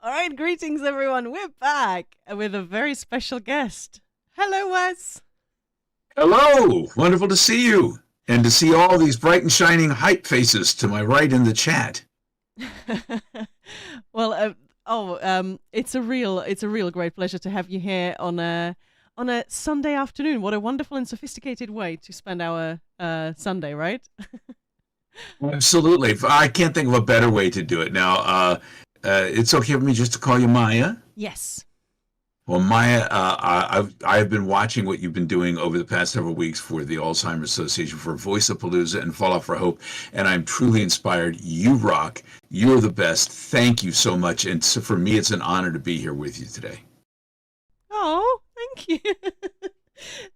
All right, greetings everyone. We're back with a very special guest. Hello, Wes. Hello, wonderful to see you and to see all these bright and shining hype faces to my right in the chat. well, it's a real great pleasure to have you here on a Sunday afternoon. What a wonderful and sophisticated way to spend our Sunday, right? Absolutely. I can't think of a better way to do it. Now, it's okay for me just to call you Maya. Yes. Well, Maya, I've been watching what you've been doing over the past several weeks for the Alzheimer's Association for Voice of Palooza and Fall Out for Hope, and I'm truly inspired. You rock. You're the best. Thank you so much. And so for me, it's an honor to be here with you today. Oh, thank you.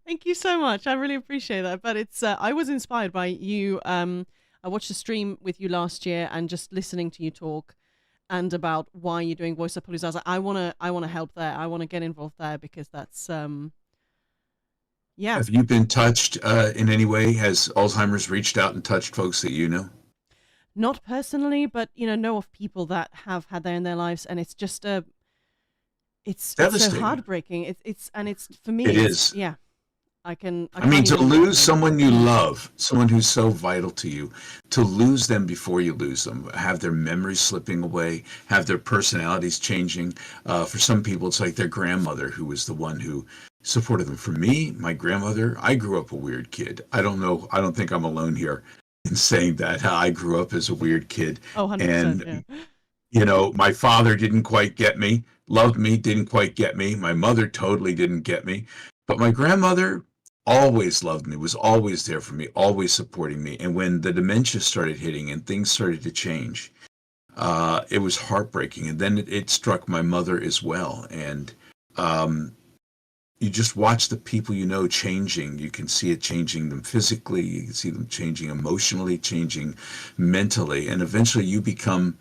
Thank you so much. I really appreciate that. But it's I was inspired by you. I watched a stream with you last year and just listening to you talk and about why you're doing Voice of Palooza. I was like, I wanna help there. I wanna get involved there because that's yeah. Have you been touched in any way? Has Alzheimer's reached out and touched folks that you know? Not personally, but know of people that have had that in their lives, and it's just it's so Devastating. heartbreaking. It's for me. It It's is. yeah. I I mean, can't to even lose imagine. someone you love, someone who's so vital to you, to lose them before you lose them, have their memories slipping away, have their personalities changing. For some people, it's like their grandmother who was the one who supported them. For me, my grandmother, I grew up a weird kid. I don't know, I don't think I'm alone here in saying that. I grew up as a weird kid. Oh, 100%. Yeah. And, my father didn't quite get me, loved me, didn't quite get me. My mother totally didn't get me. But my grandmother always loved me, was always there for me, always supporting me. And when the dementia started hitting and things started to change, it was heartbreaking. And then it struck my mother as well. And um, you just watch the people changing. You can see it changing them physically, you can see them changing emotionally, changing mentally. And eventually you become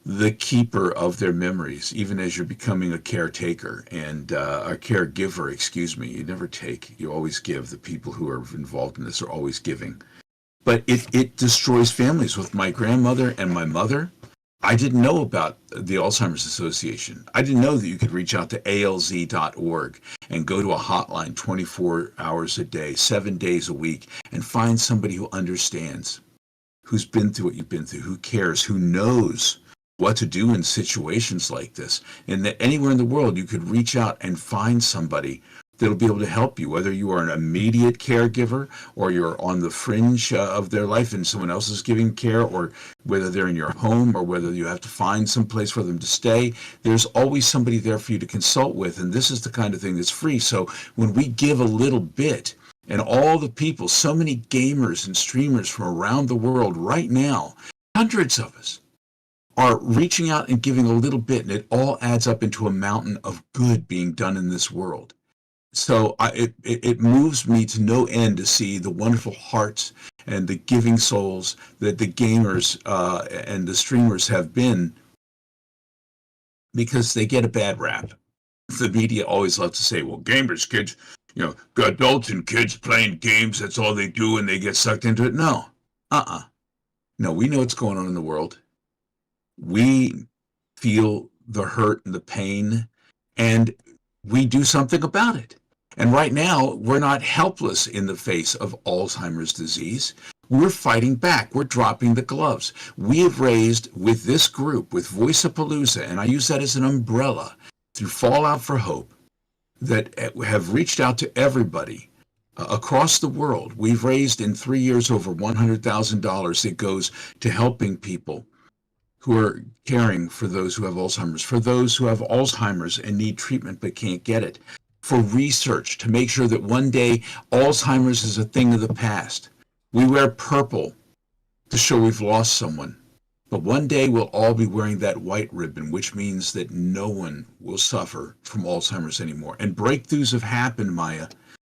the keeper of their memories, even as you're becoming a caretaker and a caregiver, excuse me. You never take, you always give. The people who are involved in this are always giving. But it destroys families. With my grandmother and my mother, I didn't know about the Alzheimer's Association. I didn't know that you could reach out to alz.org and go to a hotline 24 hours a day, 7 days a week, and find somebody who understands, who's been through what you've been through, who cares, who knows what to do in situations like this. And that anywhere in the world you could reach out and find somebody that'll be able to help you, whether you are an immediate caregiver or you're on the fringe of their life and someone else is giving care, or whether they're in your home or whether you have to find some place for them to stay. There's always somebody there for you to consult with, and this is the kind of thing that's free. So when we give a little bit, and all the people, so many gamers and streamers from around the world right now, hundreds of us, are reaching out and giving a little bit, and it all adds up into a mountain of good being done in this world. So it moves me to no end to see the wonderful hearts and the giving souls that the gamers and the streamers have been, because they get a bad rap. The media always loves to say, well, gamers, kids, adults and kids playing games, that's all they do, and they get sucked into it. No. No, we know what's going on in the world. We feel the hurt and the pain, and we do something about it. And right now, we're not helpless in the face of Alzheimer's disease. We're fighting back. We're dropping the gloves. We have raised, with this group, with Voice of Palooza, and I use that as an umbrella, through Fallout for Hope, that have reached out to everybody across the world. We've raised in 3 years over $100,000 that goes to helping people who are caring for those who have Alzheimer's, for those who have Alzheimer's and need treatment but can't get it, for research to make sure that one day Alzheimer's is a thing of the past. We wear purple to show we've lost someone, but one day we'll all be wearing that white ribbon, which means that no one will suffer from Alzheimer's anymore. And breakthroughs have happened, Maya.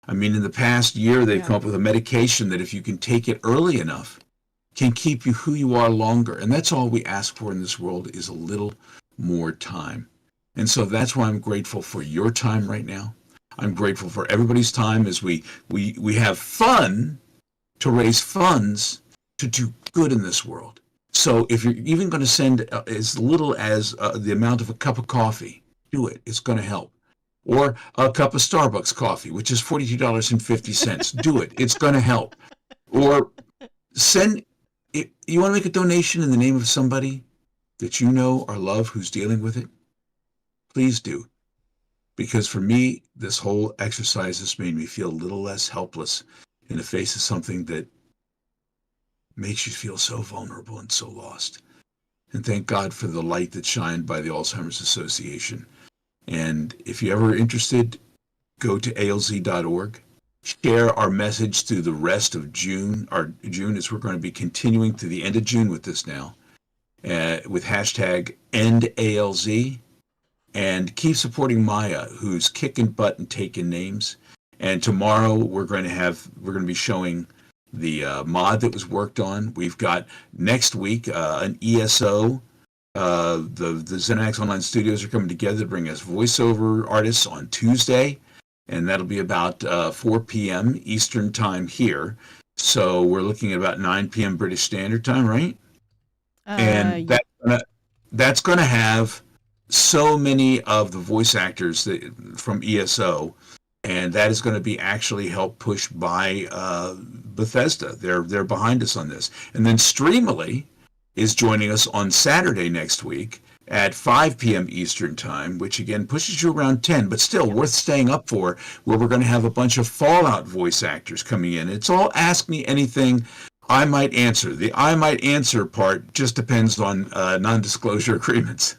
I mean, in the past year, they've Yeah. come up with a medication that if you can take it early enough, can keep you who you are longer. And that's all we ask for in this world, is a little more time. And so that's why I'm grateful for your time right now. I'm grateful for everybody's time as we have fun to raise funds to do good in this world. So if you're even going to send as little as the amount of a cup of coffee, do it. It's going to help. Or a cup of Starbucks coffee, which is $42.50. Do it. It's going to help. Or send, you want to make a donation in the name of somebody that you know or love who's dealing with it? Please do. Because for me, this whole exercise has made me feel a little less helpless in the face of something that makes you feel so vulnerable and so lost. And thank God for the light that's shined by the Alzheimer's Association. And if you're ever interested, go to alz.org. Share our message through the rest of June. Our June is we're going to be continuing to the end of June with this now, with hashtag EndALZ. And keep supporting Maya, who's kicking butt and taking names. And tomorrow we're going to be showing the mod that was worked on. We've got next week an ESO. The Xenax Online Studios are coming together to bring us voiceover artists on Tuesday, and that'll be about 4 p.m. Eastern time here. So we're looking at about 9 p.m. British Standard Time, right? And that's going to have so many of the voice actors from ESO, and that is going to be actually helped push by Bethesda. They're behind us on this. And then Streamily is joining us on Saturday next week at 5 p.m. Eastern Time, which again pushes you around 10, but still worth staying up for, where we're going to have a bunch of Fallout voice actors coming in. It's all Ask Me Anything I Might Answer. The I Might Answer part just depends on non-disclosure agreements.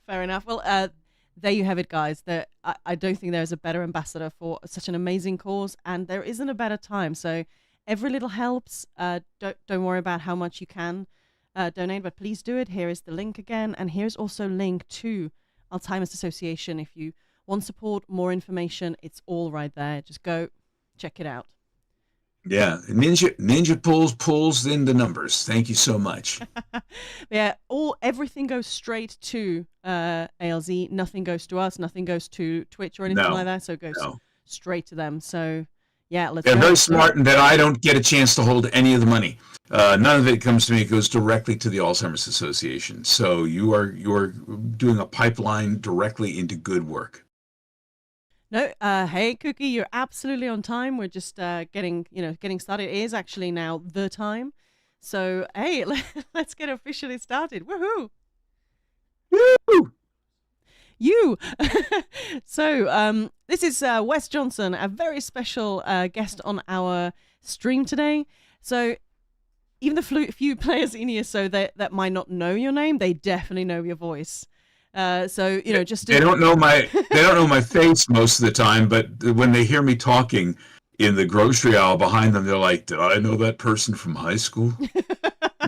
Fair enough. Well, there you have it, guys. I don't think there's a better ambassador for such an amazing cause, and there isn't a better time. So every little helps. Don't worry about how much you can donate, but please do it. Here is the link again, and here's also a link to Alzheimer's Association. If you want support, more information, it's all right there. Just go check it out. Yeah, Ninja pulls in the numbers. Thank you so much. Yeah, everything goes straight to ALZ. Nothing goes to us. Nothing goes to Twitch or anything like that. So it goes straight to them. So yeah, They're very smart in that I don't get a chance to hold any of the money. None of it comes to me. It goes directly to the Alzheimer's Association. So you are doing a pipeline directly into good work. No, hey, Cookie, you're absolutely on time. We're just getting started. It is actually now the time. So, hey, let's get officially started. Woohoo! Woo! You! So, this is WES Johnson, a very special guest on our stream today. So, even the few players in here that might not know your name, they definitely know your voice. So just they don't know my face most of the time, but when they hear me talking in the grocery aisle behind them, they're like, "Did I know that person from high school?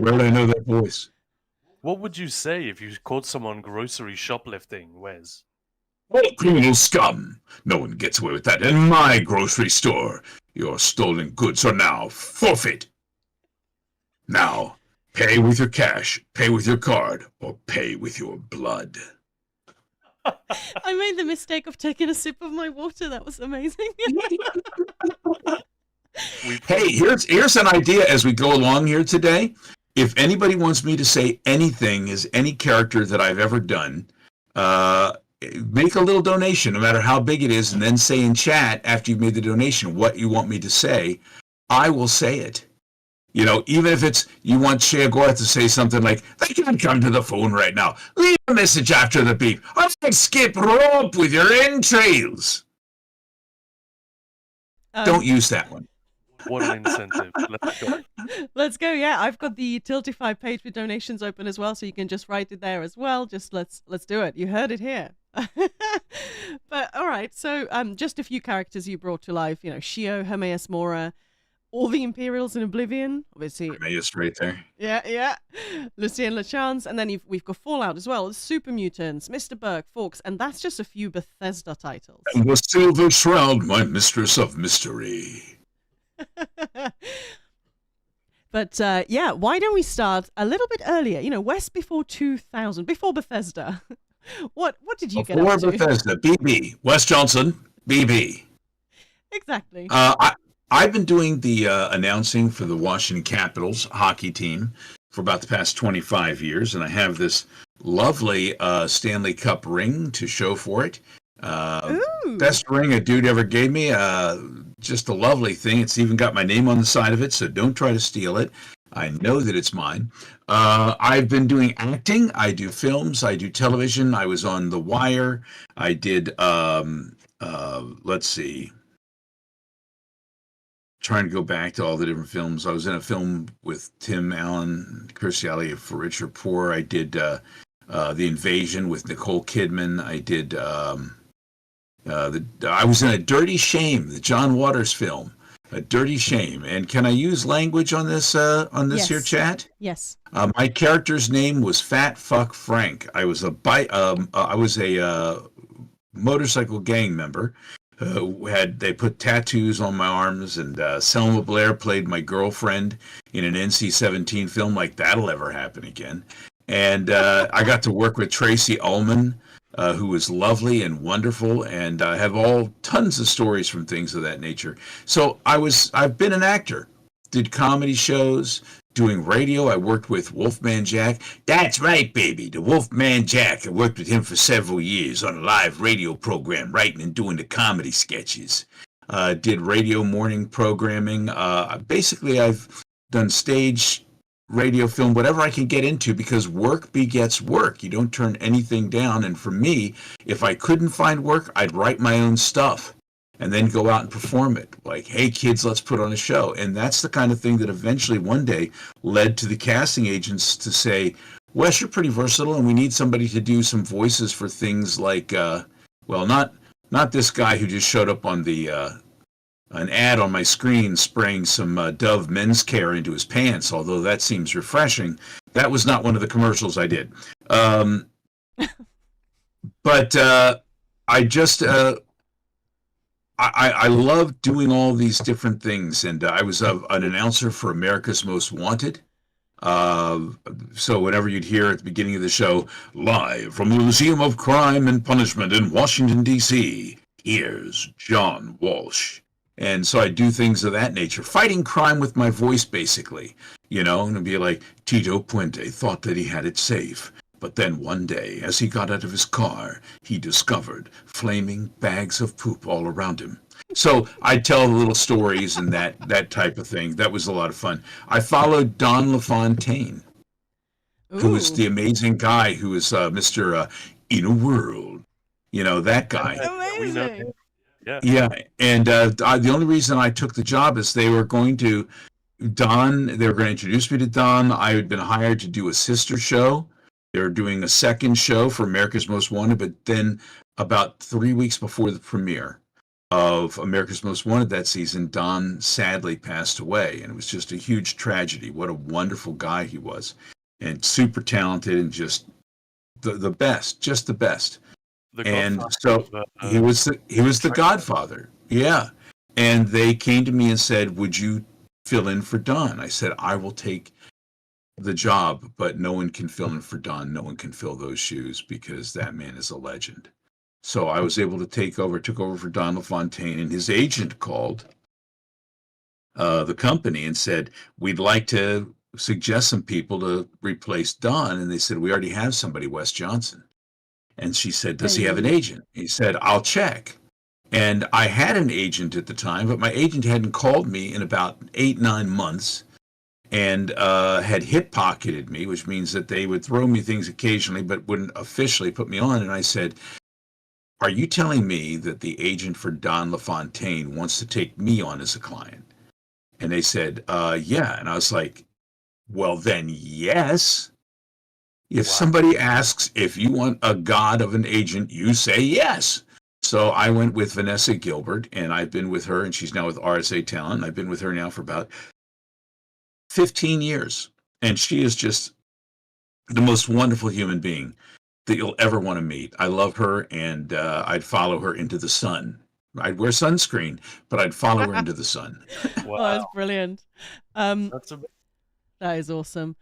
Where did I know that voice?" What would you say if you caught someone grocery shoplifting, Wes? Oh, criminal scum! No one gets away with that in my grocery store. Your stolen goods are now forfeit. Now, pay with your cash, pay with your card, or pay with your blood. I made the mistake of taking a sip of my water. That was amazing. Hey, here's an idea as we go along here today. If anybody wants me to say anything as any character that I've ever done, make a little donation, no matter how big it is, and then say in chat after you've made the donation what you want me to say. I will say it. You know, even if it's you want Shea Agora to say something like, "They can't come to the phone right now. Leave a message after the beep. Or skip rope with your entrails." Don't use that one. What an incentive. Let's go. Let's go. Yeah, I've got the Tiltify page with donations open as well, so you can just write it there as well. Just let's do it. You heard it here. But all right, so just a few characters you brought to life. Shio, Hermaeus Mora, all the Imperials in Oblivion, obviously. Hermaeus right there. Yeah. Lucien Lachance, and then we've got Fallout as well. Super Mutants, Mr. Burke, Forks, and that's just a few Bethesda titles. And the Silver Shroud, my mistress of mystery. But yeah, why don't we start a little bit earlier? WES before 2000, before Bethesda. What did you get up to? Before Bethesda, BB, WES Johnson, BB. Exactly. I've been doing the announcing for the Washington Capitals hockey team for about the past 25 years, and I have this lovely Stanley Cup ring to show for it. Ooh. Best ring a dude ever gave me. Just a lovely thing. It's even got my name on the side of it, so don't try to steal it. I know that it's mine. I've been doing acting. I do films. I do television. I was on The Wire. I did, let's see, trying to go back to all the different films. I was in a film with Tim Allen, Kirstie Alley for Rich or Poor. I did The Invasion with Nicole Kidman. I did I was in A Dirty Shame, the John Waters film, A Dirty Shame. And can I use language on this here Yes. chat? Yes. My character's name was Fat Fuck Frank. I was a motorcycle gang member. They put tattoos on my arms, and Selma Blair played my girlfriend in an NC-17 film. Like, that'll ever happen again. And I got to work with Tracy Ullman, who was lovely and wonderful, and I have tons of stories from things of that nature. So I've been an actor, did comedy shows, doing radio. I worked with Wolfman Jack. That's right, baby, the Wolfman Jack. I worked with him for several years on a live radio program, writing and doing the comedy sketches. Did radio morning programming. Basically, I've done stage, radio, film, whatever I can get into, because work begets work. You don't turn anything down. And for me, if I couldn't find work, I'd write my own stuff and then go out and perform it. Like, hey, kids, let's put on a show. And that's the kind of thing that eventually one day led to the casting agents to say, Wes, you're pretty versatile, and we need somebody to do some voices for things like, not this guy who just showed up on an ad on my screen spraying some Dove men's care into his pants, although that seems refreshing. That was not one of the commercials I did. But I just... I love doing all these different things, and I was an announcer for America's Most Wanted. So whenever you'd hear at the beginning of the show, live from the Museum of Crime and Punishment in Washington, D.C., here's John Walsh. And so I do things of that nature, fighting crime with my voice, basically, and it'd be like, Tito Puente thought that he had it safe. But then one day, as he got out of his car, he discovered flaming bags of poop all around him. So I tell little stories and that type of thing. That was a lot of fun. I followed Don LaFontaine, who was the amazing guy who was Mr. In a World. That guy. Amazing. Yeah. And the only reason I took the job is they were going to introduce me to Don. I had been hired to do a sister show. They were doing a second show for America's Most Wanted, but then about 3 weeks before the premiere of America's Most Wanted that season, Don sadly passed away, and it was just a huge tragedy. What a wonderful guy he was, and super talented, and just the best, just the best. And so he was the Godfather, yeah. And they came to me and said, "Would you fill in for Don?" I said, "I will take the job, but no one can fill in for Don. No one can fill those shoes, because that man is a legend." So I was able to took over for Don LaFontaine, and his agent called the company and said, "We'd like to suggest some people to replace Don." And they said, "We already have somebody, WES Johnson." And she said, "Does he have an agent?" He said, "I'll check." And I had an agent at the time, but my agent hadn't called me in about 8-9 months, and had hip-pocketed me, which means that they would throw me things occasionally but wouldn't officially put me on. And I said, "Are you telling me that the agent for Don LaFontaine wants to take me on as a client?" And they said, "Yeah." And I was like, "Well, then, yes. If somebody asks if you want a god of an agent, you say yes." So I went with Vanessa Gilbert, and I've been with her, and she's now with RSA Talent. I've been with her now for about 15 years, and she is just the most wonderful human being that you'll ever want to meet. I love her, and I'd follow her into the sun. I'd wear sunscreen, but I'd follow her into the sun. Wow. Oh, that's brilliant. That is awesome.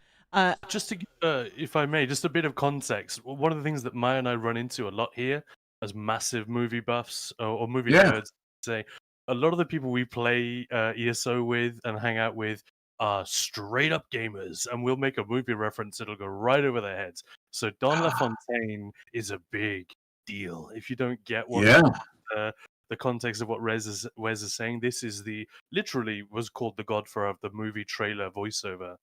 Just to give, if I may, just a bit of context. One of the things that Maya and I run into a lot here as massive movie buffs or movie nerds say, a lot of the people we play ESO with and hang out with are straight up gamers, and we'll make a movie reference, it'll go right over their heads. So Don LaFontaine is a big deal. If you don't get Yeah, the context of what Wes is saying, this is literally was called the Godfather of the movie trailer voiceover.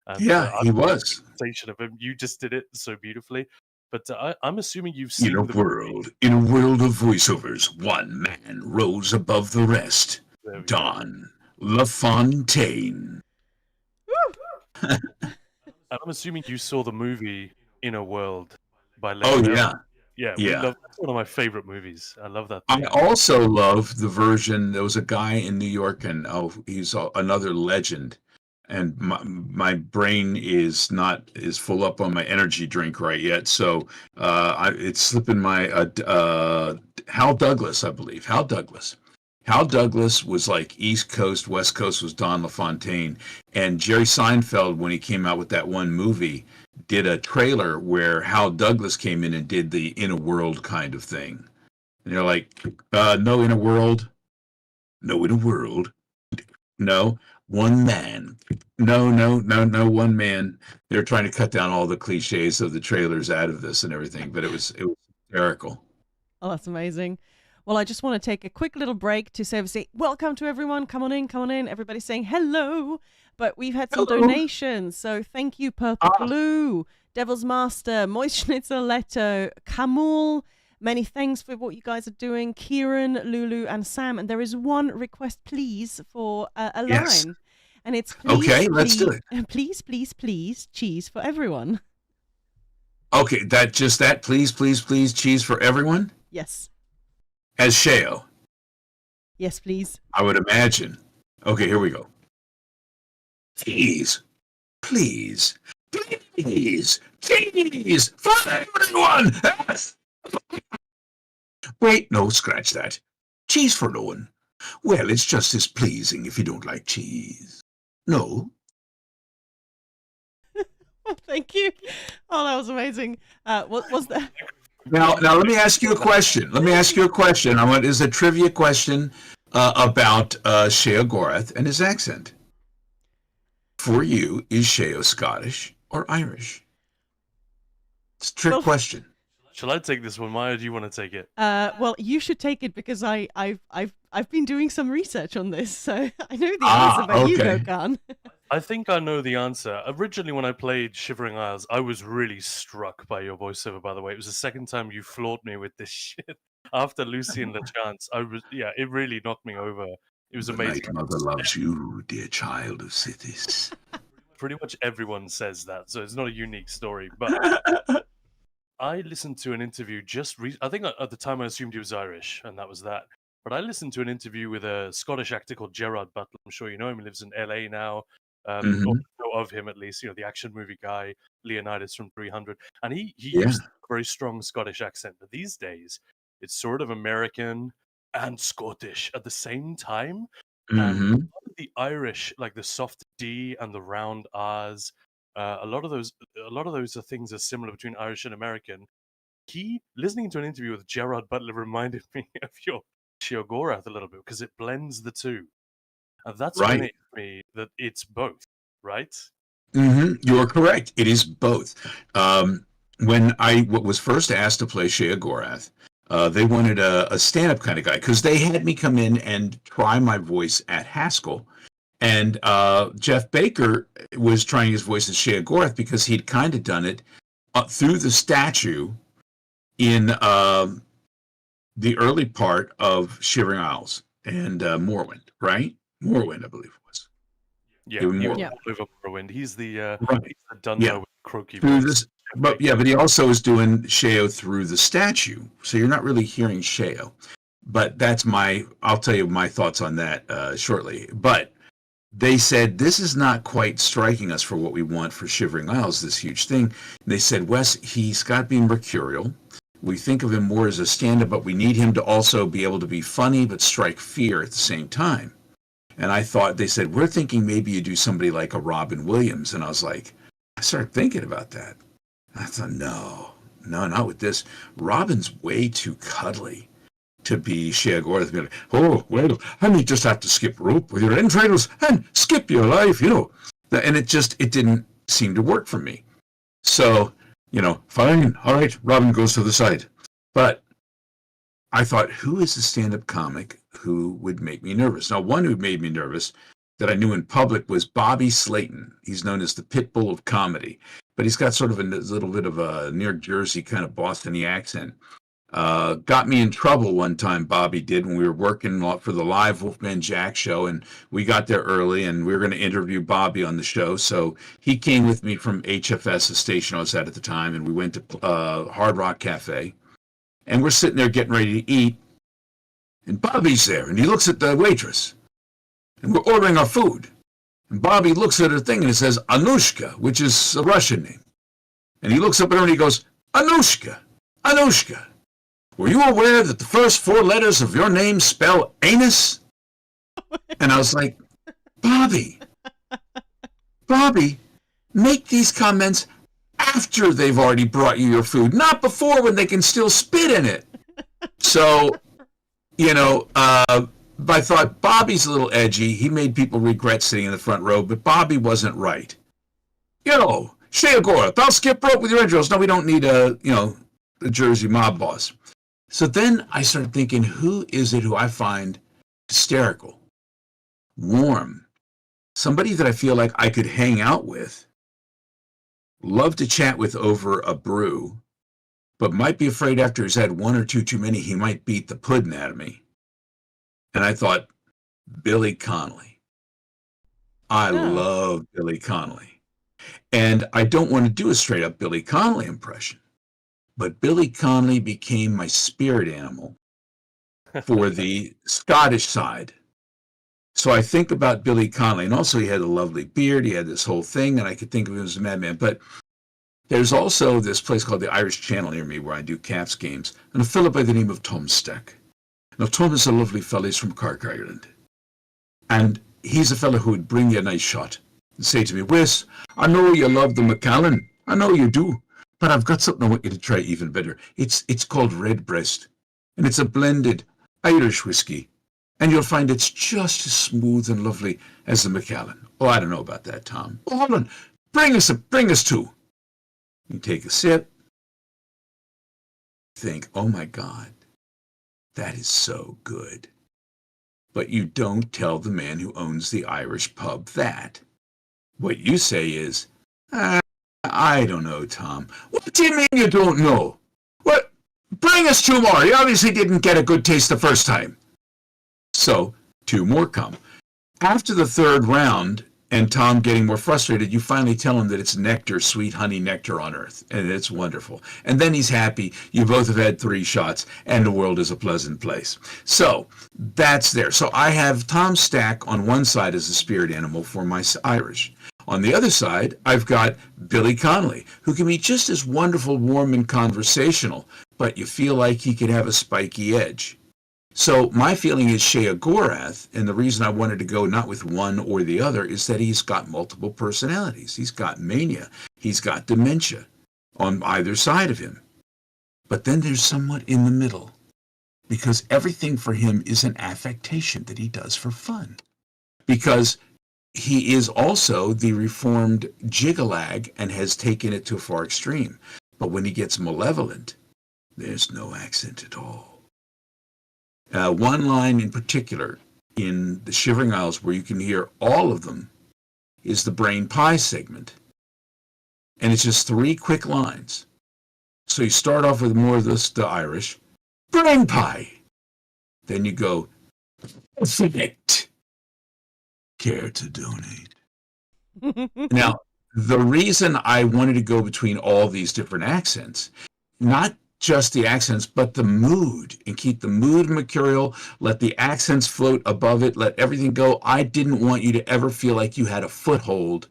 And yeah, I'm he a was. representation of him. You just did it so beautifully. But I'm assuming you've seen the movie. In a world of voiceovers, one man rose above the rest. There we go. Don LaFontaine. And I'm assuming you saw the movie In a World by Oh Leonard. yeah, Yeah, yeah. that's one of my favorite movies. I love that I thing. also love the version. There was a guy in New York, and he's another legend. And my brain is full up on my energy drink right yet, so it's slipping my Hal Douglas, I believe. Hal Douglas. Hal Douglas was like East Coast, West Coast was Don LaFontaine, and Jerry Seinfeld, when he came out with that one movie, did a trailer where Hal Douglas came in and did the In a World kind of thing. And they're like, no in a world, no in a world, no one man, no one man. They're trying to cut down all the cliches of the trailers out of this and everything, but it was hysterical. Oh, that's amazing. Well, I just want to take a quick little break to say welcome to everyone. Come on in, come on in. Everybody's saying hello. But we've had some donations. So thank you, Purple Blue, Devil's Master, Moistschnitzer Leto, Kamul. Many thanks for what you guys are doing. Kieran, Lulu, and Sam. And there is one request, please, for a line. And it's please, okay, let's do it. Please, please, please, cheese for everyone. Okay, please, please, please, cheese for everyone? Yes. As Sheo. Yes, please. I would imagine. Okay, here we go. Please, please, please, please, for everyone! Wait, no, scratch that. Cheese for no one. Well, it's just as pleasing if you don't like cheese. No? Thank you. Oh, that was amazing. What was that? Now, let me ask you a question. It's a trivia question about Sheo Gorath and his accent. For you, is Sheo Scottish or Irish? It's a trick question. Shall I take this one, Maya? Do you want to take it? Well, you should take it because I've been doing some research on this, so I know the answer, but you go, Khan. I think I know the answer. Originally, when I played Shivering Isles, I was really struck by your voiceover, by the way. It was the second time you floored me with this shit. After Lucy and LeChance, it really knocked me over. It was amazing. The Night Mother loves you, dear child of cities. Pretty much everyone says that, so it's not a unique story. But I listened to an interview I think at the time I assumed he was Irish, and that was that. But I listened to an interview with a Scottish actor called Gerard Butler. I'm sure you know him. He lives in LA now. Or know of him at least, the action movie guy, Leonidas from 300. And he used a very strong Scottish accent. But these days, it's sort of American and Scottish at the same time. And a lot of the Irish, like the soft D and the round R's, a lot of those are things are similar between Irish and American. Listening to an interview with Gerard Butler reminded me of your Sheo Gorath a little bit because it blends the two. And that's when it hit me that it's both, right? You are correct. It is both. When I was first asked to play Sheo Gorath, they wanted a stand-up kind of guy because they had me come in and try my voice at Haskell. And Jeff Baker was trying his voice as Sheo Gorath because he'd kind of done it through the statue in the early part of Shivering Isles and Morrowind, right? Morrowind, I believe it was. Yeah, Morrowind. He's the Dunno with croaky voice. But he also is doing Sheo through the statue, so you're not really hearing Sheo. But I'll tell you my thoughts on that shortly. But they said, this is not quite striking us for what we want for Shivering Isles, this huge thing. And they said, Wes, he's got to be mercurial. We think of him more as a stand-up, but we need him to also be able to be funny but strike fear at the same time. And they said, we're thinking maybe you do somebody like a Robin Williams. And I started thinking about that. I thought, no, not with this. Robin's way too cuddly, to be Shea Gore. They'd be like, oh, well, and you just have to skip rope with your entrails and skip your life, you know. And it didn't seem to work for me. So, you know, fine, all right, Robin goes to the side. But I thought, who is the stand-up comic who would make me nervous? Now, one who made me nervous that I knew in public was Bobby Slayton. He's known as the pit bull of comedy, but he's got sort of a little bit of a New Jersey kind of Boston-y accent. Got me in trouble one time, Bobby did, when we were working for the live Wolfman Jack show, and we got there early, and we were going to interview Bobby on the show. So he came with me from HFS, the station I was at the time, and we went to Hard Rock Cafe, and we're sitting there getting ready to eat, and Bobby's there, and he looks at the waitress, and we're ordering our food, and Bobby looks at her thing, and it says Anushka, which is a Russian name, and he looks up at her, and he goes, Anushka, Anushka. Were you aware that the first 4 letters of your name spell anus? And I was like, Bobby, make these comments after they've already brought you your food, not before when they can still spit in it. So, you know, I thought Bobby's a little edgy. He made people regret sitting in the front row, but Bobby wasn't right. You know, Shea Gore, thou skip rope with your entrails. No, we don't need a Jersey mob boss. So then I started thinking, who is it who I find hysterical, warm, somebody that I feel like I could hang out with, love to chat with over a brew, but might be afraid after he's had 1 or 2 too many, he might beat the pudding out of me. And I thought, Billy Connolly. I love Billy Connolly. And I don't want to do a straight up Billy Connolly impression. But Billy Connolly became my spirit animal for the Scottish side. So I think about Billy Connolly, and also he had a lovely beard. He had this whole thing, and I could think of him as a madman. But there's also this place called the Irish Channel near me where I do Caps games, and a fellow by the name of Tom Stack. Now, Tom is a lovely fellow. He's from Cork, Ireland. And he's a fellow who would bring you a nice shot and say to me, Wes, I know you love the Macallan. I know you do. But I've got something I want you to try even better. It's called Redbreast, and it's a blended Irish whiskey, and you'll find it's just as smooth and lovely as the Macallan. Oh, I don't know about that, Tom. Oh, hold on. Bring us 2. You take a sip, think, oh my God, that is so good. But you don't tell the man who owns the Irish pub that. What you say is, I don't know, Tom. What do you mean you don't know? What? Bring us 2 more. You obviously didn't get a good taste the first time. So 2 more come. After the 3rd round, and Tom getting more frustrated, you finally tell him that it's nectar, sweet honey nectar on earth, and it's wonderful. And then he's happy. You both have had 3 shots, and the world is a pleasant place. So that's there. So I have Tom Stack on one side as a spirit animal for my Irish. On the other side, I've got Billy Connolly, who can be just as wonderful, warm, and conversational, but you feel like he could have a spiky edge. So my feeling is Shea Gorath, and the reason I wanted to go not with one or the other is that he's got multiple personalities. He's got mania. He's got dementia on either side of him. But then there's somewhat in the middle, because everything for him is an affectation that he does for fun. Because he is also the reformed jigalag and has taken it to a far extreme. But when he gets malevolent, there's no accent at all. One line in particular in the Shivering Isles where you can hear all of them is the brain pie segment. And it's just 3 quick lines. So you start off with more of the Irish, brain pie. Then you go, select. Care to donate. Now, the reason I wanted to go between all these different accents, not just the accents, but the mood, and keep the mood mercurial, let the accents float above it, let everything go. I didn't want you to ever feel like you had a foothold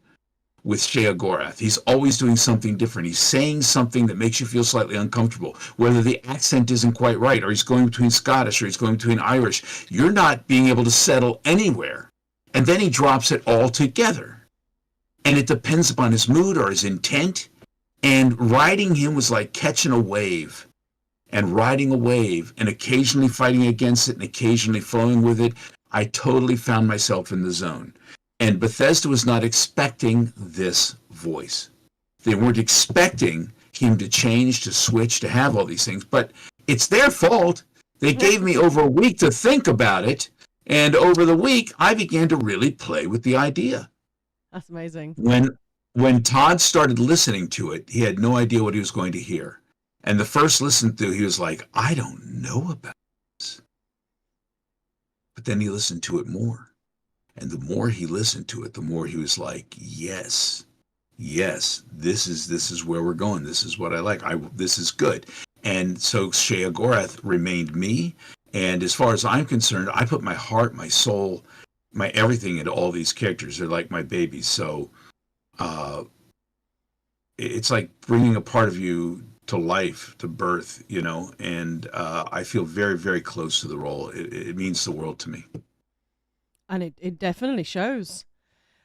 with Shea Gorath. He's always doing something different. He's saying something that makes you feel slightly uncomfortable, whether the accent isn't quite right, or he's going between Scottish, or he's going between Irish. You're not being able to settle anywhere. And then he drops it all together. And it depends upon his mood or his intent. And riding him was like catching a wave. and riding a wave and occasionally fighting against it and occasionally flowing with it, I totally found myself in the zone. And Bethesda was not expecting this voice. They weren't expecting him to change, to switch, to have all these things, but it's their fault. They gave me over a week to think about it, and over the week, I began to really play with the idea. That's amazing. When Todd started listening to it, he had no idea what he was going to hear. And the first listen through, he was like, I don't know about this. But then he listened to it more. And the more he listened to it, the more he was like, yes, this is where we're going. This is what I like. This is good. And so Shea Gorath remained me. And as far as I'm concerned, I put my heart, my soul, my everything into all these characters. They're like my babies. So it's like bringing a part of you to life, to birth, you know, and I feel very, very close to the role. It means the world to me. And it definitely shows.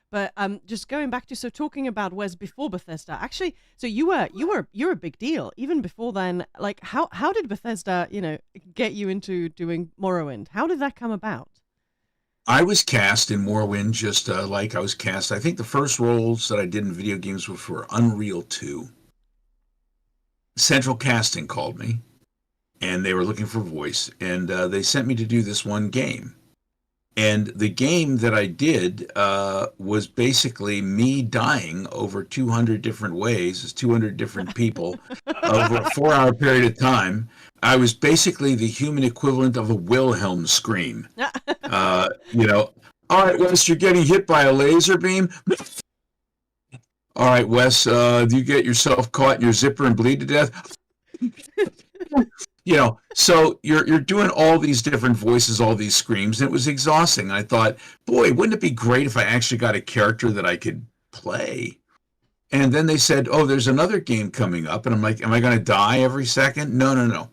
But just going back to, so talking about WES before Bethesda, actually, so you're a big deal even before then. Like how did Bethesda, you know, get you into doing Morrowind? How did that come about? I was cast in Morrowind just like I was cast. I think the first roles that I did in video games were for Unreal 2. Central Casting called me, and they were looking for voice, and they sent me to do this one game. And the game that I did was basically me dying over 200 different ways as 200 different people over a 4-hour period of time. I was basically the human equivalent of a Wilhelm scream. You know, all right, Wes, you're getting hit by a laser beam. All right, Wes, do you get yourself caught in your zipper and bleed to death? You know, so you're doing all these different voices, all these screams, and it was exhausting. I thought, boy, wouldn't it be great if I actually got a character that I could play? And then they said, oh, there's another game coming up. And I'm like, am I going to die every second? No.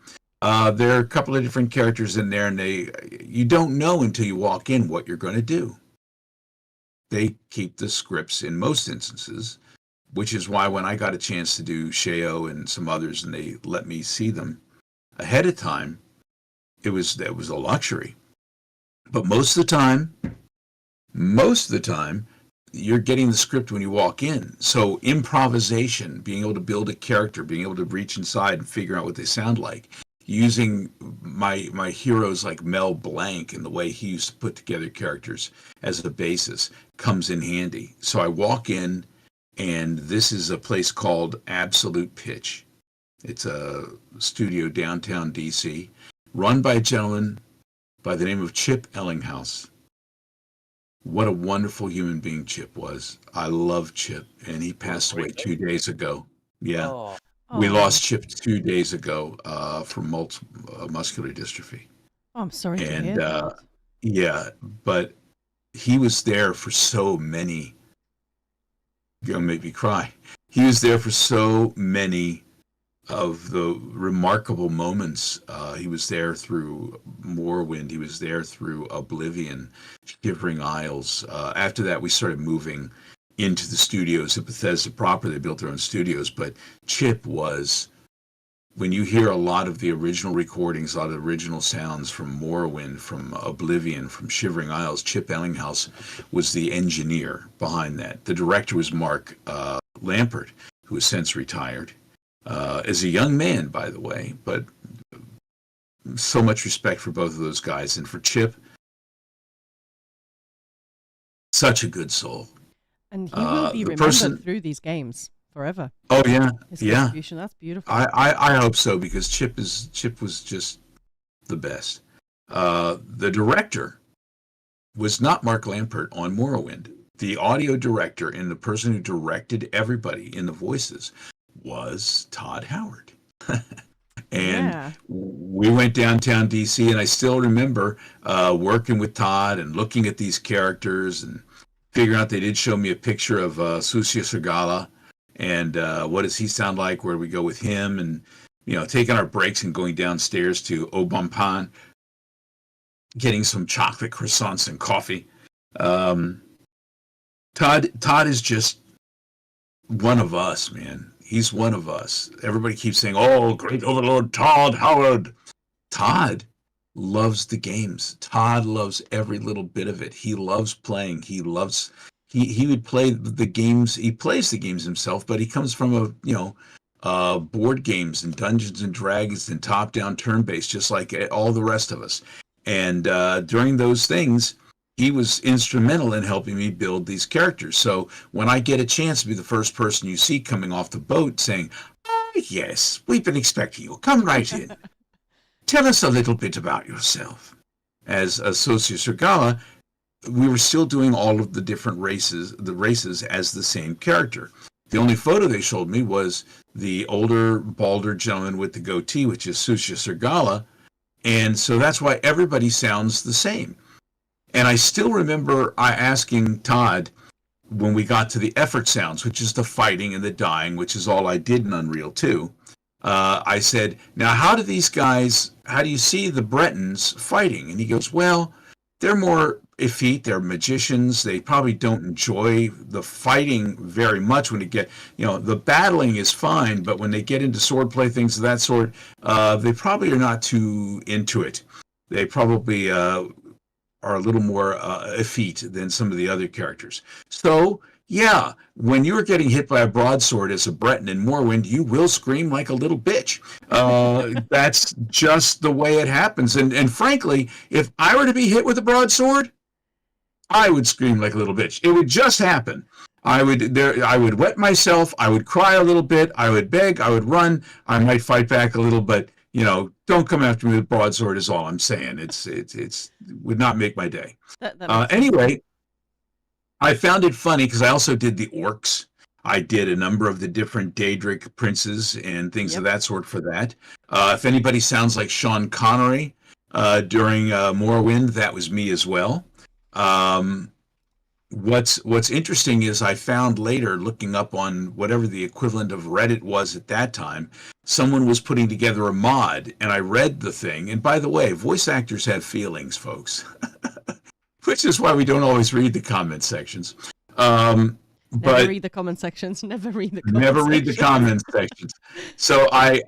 There are a couple of different characters in there, and you don't know until you walk in what you're going to do. They keep the scripts in most instances, which is why when I got a chance to do Sheo and some others, and they let me see them ahead of time, that was a luxury. But most of the time, you're getting the script when you walk in. So improvisation, being able to build a character, being able to reach inside and figure out what they sound like, using my heroes like Mel Blanc and the way he used to put together characters as a basis comes in handy. So I walk in, and this is a place called Absolute Pitch. It's a studio downtown DC, run by a gentleman by the name of Chip Ellinghaus. What a wonderful human being Chip was. I love Chip, and he passed away 2 days ago. Yeah, Oh, we lost Chip 2 days ago from muscular dystrophy. Oh, I'm sorry to hear And that. yeah, but he was there for so many. You're gonna make me cry. He was there for so many of the remarkable moments. He was there through Morrowind. He was there through Oblivion, Shivering Isles. After that, we started moving into the studios at Bethesda proper. They built their own studios. But Chip was, when you hear a lot of the original recordings, a lot of the original sounds from Morrowind, from Oblivion, from Shivering Isles, Chip Ellinghaus was the engineer behind that. The director was Mark Lampert, who has since retired. As a young man, by the way, but so much respect for both of those guys. And for Chip, such a good soul. And he will be remembered through these games forever. Oh, yeah. His contribution, that's beautiful. I hope so, because Chip was just the best. The director was not Mark Lampert on Morrowind. The audio director and the person who directed everybody in the voices was Todd Howard. And we went downtown DC, and I still remember working with Todd and looking at these characters and figuring out. They did show me a picture of Susia Sagala, and what does he sound like? Where do we go with him? And, you know, taking our breaks and going downstairs to Au Bon Pain, getting some chocolate croissants and coffee. Todd is just one of us, man. He's one of us. Everybody keeps saying, "Oh, great Overlord Todd Howard." Todd loves the games. Todd loves every little bit of it. He loves playing. He would play the games. He plays the games himself, but he comes from board games and Dungeons and Dragons and top-down turn-based, just like all the rest of us. And during those things, he was instrumental in helping me build these characters. So when I get a chance to be the first person you see coming off the boat saying, "Oh, yes, we've been expecting you. Come right in. Tell us a little bit about yourself." As Sosia Sergala, we were still doing all of the different races as the same character. The only photo they showed me was the older, balder gentleman with the goatee, which is Sosia Sergala. And so that's why everybody sounds the same. And I still remember asking Todd when we got to the effort sounds, which is the fighting and the dying, which is all I did in Unreal 2. I said, "Now, how do you see the Bretons fighting?" And he goes, "Well, they're more effete. They're magicians. They probably don't enjoy the fighting very much when they get, the battling is fine, but when they get into swordplay, things of that sort, they probably are not too into it. They probably are a little more effete than some of the other characters." So, yeah, when you're getting hit by a broadsword as a Breton in Morrowind, you will scream like a little bitch. That's just the way it happens. And frankly, if I were to be hit with a broadsword, I would scream like a little bitch. It would just happen. I would wet myself. I would cry a little bit. I would beg. I would run. I might fight back a little, but don't come after me with a broadsword is all I'm saying. It would not make my day. Anyway, I found it funny because I also did the orcs. I did a number of the different Daedric princes and things of that sort for that. If anybody sounds like Sean Connery during Morrowind, that was me as well. What's interesting is I found later, looking up on whatever the equivalent of Reddit was at that time, someone was putting together a mod, and I read the thing. And by the way, voice actors have feelings, folks, which is why we don't always read the comment sections. Never read the comment sections. Never read the comment sections. So I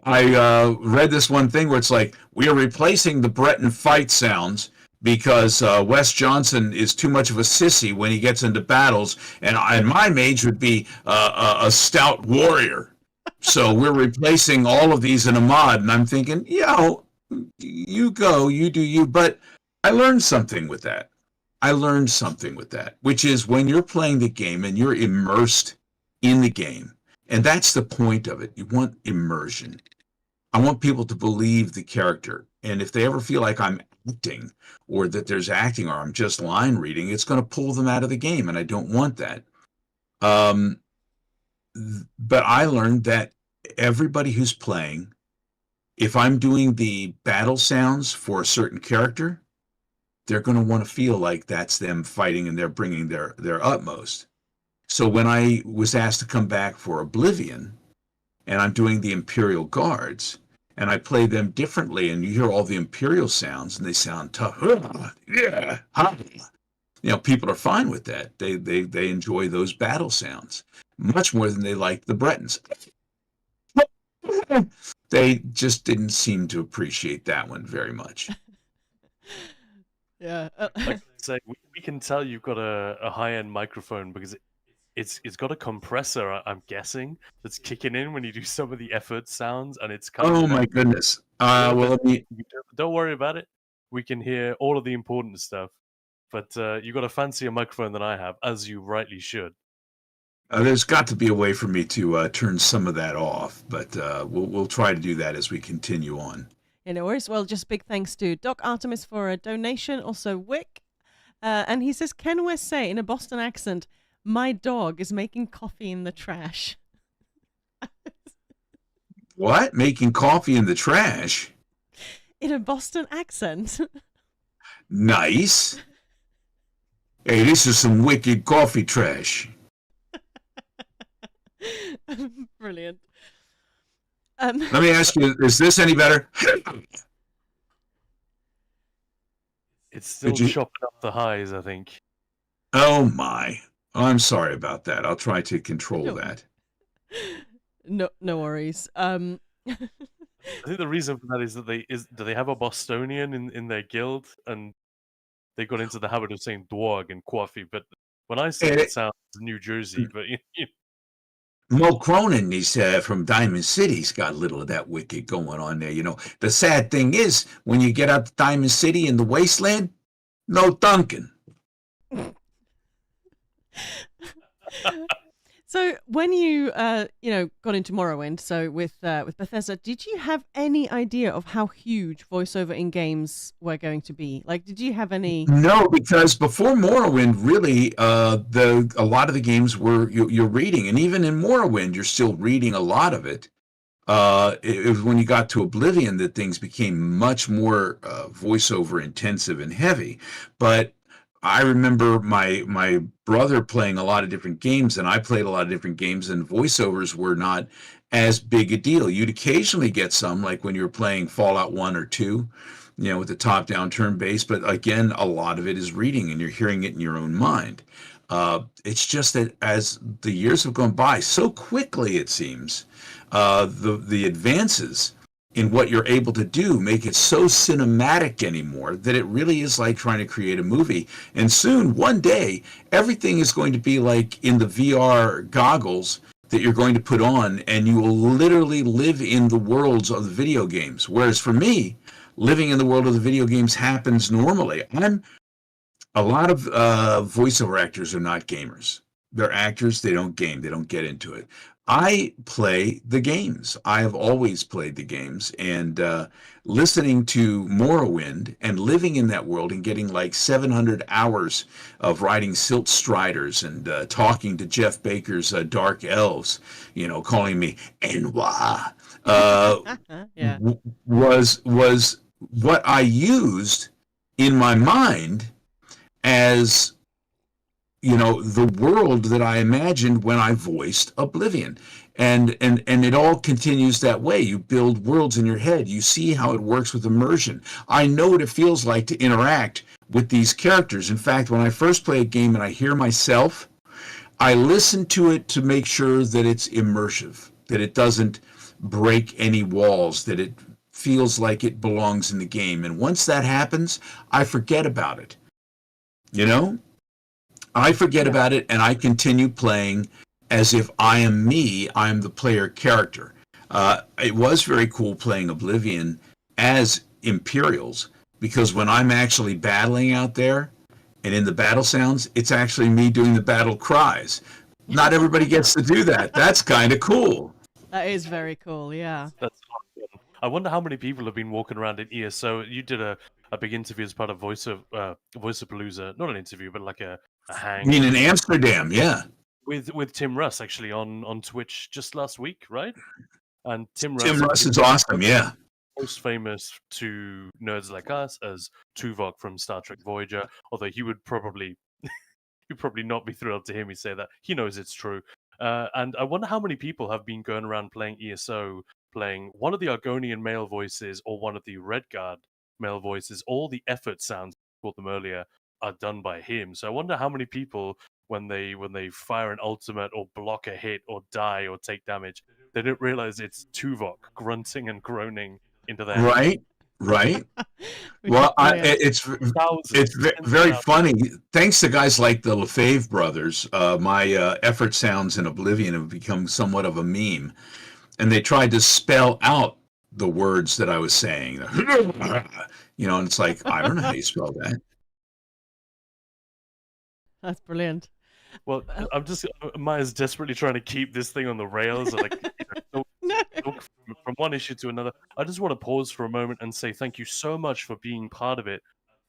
read this one thing where it's like, we are replacing the Breton fight sounds because WES Johnson is too much of a sissy when he gets into battles, and my mage would be a stout warrior. So we're replacing all of these in a mod, and I'm thinking, you go, you do you. But I learned something with that. Which is when you're playing the game and you're immersed in the game, and that's the point of it. You want immersion. I want people to believe the character, and if they ever feel like I'm acting or that there's acting or I'm just line reading, it's going to pull them out of the game, and I don't want that. But I learned that everybody who's playing, if I'm doing the battle sounds for a certain character, they're going to want to feel like that's them fighting and they're bringing their utmost. So when I was asked to come back for Oblivion, and I'm doing the Imperial Guards, and I play them differently, and you hear all the Imperial sounds, and they sound tough. Yeah, people are fine with that. They enjoy those battle sounds much more than they like the Bretons. They just didn't seem to appreciate that one very much. Yeah. Like I say, we can tell you've got a high-end microphone because it's got a compressor, I'm guessing, that's kicking in when you do some of the effort sounds, and it's coming. Oh my goodness! Well, don't worry about it. We can hear all of the important stuff, but you've got a fancier microphone than I have, as you rightly should. There's got to be a way for me to turn some of that off, but we'll try to do that as we continue on. No worries. Well, just big thanks to Doc Artemis for a donation. Also, Wick. And he says, can we say in a Boston accent, my dog is making coffee in the trash? What? Making coffee in the trash? In a Boston accent. Nice. Hey, this is some wicked coffee trash. Brilliant. Let me ask you, is this any better? It's still chopping up the highs, I think. Oh my. I'm sorry about that. I'll try to control that. No, no worries. I think the reason for that is that do they have a Bostonian in their guild, and they got into the habit of saying dwarg and coffee, but when I say it, And it sounds New Jersey, but Mo Cronin, he's from Diamond City. He's got a little of that wicked going on there. You know, the sad thing is when you get out to Diamond City in the wasteland, no Duncan. So when you got into Morrowind, so with Bethesda, did you have any idea of how huge voiceover in games were going to be? Like, did you have any? No, because before Morrowind, really, a lot of the games were you're reading, and even in Morrowind, you're still reading a lot of it. It was when you got to Oblivion that things became much more voiceover intensive and heavy. But I remember my brother playing a lot of different games, and I played a lot of different games, and voiceovers were not as big a deal. You'd occasionally get some, like when you were playing Fallout 1 or 2, with the top-down turn-based, but again, a lot of it is reading, and you're hearing it in your own mind. It's just that as the years have gone by so quickly, it seems, the advances in what you're able to do make it so cinematic anymore that it really is like trying to create a movie. And soon, one day, everything is going to be like in the VR goggles that you're going to put on, and you will literally live in the worlds of the video games. Whereas for me, living in the world of the video games happens normally. A lot of voiceover actors are not gamers. They're actors. They don't game. They don't get into it. I play the games. I have always played the games, and listening to Morrowind and living in that world and getting like 700 hours of riding Silt Striders and talking to Jeff Baker's Dark Elves, calling me Enwa, Yeah. was what I used in my mind as the world that I imagined when I voiced Oblivion. And it all continues that way. You build worlds in your head. You see how it works with immersion. I know what it feels like to interact with these characters. In fact, when I first play a game and I hear myself, I listen to it to make sure that it's immersive, that it doesn't break any walls, that it feels like it belongs in the game. And once that happens, I forget about it. I forget Yeah. about it and I continue playing as if I am me, I'm the player character. It was very cool playing Oblivion as Imperials because when I'm actually battling out there and in the battle sounds, it's actually me doing the battle cries. Not everybody gets to do that. That's kind of cool. That is very cool. Yeah. that's awesome. I wonder how many people have been walking around in ESO. You did a big interview as part of Voice of Palooza, not an interview, but like a I hang mean, in Amsterdam, yeah. with Tim Russ actually on Twitch just last week, right? And Tim Tim Russ Russ is awesome, yeah. most famous to nerds like us as Tuvok from Star Trek Voyager, although you'd probably not be thrilled to hear me say that. He knows it's true. And I wonder how many people have been going around playing ESO, playing one of the Argonian male voices or one of the Redguard male voices. All the effort sounds, called them earlier, are done by him. So I wonder how many people, when they fire an ultimate or block a hit or die or take damage, they don't realize it's Tuvok grunting and groaning into their hand. Right, right. Which is Well, brilliant. Thousands, very funny. Thanks to guys like the LaFave brothers, my effort sounds in Oblivion have become somewhat of a meme, and they tried to spell out the words that I was saying. And it's like I don't know how you spell that. That's brilliant. Well, I'm just Maya's desperately trying to keep this thing on the rails. Like, No. from one issue to another. I just want to pause for a moment and say thank you so much for being part of it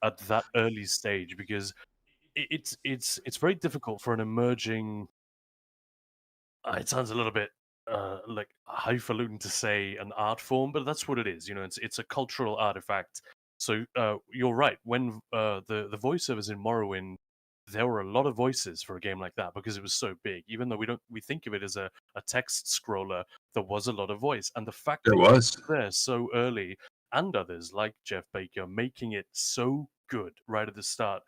at that early stage, because it's very difficult for an emerging. It sounds a little bit like highfalutin to say an art form, but that's what it is. It's a cultural artifact. So you're right. When the voiceovers in Morrowind, there were a lot of voices for a game like that because it was so big. Even though we think of it as a text scroller, there was a lot of voice, and the fact There that was. you were there so early, and others like Jeff Baker making it so good right at the start,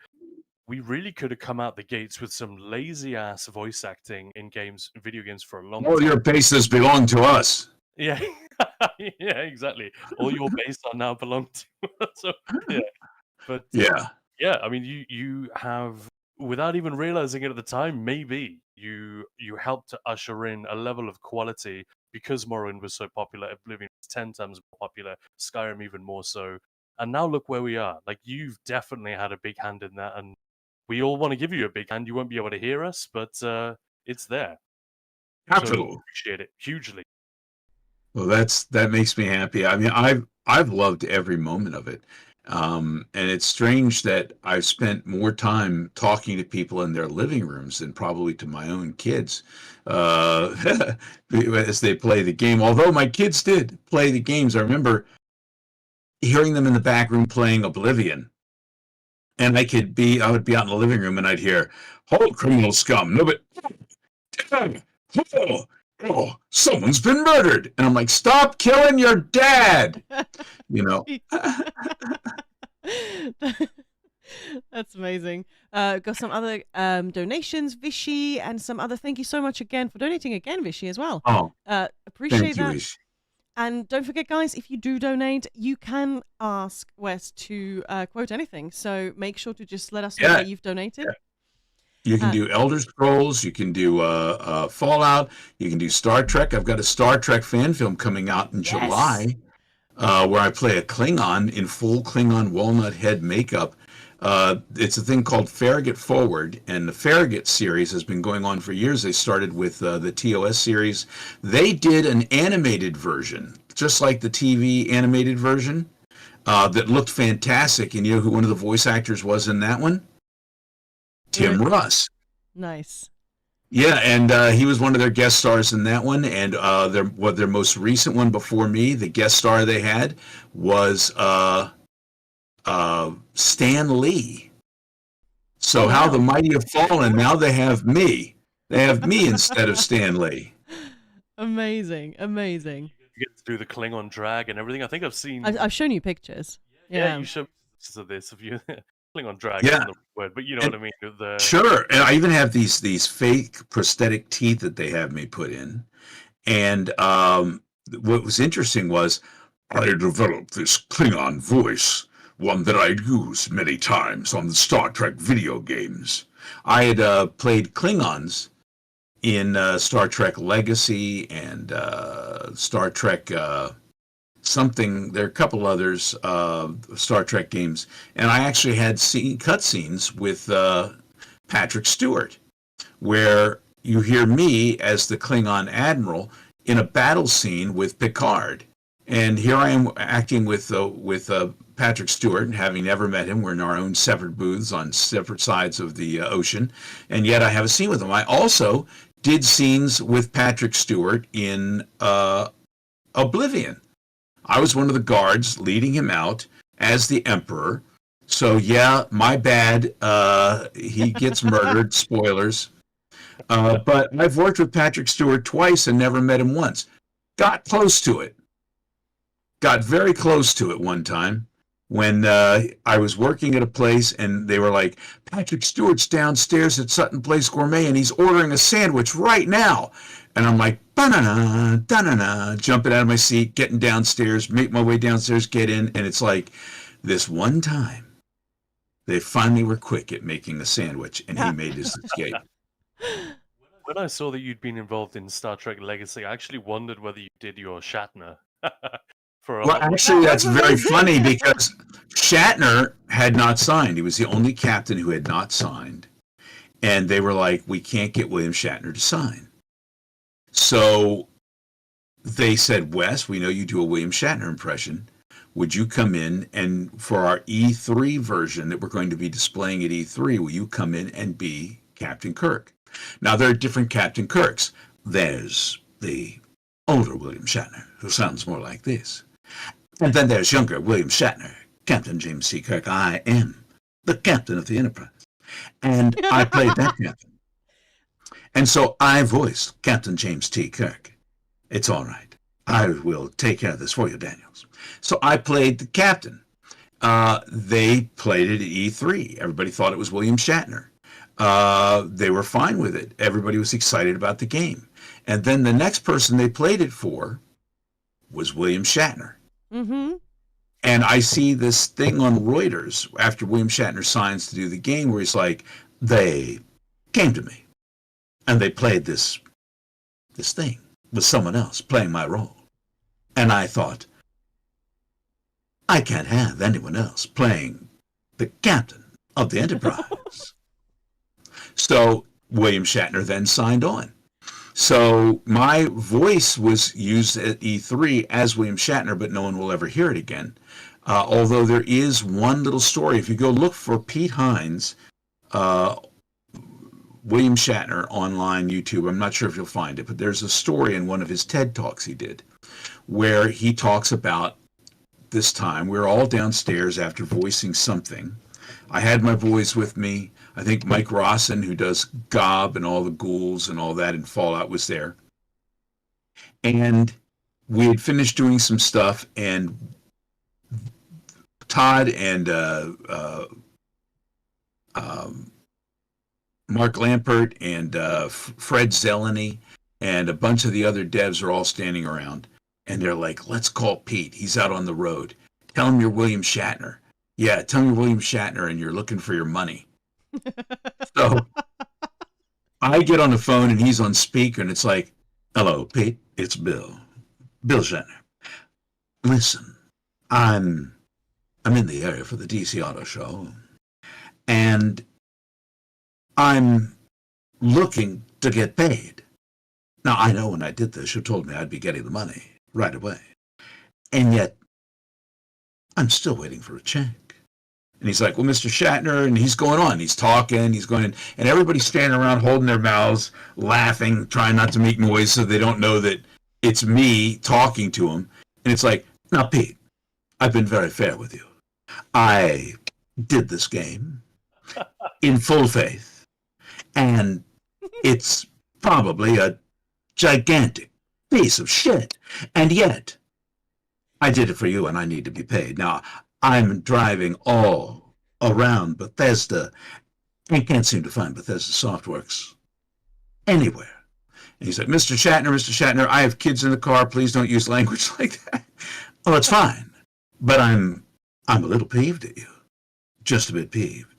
we really could have come out the gates with some lazy ass voice acting in video games for a long All time. your bases belong to us. Yeah, yeah, exactly. All your base are now belong to us. So, yeah, but Yeah. yeah, I mean, you have, without even realizing it at the time, maybe you helped to usher in a level of quality because Morrowind was so popular. Oblivion was 10 times more popular. Skyrim even more so. And now look where we are. Like, you've definitely had a big hand in that, and we all want to give you a big hand. You won't be able to hear us, but it's there. So we Capital. appreciate it hugely. Well, that makes me happy. I mean, I've loved every moment of it. And it's strange that I've spent more time talking to people in their living rooms than probably to my own kids as they play the game. Although my kids did play the games, I remember hearing them in the back room playing Oblivion. And I would be out in the living room and I'd hear, "Hold, criminal scum. No, but oh, someone's been murdered." And I'm like, "Stop killing your dad." You know. That's amazing. Got some other donations, Vishy, and some other. Thank you so much again for donating again, Vishy, as well. Oh, Appreciate thank you, that. Ish. And don't forget, guys, if you do donate, you can ask Wes to quote anything. So make sure to just let us know Yeah. that you've donated. You can do Elder Scrolls, you can do Fallout, you can do Star Trek. I've got a Star Trek fan film coming out in July where I play a Klingon in full Klingon walnut head makeup. It's a thing called Farragut Forward, and the Farragut series has been going on for years. They started with the TOS series. They did an animated version, just like the TV animated version, that looked fantastic. And you know who one of the voice actors was in that one? Tim Russ. Nice. Yeah, and he was one of their guest stars in that one. And their most recent one before me, the guest star they had was Stan Lee. So how the mighty have fallen. Now they have me. They have me instead of Stan Lee. Amazing. Amazing. You get to do the Klingon drag and everything. I think I've seen. I've shown you pictures. Yeah, you showed pictures of this. If you Klingon drag Yeah. isn't the word, but you know what I mean. Sure, and I even have these fake prosthetic teeth that they have me put in. And what was interesting was I developed this Klingon voice, one that I'd used many times on the Star Trek video games. I had played Klingons in Star Trek Legacy and Star Trek something. There are a couple others Star Trek games, and I actually had cutscenes with Patrick Stewart, where you hear me as the Klingon admiral in a battle scene with Picard, and here I am acting with Patrick Stewart, and having never met him. We're in our own separate booths on separate sides of the ocean, and yet I have a scene with him. I also did scenes with Patrick Stewart in Oblivion. I was one of the guards leading him out as the Emperor. So yeah, my bad. He gets murdered. Spoilers. But I've worked with Patrick Stewart twice and never met him once. Got close to it. Got very close to it one time when I was working at a place and they were like, "Patrick Stewart's downstairs at Sutton Place Gourmet and he's ordering a sandwich right now." And I'm like, "Ba-na-na, da-na-na," jumping out of my seat, getting downstairs, make my way downstairs, get in. And it's like this one time they finally were quick at making a sandwich and he made his escape. When I saw that you'd been involved in Star Trek Legacy, I actually wondered whether you did your Shatner. Well, actually, that's very funny because Shatner had not signed. He was the only captain who had not signed. And they were like, "We can't get William Shatner to sign." So they said, "Wes, we know you do a William Shatner impression. Would you come in and for our E3 version that we're going to be displaying at E3, will you come in and be Captain Kirk?" Now, there are different Captain Kirks. There's the older William Shatner, who sounds more like this. And then there's younger William Shatner, Captain James T. Kirk. I am the captain of the Enterprise. And I played that captain. And so I voiced Captain James T. Kirk. It's all right. I will take care of this for you, Daniels. So I played the captain. they played it at E3. Everybody thought it was William Shatner. They were fine with it. Everybody was excited about the game. And then the next person they played it for was William Shatner. Mm-hmm. And I see this thing on Reuters after William Shatner signs to do the game where he's like, they came to me and they played this thing with someone else playing my role. And I thought, I can't have anyone else playing the captain of the Enterprise. So William Shatner then signed on. So my voice was used at E3 as William Shatner, but no one will ever hear it again. Although there is one little story. If you go look for Pete Hines, William Shatner online, YouTube, I'm not sure if you'll find it, but there's a story in one of his TED Talks he did where he talks about this time. We were all downstairs after voicing something. I had my boys with me. I think Mike Rawson, who does Gob and all the ghouls and all that in Fallout, was there. And we had finished doing some stuff, and Todd and Mark Lampert and Fred Zeleny and a bunch of the other devs are all standing around. And they're like, let's call Pete. He's out on the road. Tell him you're William Shatner. Yeah, tell him you're William Shatner and you're looking for your money. So I get on the phone and he's on speaker and it's like, hello, Pete, it's Bill Shatner. Listen, I'm in the area for the DC Auto Show and I'm looking to get paid. Now, I know when I did this, you told me I'd be getting the money right away. And yet, I'm still waiting for a check. And he's like, well, Mr. Shatner, and he's going on. He's talking, he's going, and everybody's standing around holding their mouths, laughing, trying not to make noise so they don't know that it's me talking to him. And it's like, now, Pete, I've been very fair with you. I did this game in full faith. And it's probably a gigantic piece of shit. And yet, I did it for you and I need to be paid. Now, I'm driving all around Bethesda and can't seem to find Bethesda Softworks anywhere. And he's like, Mr. Shatner, I have kids in the car. Please don't use language like that. Oh, it's fine. But I'm a little peeved at you. Just a bit peeved.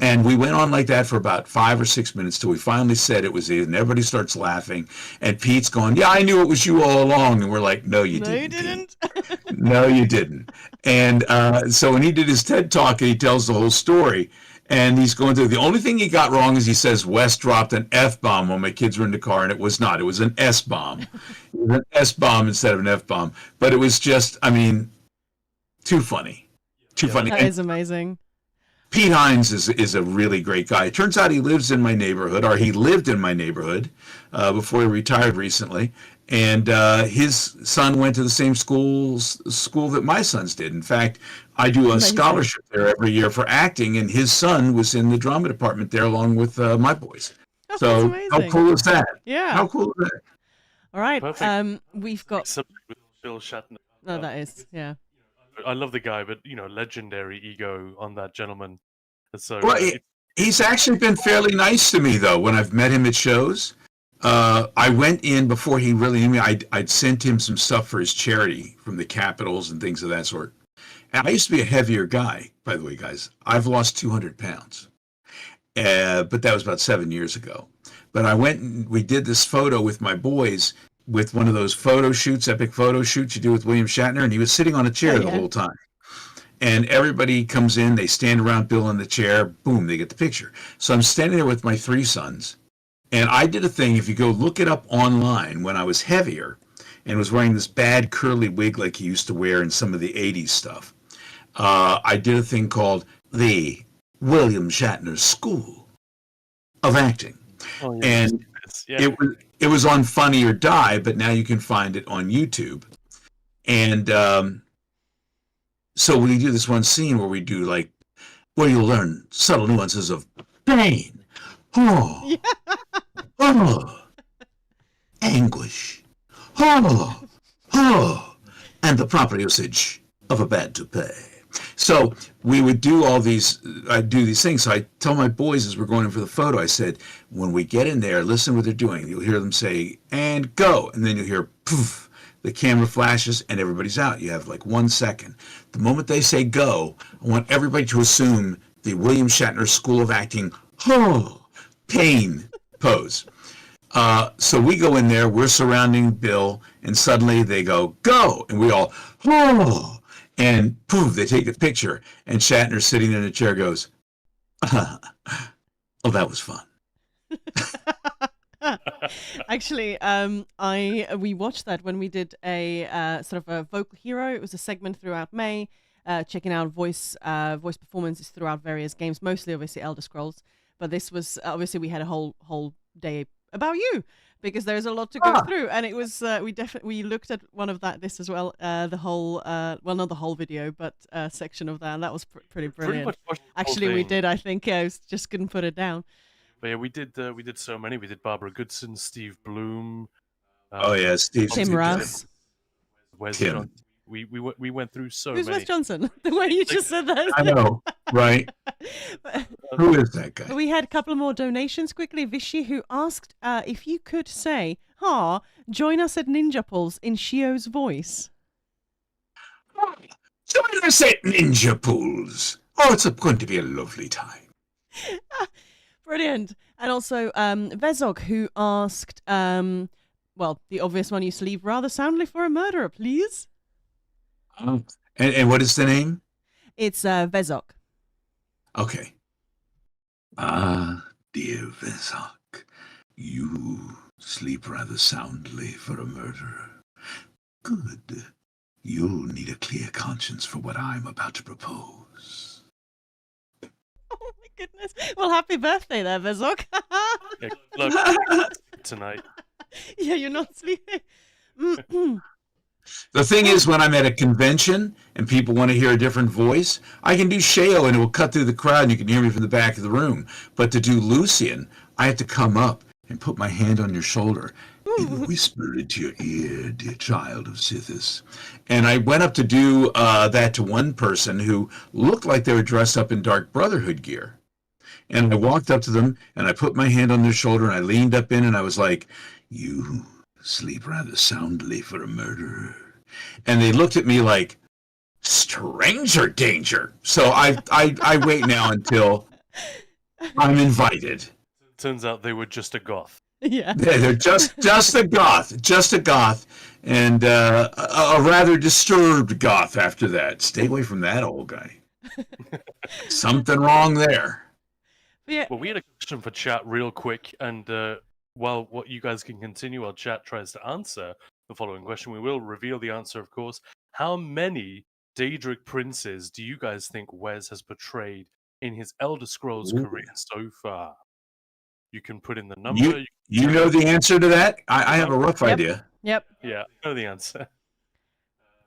And we went on like that for about 5 or 6 minutes till we finally said it was it, and everybody starts laughing. And Pete's going, yeah, I knew it was you all along. And we're like, no, you didn't. No, you didn't. And so when he did his TED Talk, he tells the whole story. And he's going through, the only thing he got wrong is he says, Wes dropped an F-bomb when my kids were in the car, and it was not. It was an S-bomb. It was an S-bomb instead of an F-bomb. But it was just, I mean, too funny. Too funny. That is amazing. Pete Hines is a really great guy. It turns out he lives in my neighborhood, or he lived in my neighborhood before he retired recently. And his son went to the same school that my sons did. In fact, I do a scholarship there every year for acting, and his son was in the drama department there along with my boys. Oh, so how cool is that? Yeah. How cool is that? All right. Perfect. We've got. Subject with Bill Shatner. No, that is, yeah. I love the guy, but legendary ego on that gentleman. So Well, he's actually been fairly nice to me though when I've met him at shows. I went in before he really knew me. I'd sent him some stuff for his charity from the Capitals and things of that sort. And I used to be a heavier guy, by the way, guys. I've lost 200 pounds, but that was about 7 years ago. But I went and we did this photo with my boys with one of those photo shoots, epic photo shoots you do with William Shatner, and he was sitting on a chair the whole time. And everybody comes in, they stand around Bill in the chair, boom, they get the picture. So I'm standing there with my 3 sons, and I did a thing, if you go look it up online, when I was heavier and was wearing this bad curly wig like he used to wear in some of the 80s stuff, I did a thing called the William Shatner School of Acting. Oh, yeah. And it was on Funny or Die, but now you can find it on YouTube. And so we do this one scene where we do like, where you'll learn subtle nuances of pain, anguish, and the proper usage of a bad toupee. So we would do all these, I'd do these things. So I tell my boys as we're going in for the photo, I said, when we get in there, listen what they're doing. You'll hear them say, and go. And then you'll hear, poof, the camera flashes and everybody's out. You have like 1 second. The moment they say go, I want everybody to assume the William Shatner School of Acting, pain pose. So we go in there, we're surrounding Bill, and suddenly they go, and we all, and poof, they take a picture, and Shatner sitting in a chair goes, oh, that was fun. Actually, we watched that when we did a sort of a vocal hero. It was a segment throughout May, checking out voice performances throughout various games, mostly obviously Elder Scrolls. But this was obviously we had a whole day about you because there's a lot to go through, and it was we looked at one of this as well, the whole well, not the whole video, but section of that, and that was pretty brilliant. Actually, we did. I think I just couldn't put it down. But yeah, we did so many. We did Barbara Goodson, Steve Bloom. Steve. Tim Russ. Wes Tim. Johnson. We went through so Who's many. Wes Johnson? The way you just said that. I know, right? Who is that guy? We had a couple more donations quickly. Vishy, who asked if you could say, join us at Ninja Pulls in Shio's voice. Join us at Ninja Pools. Oh, it's going to be a lovely time. Brilliant. And also Vezog, who asked, well, the obvious one, you sleep rather soundly for a murderer, please. And what is the name? It's Vezog. Okay. Dear Vezok, you sleep rather soundly for a murderer. Good. You'll need a clear conscience for what I'm about to propose. Oh my goodness. Well, happy birthday there, Vezok. Yeah, look, tonight. Yeah, you're not sleeping. The thing is, when I'm at a convention and people want to hear a different voice, I can do Sheo and it will cut through the crowd and you can hear me from the back of the room. But to do Lucian, I have to come up and put my hand on your shoulder and whisper into your ear, dear child of Sithis. And I went up to do that to one person who looked like they were dressed up in Dark Brotherhood gear. And I walked up to them and I put my hand on their shoulder and I leaned up in and I was like, you sleep rather soundly for a murderer. And they looked at me like, stranger danger. So I wait now until I'm invited. Turns out they were just a goth. Yeah. They're just a goth, and a rather disturbed goth after that. Stay away from that old guy. Something wrong there. Yeah. Well, we had a question for chat real quick, and while what you guys can continue while chat tries to answer the following question, we will reveal the answer, of course. How many Daedric princes do you guys think Wes has portrayed in his Elder Scrolls career so far? You can put in the number. You know the answer to that? I have a rough idea. Yep. Yeah, I know the answer.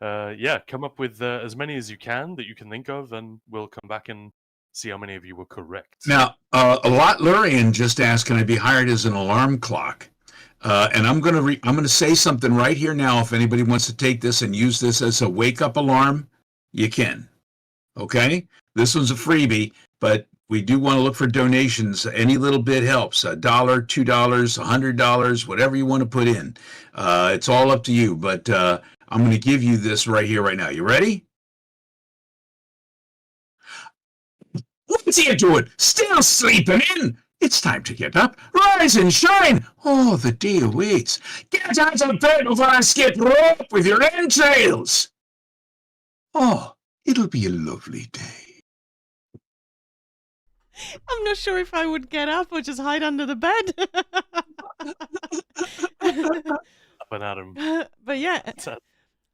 Yeah, come up with as many as you can that you can think of, and we'll come back and see how many of you were correct. Now, a lot Lurian just asked, can I be hired as an alarm clock? And I'm gonna say something right here now. If anybody wants to take this and use this as a wake-up alarm, you can. Okay? This one's a freebie, but we do want to look for donations. Any little bit helps. $1, $2, $100, whatever you want to put in. It's all up to you, but I'm going to give you this right here, right now. You ready? What's he doing? Still sleeping in? It's time to get up, rise and shine. Oh, the day awaits. Get out of bed before I skip rope with your entrails. Oh, it'll be a lovely day. I'm not sure if I would get up or just hide under the bed. Up and at 'em. But yeah,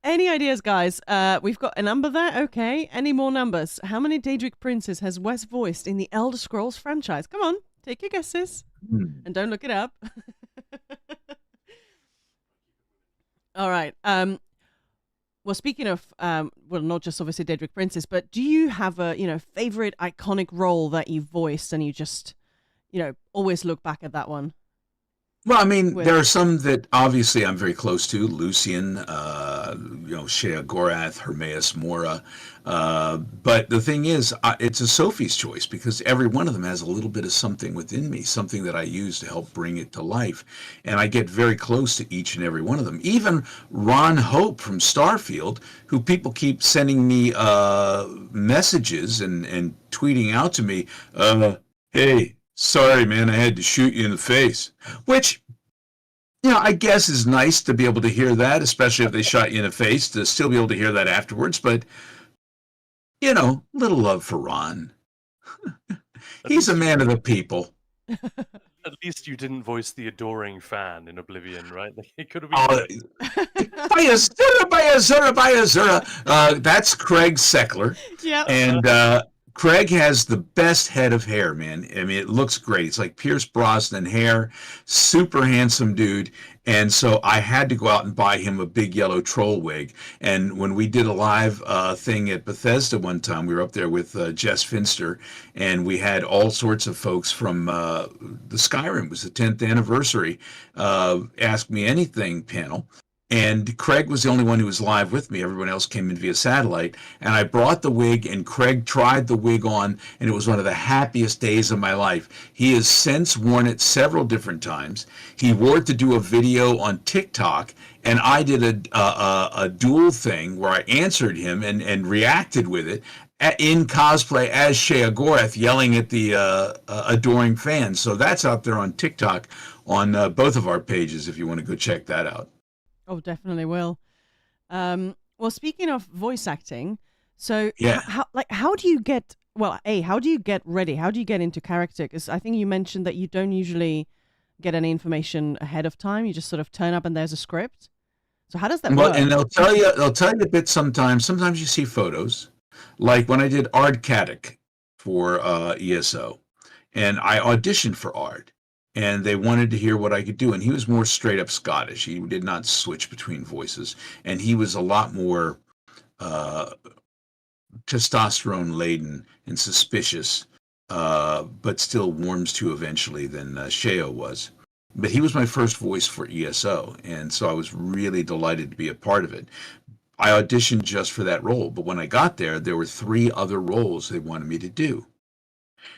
any ideas, guys? We've got a number there. Okay, any more numbers? How many Daedric princes has Wes voiced in the Elder Scrolls franchise? Come on, take your guesses. And don't look it up. All right. Well, speaking of, well, not just obviously Daedric princes, but do you have a, favorite iconic role that you voiced and you just, always look back at that one? Well, I mean, with? there are some that obviously I'm very close to. Lucian, Shea Gorath, Hermaeus Mora. But the thing is, it's a Sophie's choice because every one of them has a little bit of something within me, something that I use to help bring it to life. And I get very close to each and every one of them. Even Ron Hope from Starfield, who people keep sending me messages and tweeting out to me, hey, sorry, man, I had to shoot you in the face. Which, I guess is nice to be able to hear that, especially if they shot you in the face, to still be able to hear that afterwards. But, little love for Ron. At He's a least, man of the people. at least you didn't voice the adoring fan in Oblivion, right? Like, it could have been Oh, worse. Bayazura. That's Craig Seckler. Yeah. And Craig has the best head of hair, man. I mean, it looks great. It's like Pierce Brosnan hair, super handsome dude. And so I had to go out and buy him a big yellow troll wig. And when we did a live thing at Bethesda one time, we were up there with Jess Finster, and we had all sorts of folks from the Skyrim. It was the 10th anniversary Ask Me Anything panel. And Craig was the only one who was live with me. Everyone else came in via satellite. And I brought the wig, and Craig tried the wig on, and it was one of the happiest days of my life. He has since worn it several different times. He wore it to do a video on TikTok, and I did a dual thing where I answered him and reacted with it in cosplay as Shea Gorath, yelling at the adoring fans. So that's out there on TikTok on both of our pages if you want to go check that out. Oh, definitely will. Well, speaking of voice acting, so Yeah. how do you get, well, how do you get ready? How do you get into character? Because I think you mentioned that you don't usually get any information ahead of time. You just sort of turn up and there's a script. So how does that Well, work? and they'll tell you a bit sometimes. Sometimes you see photos, like when I did Ard Caddick for ESO, and I auditioned for Ard, and they wanted to hear what I could do. And he was more straight up Scottish. He did not switch between voices, and he was a lot more uh, testosterone laden and suspicious, but still warms to eventually than Sheo was. But he was my first voice for ESO, and so I was really delighted to be a part of it. I auditioned just for that role, but when I got there were 3 other roles they wanted me to do.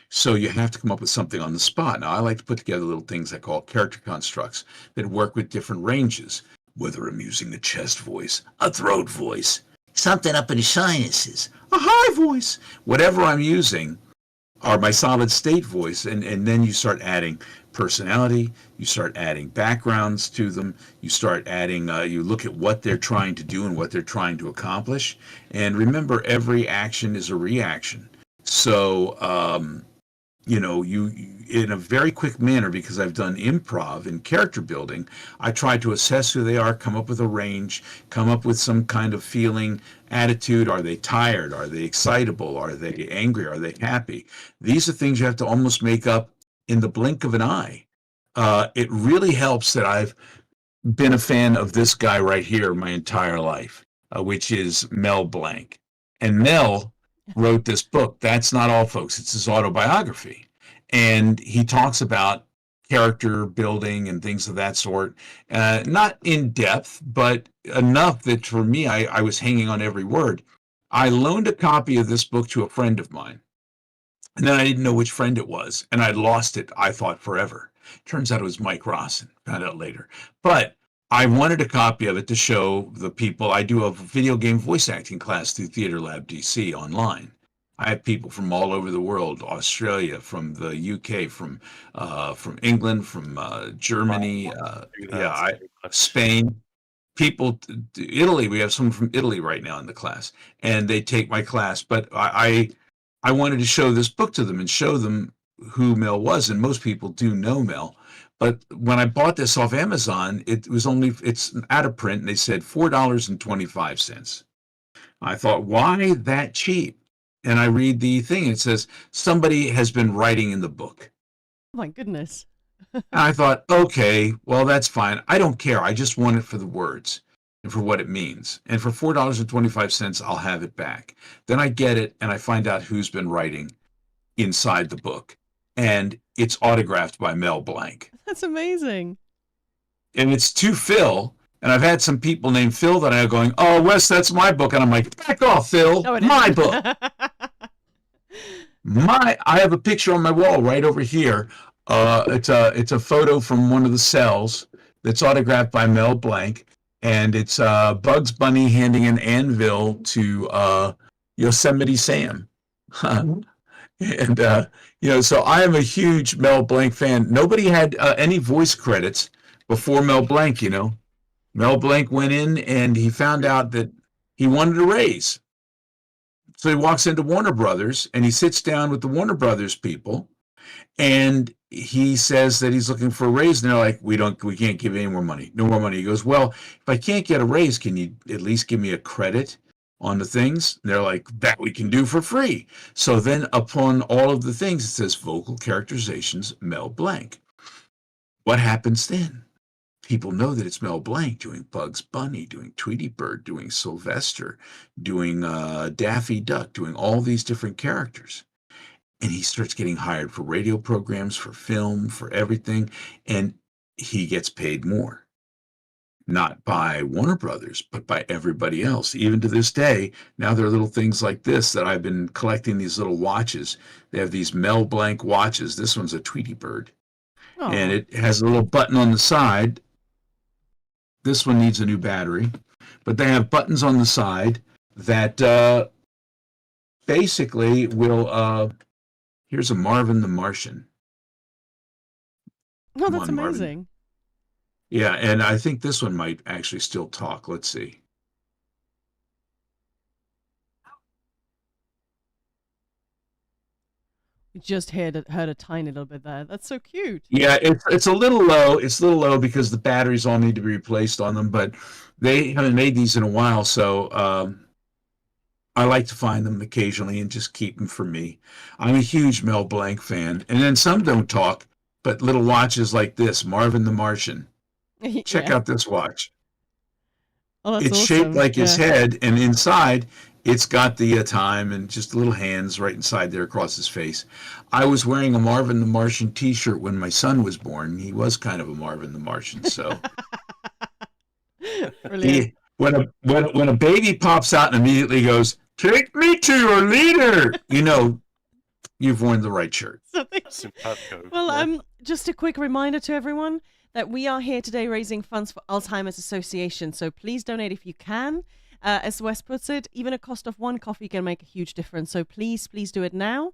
So you have to come up with something on the spot. Now, I like to put together little things I call character constructs that work with different ranges, whether I'm using a chest voice, a throat voice, something up in the sinuses, a high voice, whatever I'm using are my solid state voice. And then you start adding personality, you start adding backgrounds to them, you start adding, you look at what they're trying to do and what they're trying to accomplish. And remember, every action is a reaction. So, you in a very quick manner, because I've done improv and character building, I try to assess who they are, come up with a range, come up with some kind of feeling, attitude. Are they tired? Are they excitable? Are they angry? Are they happy? These are things you have to almost make up in the blink of an eye. It really helps that I've been a fan of this guy right here my entire life, which is Mel Blanc. And Mel wrote this book. That's Not All, Folks. It's his autobiography. And he talks about character building and things of that sort. Not in depth, but enough that for me, I was hanging on every word. I loaned a copy of this book to a friend of mine. And then I didn't know which friend it was. And I lost it, I thought, forever. Turns out it was Mike Rawson. Found out later. But I wanted a copy of it to show the people. I do a video game voice acting class through Theater Lab DC online. I have people from all over the world, Australia, from the UK, from England, from Germany, Spain, people, Italy. We have someone from Italy right now in the class, and they take my class. But I wanted to show this book to them and show them who Mel was, and most people do know Mel. But when I bought this off Amazon, it's out of print, and they said $4.25. I thought, why that cheap? And I read the thing, and it says, somebody has been writing in the book. Oh my goodness. And I thought, okay, well, that's fine. I don't care. I just want it for the words and for what it means. And for $4.25, I'll have it back. Then I get it, and I find out who's been writing inside the book. And it's autographed by Mel Blanc. That's amazing. and it's to Phil. And I've had some people named Phil that I know going, "Oh, Wes, that's my book," and I'm like, "Back off, Phil! No, it My isn't. book, my." I have a picture on my wall right over here. It's a photo from one of the cells that's autographed by Mel Blanc, and it's Bugs Bunny handing an anvil to Yosemite Sam. And so I am a huge Mel Blanc fan. Nobody had any voice credits before Mel Blanc. Mel Blanc went in and he found out that he wanted a raise. So he walks into Warner Brothers and he sits down with the Warner Brothers people, and he says that he's looking for a raise. And they're like, we can't give any more money. No more money. He goes, well, if I can't get a raise, can you at least give me a credit on the things? And they're like, that we can do for free. So then upon all of the things, it says vocal characterizations, Mel Blanc. What happens then? People know that it's Mel Blanc doing Bugs Bunny, doing Tweety Bird, doing Sylvester, doing Daffy Duck, doing all these different characters. And he starts getting hired for radio programs, for film, for everything. And he gets paid more. Not by Warner Brothers, but by everybody else. Even to this day, now there are little things like this that I've been collecting, these little watches. They have these Mel Blanc watches. This one's a Tweety Bird. Aw. And it has a little button on the side. This one needs a new battery. But they have buttons on the side that basically will... here's a Marvin the Martian. Oh, Come that's on, Marvin. amazing. Yeah, and I think this one might actually still talk. Let's see. We just heard a tiny little bit there. That's so cute. Yeah, it's a little low. It's a little low because the batteries all need to be replaced on them, but they haven't made these in a while, so I like to find them occasionally and just keep them for me. I'm a huge Mel Blanc fan. And then some don't talk, but little watches like this, Marvin the Martian. Check out this watch. Oh, that's It's awesome. shaped like his Yeah. head, and inside it's got the time and just little hands right inside there across his face. I was wearing a Marvin the Martian t-shirt when my son was born. He was kind of a Marvin the Martian, so Brilliant. when a baby pops out and immediately goes, "Take me to your leader," you've worn the right shirt. Simpatico. Well, Yeah. just a quick reminder to everyone that we are here today raising funds for Alzheimer's Association. So please donate if you can. As Wes puts it, even a cost of one coffee can make a huge difference. So please do it now.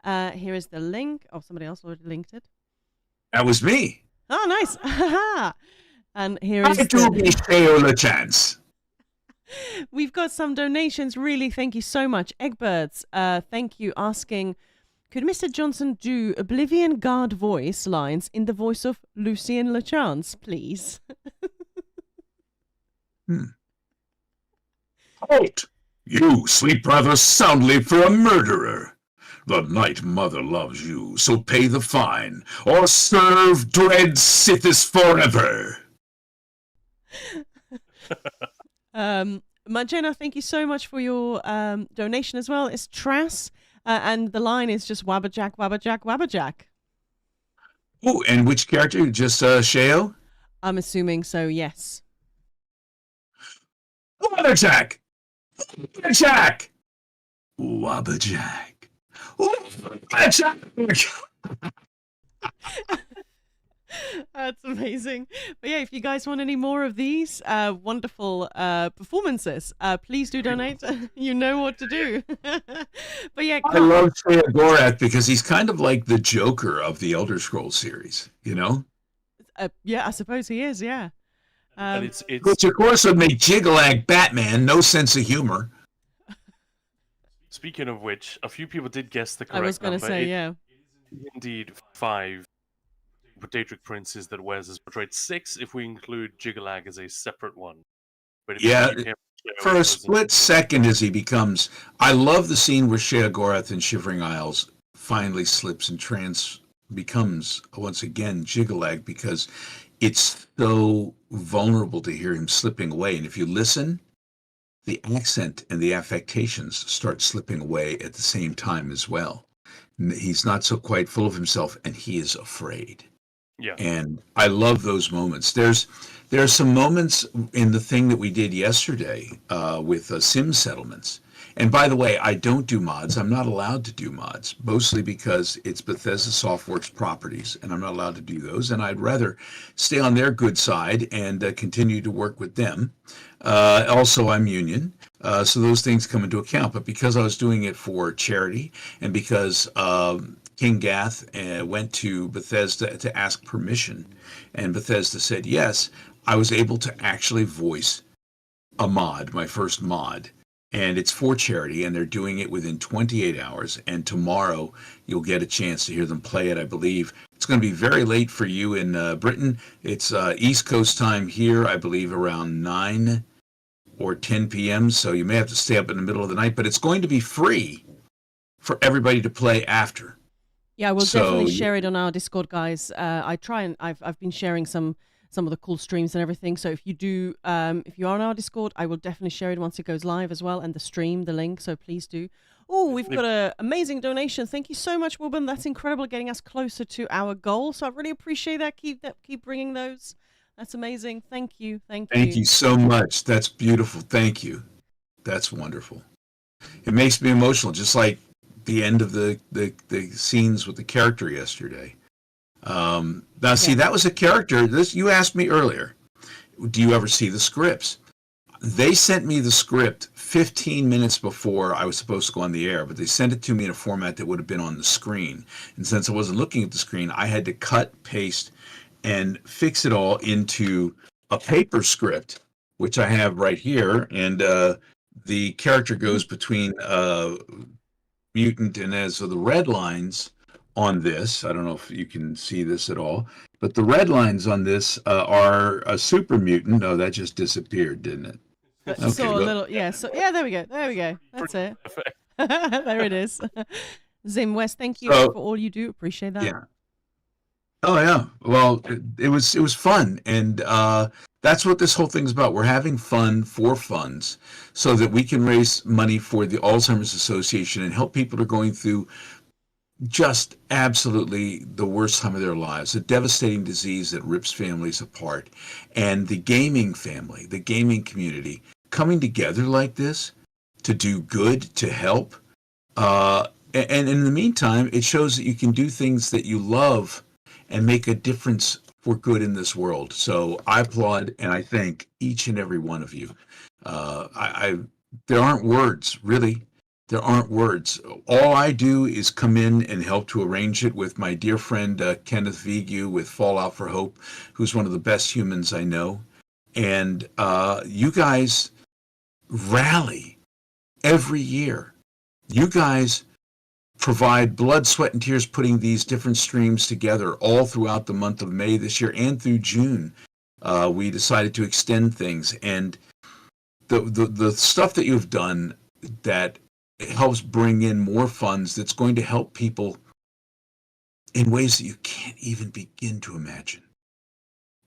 Here is the link. Oh, somebody else already linked it. That was me. Oh, nice. And here I is do me Sheol a chance. We've got some donations. Really, thank you so much. Eggbirds, thank you. Asking, could Mr. Johnson do Oblivion Guard voice lines in the voice of Lucien LeChance, please? Halt! You sleep rather soundly for a murderer. The Night Mother loves you, so pay the fine, or serve dread Sithis forever. Marjana, thank you so much for your donation as well. It's Trass, and the line is just Wabbajack, Wabbajack, Wabbajack. Oh, and which character? Just Sheo? I'm assuming so, yes. Wabbajack! Wabbajack! Wabbajack! Wabbajack! That's amazing. But yeah, if you guys want any more of these wonderful performances, please do donate. You know what to do. But yeah, I love Shea Gorath because he's kind of like the Joker of the Elder Scrolls series, yeah, I suppose he is. Yeah. And it's Which, of course, would make Jiggalag Batman, no sense of humor. Speaking of which, a few people did guess the correct I was going number. to say, It yeah. is indeed 5 Daedric princes that Wes has portrayed. 6 if we include Jiggalag as a separate one. But if you Yeah, keep him, for a split second as he becomes... I love the scene where Shea Gorath in Shivering Isles finally slips and becomes, once again, Jiggalag, because it's so vulnerable to hear him slipping away. And if you listen, the accent and the affectations start slipping away at the same time as well. He's not so quite full of himself, and he is afraid. Yeah. And I love those moments. There are some moments in the thing that we did yesterday with sim settlements. And by the way, I don't do mods. I'm not allowed to do mods, mostly because it's Bethesda Softworks properties, and I'm not allowed to do those. And I'd rather stay on their good side and continue to work with them. Also, I'm union, so those things come into account. But because I was doing it for charity, and because King Gath went to Bethesda to ask permission, and Bethesda said yes, I was able to actually voice a mod, my first mod. And it's for charity, and they're doing it within 28 hours. And tomorrow you'll get a chance to hear them play it, I believe. It's going to be very late for you in Britain. It's East Coast time here, I believe, around 9 or 10 p.m. So you may have to stay up in the middle of the night, but it's going to be free for everybody to play after. Yeah, I will definitely So share it on our Discord, guys. I try and I've been sharing some of the cool streams and everything. So if you do, if you are on our Discord, I will definitely share it once it goes live as well, and the stream, the link. So please do. Oh, we've got an amazing donation. Thank you so much, Wilburn. That's incredible, getting us closer to our goal. So I really appreciate that. Keep bringing those. That's amazing. Thank you. Thank you. Thank you so much. That's beautiful. Thank you. That's wonderful. It makes me emotional, just like the end of the scenes with the character yesterday. Now, see, that was a character. This you asked me earlier. Do you ever see the scripts? They sent me the script 15 minutes before I was supposed to go on the air, but they sent it to me in a format that would have been on the screen. And since I wasn't looking at the screen, I had to cut, paste, and fix it all into a paper script, which I have right here. And the character goes between mutant and as so the red lines on this, I don't know if you can see this at all, but the red lines on this are a super mutant. Oh, that just disappeared, didn't it? Okay, so a little, yeah. So yeah, there we go. There we go. That's it. There it is. Zim West, thank you for all you do. Appreciate that. Yeah. Oh yeah. Well, it was fun, and that's what this whole thing's about. We're having fun for funds, so that we can raise money for the Alzheimer's Association and help people who are going through just absolutely the worst time of their lives, a devastating disease that rips families apart, and the gaming family, the gaming community, coming together like this to do good, to help. And in the meantime, it shows that you can do things that you love and make a difference for good in this world. So I applaud and I thank each and every one of you. There aren't words, really. There aren't words. All I do is come in and help to arrange it with my dear friend Kenneth Vigu with Fallout for Hope, who's one of the best humans I know. And you guys rally every year. You guys provide blood, sweat, and tears putting these different streams together all throughout the month of May this year and through June. We decided to extend things. And the stuff that you've done that helps bring in more funds that's going to help people in ways that you can't even begin to imagine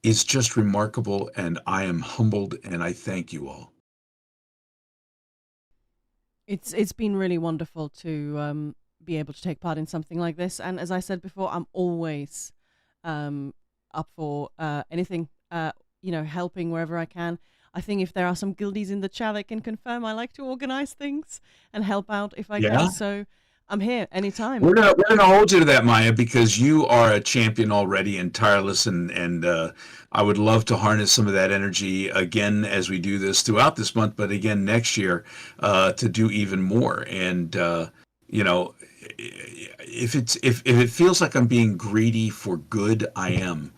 is just remarkable, and I am humbled, and I thank you all. It's been really wonderful to be able to take part in something like this, and as I said before, I'm always up for anything, helping wherever I can. I think if there are some guildies in the chat that can confirm, I like to organize things and help out if I can. So I'm here anytime. We're gonna hold you to that, Maya, because you are a champion already and tireless, and I would love to harness some of that energy again as we do this throughout this month, but again next year to do even more. And if it feels like I'm being greedy for good, I am.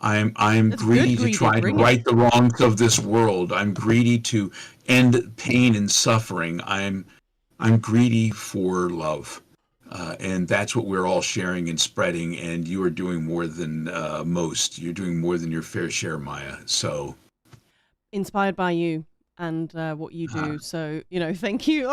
I'm greedy to try to right the wrongs of this world. I'm greedy to end pain and suffering. I'm greedy for love. And that's what we're all sharing and spreading, and you are doing more than most. You're doing more than your fair share, Maya. So inspired by you and what you do. So, thank you.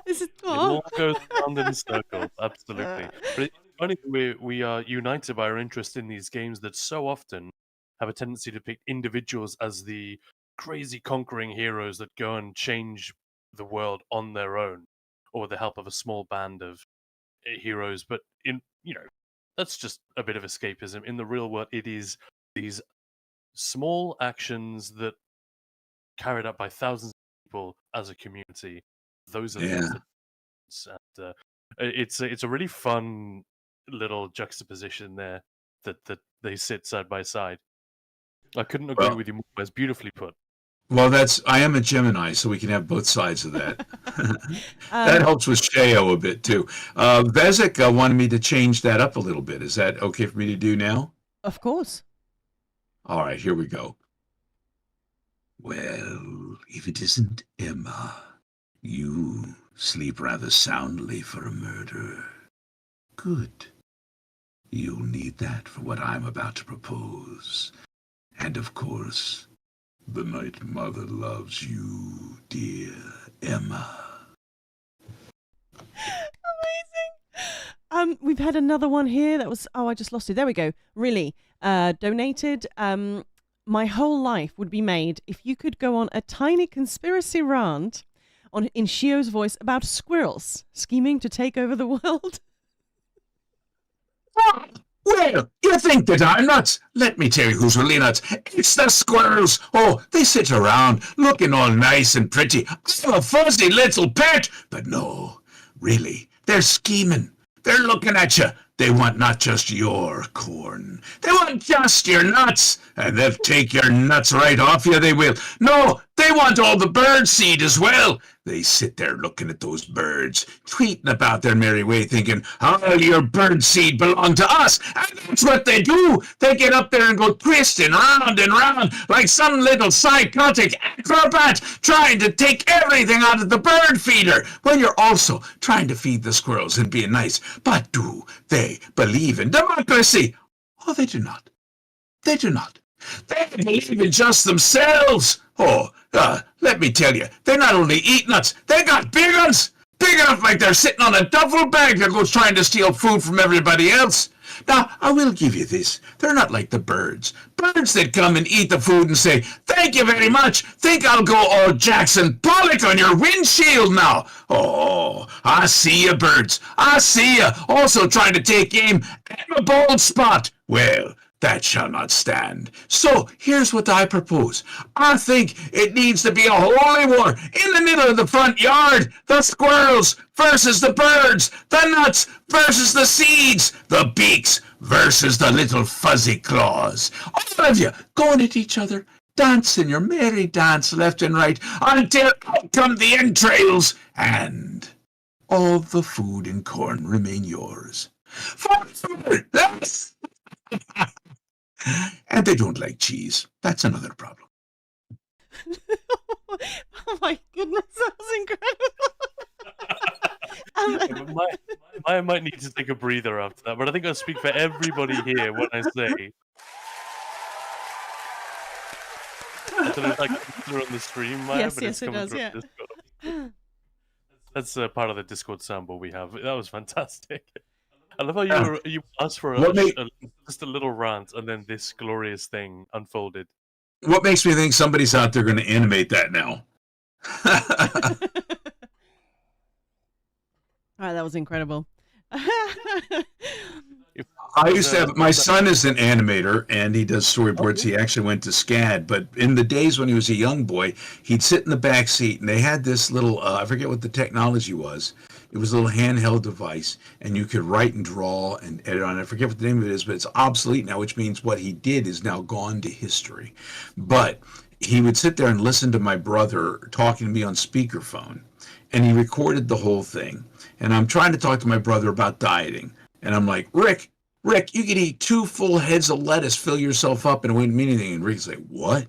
This is it all goes round in circles, absolutely. But it's funny that we are united by our interest in these games that so often have a tendency to pick individuals as the crazy conquering heroes that go and change the world on their own, or with the help of a small band of heroes. But that's just a bit of escapism. In the real world, it is these small actions that carried out by thousands of people as a community. Those are the Yeah. things that, and it's a really fun little juxtaposition there that they sit side by side. I couldn't agree Well, with you more. It's beautifully put. well, I am a Gemini, so we can have both sides of that. That um, helps with Sheo a bit too. Vezek wanted me to change that up a little bit. Is that okay for me to do now? of course. All right, here we go. Well, if it isn't Emma, you sleep rather soundly for a murder. Good. You'll need that for what I'm about to propose. And of course, the Night Mother loves you, dear Emma. Amazing. We've had another one here that was, I just lost it. There we go. Really, donated. My whole life would be made if you could go on a tiny conspiracy rant in Shio's voice about squirrels scheming to take over the world. Well, you think that I'm nuts? Let me tell you who's really nuts. It's the squirrels. Oh, they sit around looking all nice and pretty. I'm a fuzzy little pet. But no, really, they're scheming. They're looking at you. They want not just your corn. They want just your nuts. And they'll take your nuts right off you, they will. No, they want all the bird seed as well. They sit there looking at those birds, tweeting about their merry way, thinking, all your bird seed belong to us. And that's what they do. They get up there and go twisting round and round like some little psychotic acrobat trying to take everything out of the bird feeder when you're also trying to feed the squirrels and being nice. But do they believe in democracy? Oh, they do not. They do not. They believe in just themselves. Oh, let me tell you, they not only eat nuts, they got big ones. Big enough like they're sitting on a duffel bag that goes trying to steal food from everybody else. Now, I will give you this. They're not like the birds. Birds that come and eat the food and say, thank you very much. Think I'll go all Jackson Pollock on your windshield now. Oh, I see you, birds. I see you. Also trying to take aim at my bald spot. Well, that shall not stand. So here's what I propose. I think it needs to be a holy war in the middle of the front yard. The squirrels versus the birds. The nuts versus the seeds. The beaks versus the little fuzzy claws. All of you going at each other, dancing your merry dance left and right until out come the entrails and all the food and corn remain yours. Forever. And they don't like cheese. That's another problem. Oh my goodness, that was incredible. I might need to take a breather after that, but I think I'll speak for everybody here when I say I don't know if that comes through on the stream, Maya, Yes, but yes, it's it coming does, through yeah. on Discord. That's part of the Discord sample we have. That was fantastic. I love how you asked for just a little rant, and then this glorious thing unfolded. What makes me think somebody's out there going to animate that now? All right, that was incredible. I used to have, my son is an animator and he does storyboards. He actually went to SCAD, but in the days when he was a young boy, he'd sit in the back seat and they had this little, I forget what the technology was. It was a little handheld device and you could write and draw and edit on it. I forget what the name of it is, but it's obsolete now, which means what he did is now gone to history. But he would sit there and listen to my brother talking to me on speakerphone and he recorded the whole thing. And I'm trying to talk to my brother about dieting. And I'm like, Rick, you could eat 2 full heads of lettuce, fill yourself up, and it wouldn't mean anything. And Rick's like, what?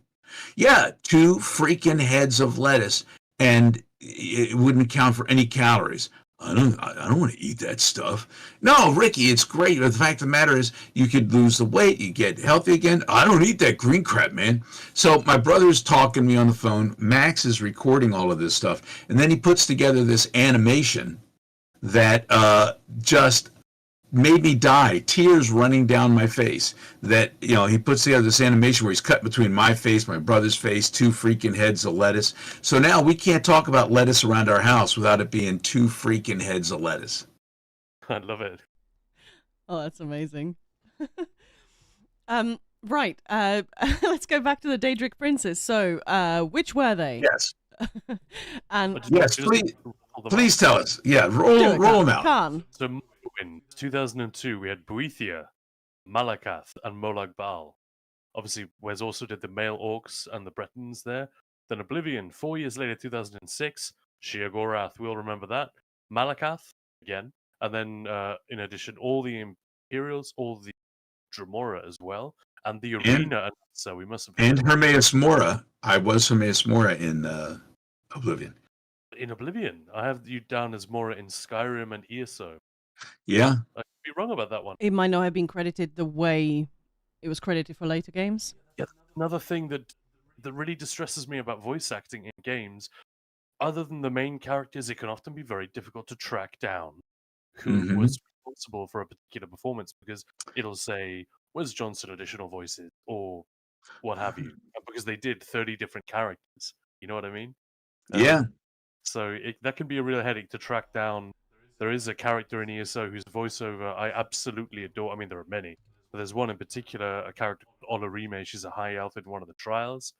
Yeah, 2 freaking heads of lettuce, and it wouldn't count for any calories. I don't want to eat that stuff. No, Ricky, it's great. But the fact of the matter is, you could lose the weight, you get healthy again. I don't eat that green crap, man. So my brother's talking to me on the phone. Max is recording all of this stuff, and then he puts together this animation that just made me die, tears running down my face. That, you know, he puts together this animation where he's cut between my face, my brother's face, 2 freaking heads of lettuce. So now we can't talk about lettuce around our house without it being 2 freaking heads of lettuce. I love it. Oh, that's amazing. Right. Let's go back to the Daedric princes. So, which were they? Yes. And But Yes, just please, roll them please out. tell us. Yeah, do it, roll them out. Khan. So Morrowind, 2002, we had Boethia, Malakath, and Molag Bal. Obviously, Wes also did the male orcs and the Bretons there. Then Oblivion, 4 years later, 2006, Sheogorath, we'll remember that. Malakath, again. And then, in addition, all the Imperials, all the Dremora as well, and the And Arena. So we must have and forgotten Hermaeus Mora. I was Hermaeus Mora in Oblivion. in Oblivion. I have you down as Mora in Skyrim and ESO. Yeah. I could be wrong about that one. It might not have been credited the way it was credited for later games. Yeah, another thing that really distresses me about voice acting in games, other than the main characters, it can often be very difficult to track down who Hmm. was responsible for a particular performance because it'll say WES Johnson additional voices or what have you, because they did 30 different characters. You know what I mean? Yeah. So that can be a real headache to track down. There is a character in ESO whose voiceover I absolutely adore. I mean, there are many, but there's one in particular, a character called Olorime. She's a high elf in one of the trials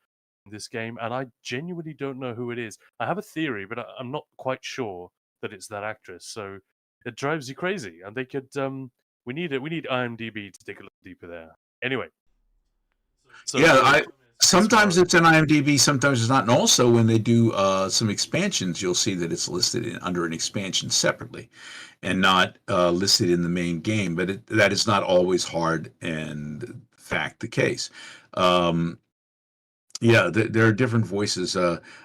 in this game, and I genuinely don't know who it is. I have a theory, but I'm not quite sure that it's that actress. So it drives you crazy, and they could. We need it. We need IMDb to dig a little deeper there. Anyway, so Yeah, Smora. sometimes it's in IMDb, sometimes it's not. And also, when they do some expansions, you'll see that it's listed under an expansion separately, and not listed in the main game. But that is not always hard and in fact the case. Um, yeah, there are different voices.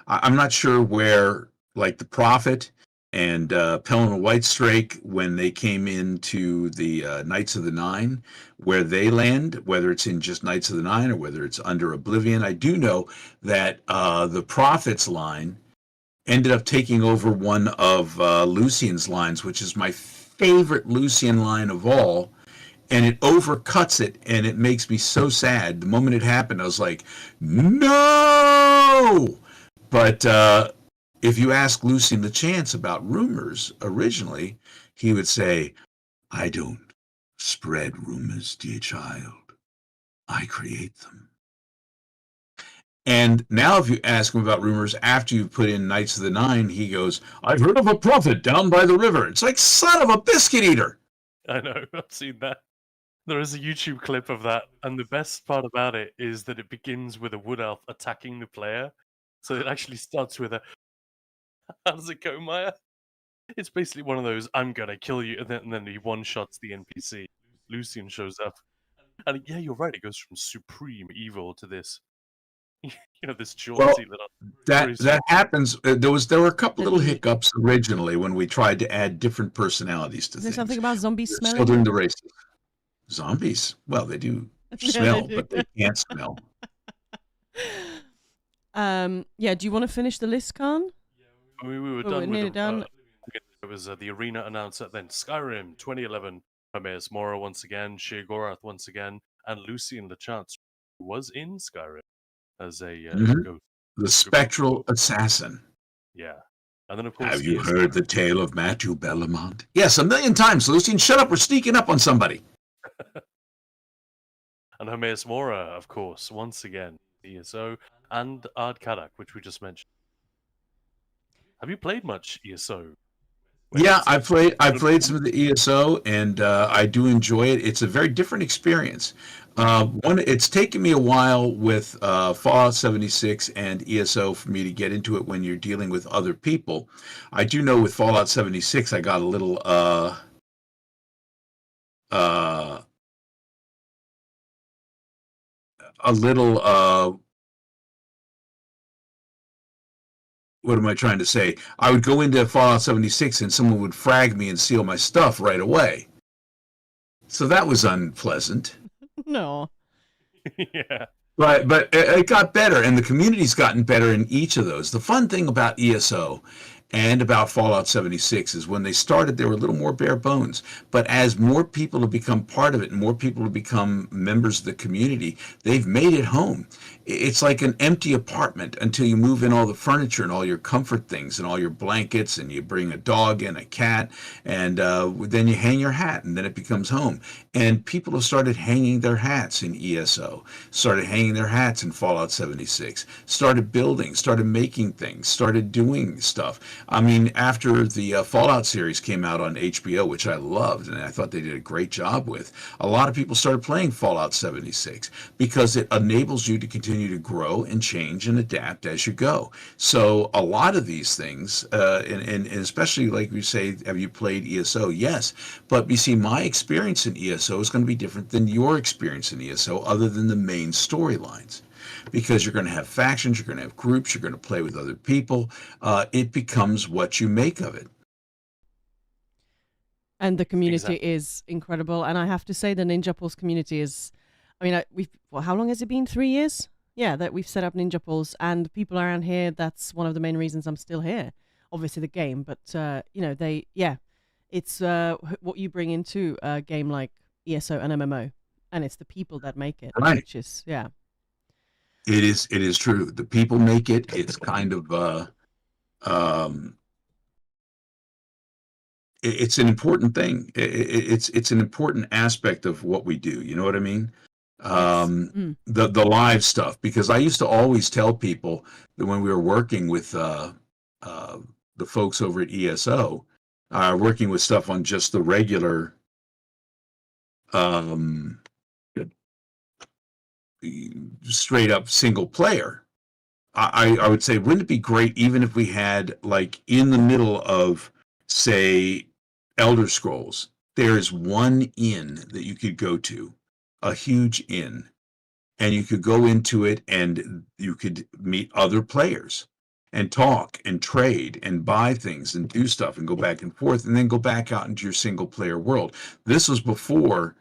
I'm not sure where, like the Prophet and Pelham and Whitestrake, when they came into the Knights of the Nine, where they land, whether it's in just Knights of the Nine or whether it's under Oblivion. I do know that the Prophet's line ended up taking over one of Lucian's lines, which is my favorite Lucian line of all, and it overcuts it, and it makes me so sad. The moment it happened, I was like, no! But if you ask Lucian the Chance about rumors originally, he would say, I don't spread rumors, dear child. I create them. And now if you ask him about rumors after you put in Knights of the Nine, he goes, I've heard of a prophet down by the river. It's like, son of a biscuit eater. I know, I've seen that. There is a YouTube clip of that, and the best part about it is that it begins with a wood elf attacking the player. So it actually starts with a, how does it go, Maya? It's basically one of those, I'm gonna kill you, and then he one-shots the NPC. Lucian shows up. And yeah, you're right, it goes from supreme evil to this, this Well, jaunty little... very that happens. There were a couple little Maybe- hiccups originally when we tried to add different personalities to Is there things. something about zombies Still smelling? doing the races. Zombies. Well, they do Yeah, they smell, do. but they can't smell. Yeah, do you want to finish the list, Khan? We were We're done with nearly the, done. it was the arena announcer, then Skyrim 2011, Hermaeus Mora once again, Sheogorath once again, and Lucian LeChance, who was in Skyrim as a Mhm. ghost. The spectral assassin. Yeah. And then, of course, Have you ESO. heard the tale of Matthew Bellamont? Yes, a million times, Lucian. Shut up. We're sneaking up on somebody. And Hermaeus Mora, of course, once again, ESO, and Ard Kadak, which we just mentioned. Have you played much ESO? Yeah, I played some of the ESO, and I do enjoy it. It's a very different experience. It's taken me a while with Fallout 76 and ESO for me to get into it when you're dealing with other people. I do know with Fallout 76, I got a little what am I trying to say? I would go into Fallout 76 and someone would frag me and steal my stuff right away. So that was unpleasant. No. Yeah. But it got better, and the community's gotten better in each of those. The fun thing about ESO, and about Fallout 76 is when they started, they were a little more bare bones. But as more people have become part of it and more people have become members of the community, they've made it home. It's like an empty apartment until you move in all the furniture and all your comfort things and all your blankets, and you bring a dog and a cat, and then you hang your hat, and then it becomes home. And people have started hanging their hats in ESO, started hanging their hats in Fallout 76, started building, started making things, started doing stuff. I mean, after the Fallout series came out on HBO, which I loved and I thought they did a great job with, a lot of people started playing Fallout 76 because it enables you to continue to grow and change and adapt as you go. So a lot of these things, and especially like we say, have you played ESO? Yes. But you see, my experience in ESO is going to be different than your experience in ESO other than the main storylines, because you're going to have factions, you're going to have groups, you're going to play with other people. It becomes what you make of it. And the community Exactly. is incredible. And I have to say, the Ninja Pulse community is, I mean, how long has it been? 3 years? Yeah, that we've set up Ninja Pulse, and people around here, that's one of the main reasons I'm still here. Obviously the game, but, it's what you bring into a game like ESO and MMO, and it's the people that make it, Right. which is, yeah. It is true. The people make it. It's kind of um, it's an important thing. It's an important aspect of what we do. You know what I mean? Yes. Mm. The live stuff, because I used to always tell people that when we were working with the folks over at ESO, working with stuff on just the regular um, straight up single player. I would say, wouldn't it be great even if we had, like, in the middle of, say, Elder Scrolls, there's one inn that you could go to, a huge inn, and you could go into it and you could meet other players and talk and trade and buy things and do stuff and go back and forth and then go back out into your single player world. This was before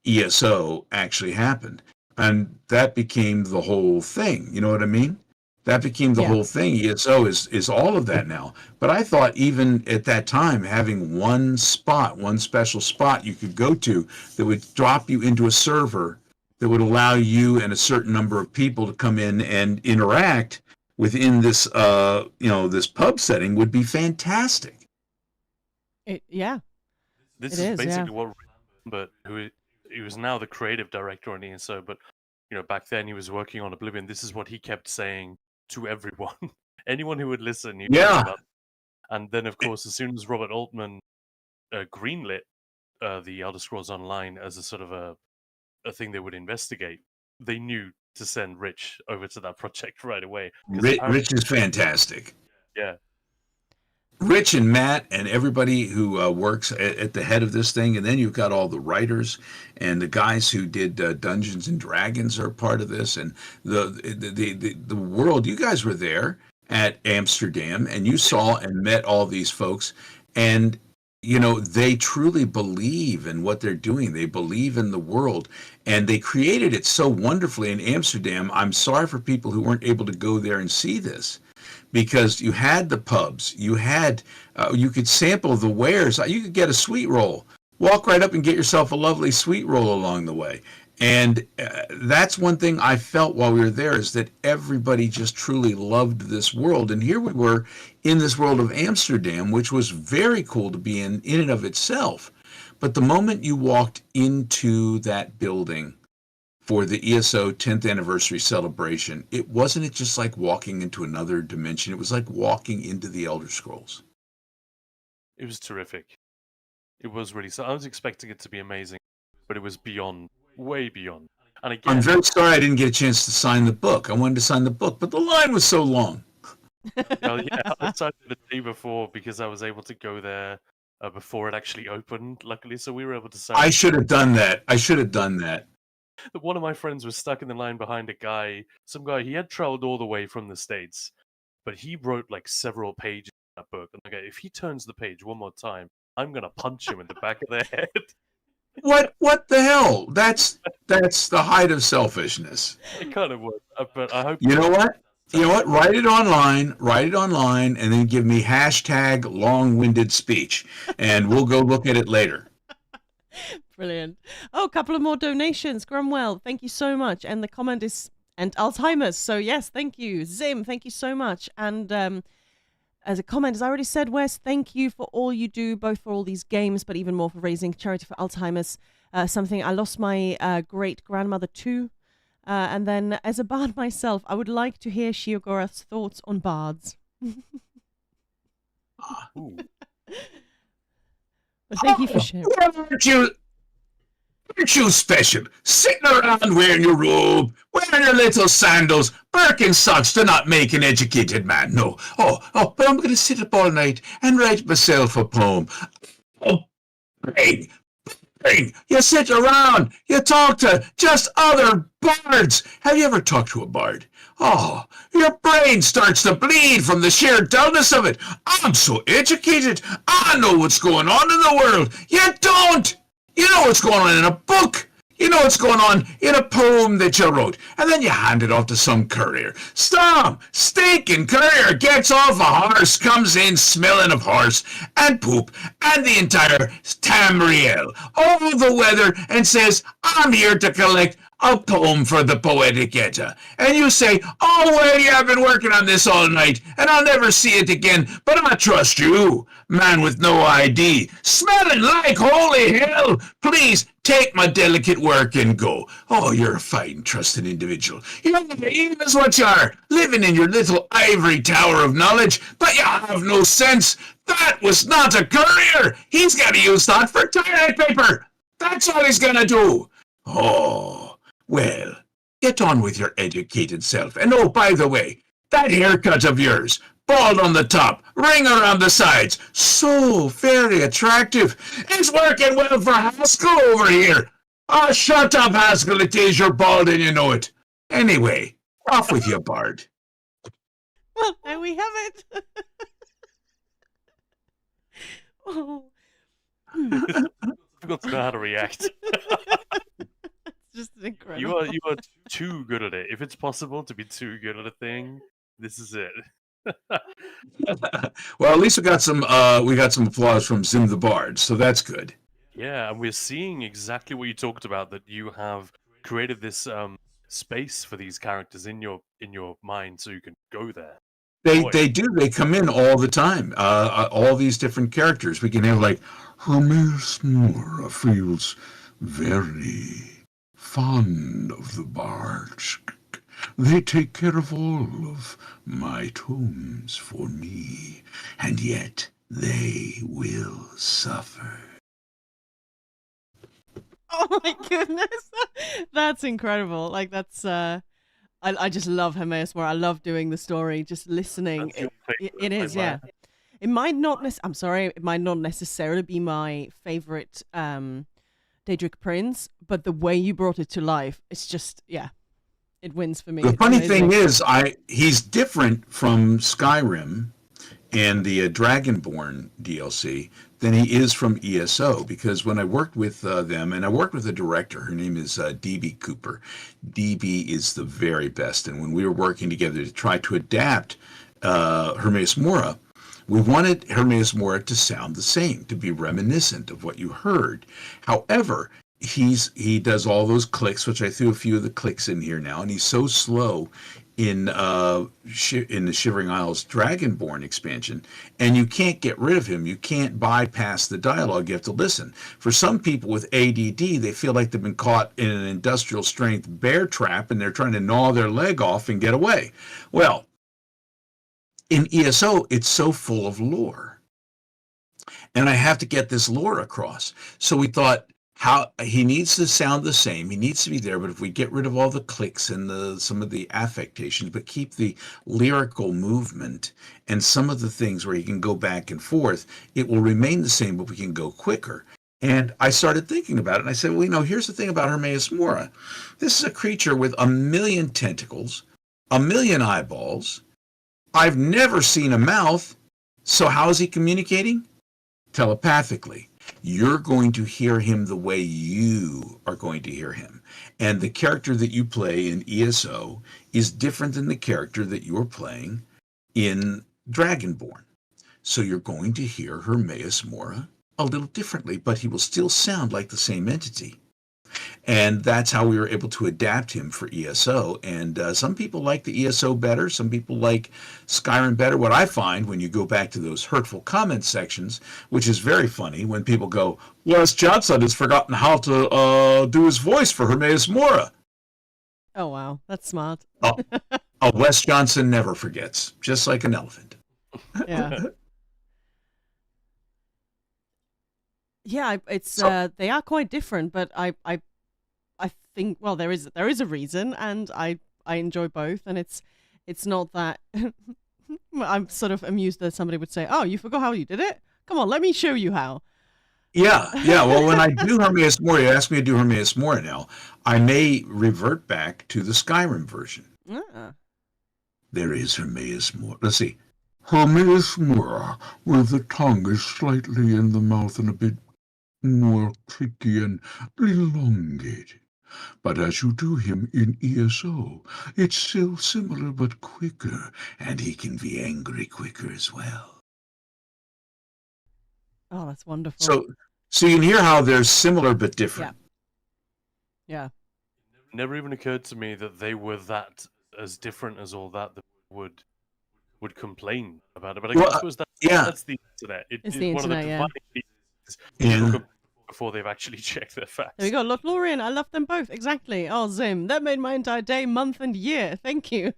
ESO actually happened. And that became the whole thing. You know what I mean? That became the Yeah. whole thing. ESO is all of that now. But I thought even at that time, having one spot, one special spot you could go to that would drop you into a server that would allow you and a certain number of people to come in and interact within this, this pub setting would be fantastic. Yeah, This it is is, yeah. basically what Lambert, he was now the creative director on ESO, but back then he was working on Oblivion. This is what he kept saying to everyone, anyone who would listen. He talked about, and then of course, as soon as Robert Altman greenlit the Elder Scrolls Online as a sort of a thing they would investigate, they knew to send Rich over to that project right away. Rich is fantastic. Yeah. Rich and Matt and everybody who works at the head of this thing, and then you've got all the writers and the guys who did Dungeons and Dragons are part of this, and the world. You guys were there at Amsterdam, and you saw and met all these folks, and they truly believe in what they're doing. They believe in the world, and they created it so wonderfully in Amsterdam. I'm sorry for people who weren't able to go there and see this, because you had the pubs, you could sample the wares. You could get a sweet roll, walk right up and get yourself a lovely sweet roll along the way. And that's one thing I felt while we were there, is that everybody just truly loved this world. And here we were in this world of Amsterdam, which was very cool to be in and of itself. But the moment you walked into that building for the ESO 10th anniversary celebration, it wasn't just like walking into another dimension. It was like walking into the Elder Scrolls. It was terrific. It was really, so I was expecting it to be amazing, but it was beyond, way beyond. And again, I'm very sorry I didn't get a chance to sign the book. I wanted to sign the book, but the line was so long. I signed it the day before because I was able to go there before it actually opened, luckily, so we were able to sign. I should have done that. One of my friends was stuck in the line behind some guy. He had traveled all the way from the States, but he wrote like several pages in that book. And okay, if he turns the page one more time, I'm gonna punch him in the back of the head. What the hell? That's the height of selfishness. It kind of was, but I hope. You know what? You know what? Write it online, and then give me hashtag long-winded speech, and we'll go look at it later. Brilliant. Oh, a couple of more donations. Grumwell, thank you so much. And the comment is, and Alzheimer's. So, yes, thank you. Zim, thank you so much. And as a comment, as I already said, Wes, thank you for all you do, both for all these games, but even more for raising charity for Alzheimer's. Something I lost my great grandmother to. And then, as a bard myself, I would like to hear Shiogorath's thoughts on bards. Ooh. But thank you for sharing. Aren't you special? Sitting around wearing your robe, wearing your little sandals, Birkenstocks do not make an educated man, no. But I'm going to sit up all night and write myself a poem. Oh, bang, bang. You sit around, you talk to just other bards. Have you ever talked to a bard? Oh, your brain starts to bleed from the sheer dullness of it. I'm so educated. I know what's going on in the world. You don't. You know what's going on in a book. You know what's going on in a poem that you wrote. And then you hand it off to some courier. Some stinking courier gets off a horse, comes in smelling of horse and poop and the entire Tamriel, all the weather, and says, I'm here to collect a poem for the Poetic Edda. And you say, oh, well, you have been working on this all night, and I'll never see it again, but I trust you, man with no ID, smelling like holy hell. Please take my delicate work and go. Oh, you're a fine, trusted individual. You're naive as what you are, living in your little ivory tower of knowledge, but you have no sense. That was not a courier. He's got to use that for toilet paper. That's all he's going to do. Oh. Well, get on with your educated self. And oh, by the way, that haircut of yours, bald on the top, ring around the sides, so very attractive. It's working well for Haskell over here. Oh, shut up, Haskell, it is. You're bald and you know it. Anyway, off with you, Bard. Well, there we have it. Oh. I've got to know how to react. Just incredible. You are too good at it. If it's possible to be too good at a thing, this is it. Well, at least we got some applause from Zim the Bard, so that's good. Yeah, and we're seeing exactly what you talked about, that you have created this space for these characters in your mind, so you can go there. They do. They come in all the time. All these different characters. We can have like Hermes Mora feels very fond of the bards. They take care of all of my tomes for me, and yet they will suffer. Oh my goodness, that's incredible! Like that's I just love Hermes Mora. I love doing the story, just listening. It is, yeah. It might not. I'm sorry. It might not necessarily be my favorite Daedric Prince, but the way you brought it to life, it's just, yeah, it wins for me. The funny thing is, he's different from Skyrim and the Dragonborn DLC than he is from ESO, because when I worked with them, and I worked with a director, her name is DB Cooper. DB is the very best, and when we were working together to try to adapt Hermes Mora, we wanted Hermes Mora to sound the same, to be reminiscent of what you heard. However, he does all those clicks, which I threw a few of the clicks in here now, and he's so slow in the Shivering Isles Dragonborn expansion, and you can't get rid of him. You can't bypass the dialogue. You have to listen. For some people with ADD, they feel like they've been caught in an industrial strength bear trap, and they're trying to gnaw their leg off and get away. Well, in ESO, it's so full of lore, and I have to get this lore across. So we thought, how he needs to sound the same. He needs to be there, but if we get rid of all the clicks and some of the affectations, but keep the lyrical movement and some of the things where he can go back and forth, it will remain the same, but we can go quicker. And I started thinking about it, and I said, well, here's the thing about Hermes Mora. This is a creature with 1,000,000 tentacles, 1,000,000 eyeballs. I've never seen a mouth, so how is he communicating? Telepathically. You're going to hear him the way you are going to hear him. And the character that you play in ESO is different than the character that you're playing in Dragonborn. So you're going to hear Hermaeus Mora a little differently, but he will still sound like the same entity. And that's how we were able to adapt him for ESO. And some people like the ESO better. Some people like Skyrim better. What I find when you go back to those hurtful comment sections, which is very funny, when people go, Wes Johnson has forgotten how to do his voice for Hermaeus Mora. Oh, wow. That's smart. Oh, Wes Johnson never forgets, just like an elephant. Yeah. Yeah, it's they are quite different, but I think, well, there is a reason, and I enjoy both, and it's not that I'm sort of amused that somebody would say, "Oh, you forgot how you did it? Come on, let me show you how." Yeah. Well, when I do Hermaeus Mora, you ask me to do Hermaeus Mora now, I may revert back to the Skyrim version. Ah. There is Hermaeus Mora. Let's see. Hermaeus Mora, where the tongue is slightly in the mouth and a bit more clicky and elongated. But as you do him in ESO, it's still similar but quicker, and he can be angry quicker as well. Oh, that's wonderful. So you can hear how they're similar but different. Yeah. Never even occurred to me that they were that as different as all that would complain about it. But I suppose that's the internet. It's the one of the internet, defining pieces. Yeah. Before they've actually checked their facts. There we go. Look, Lorien, I love them both. Exactly. Oh, Zim, that made my entire day, month, and year. Thank you.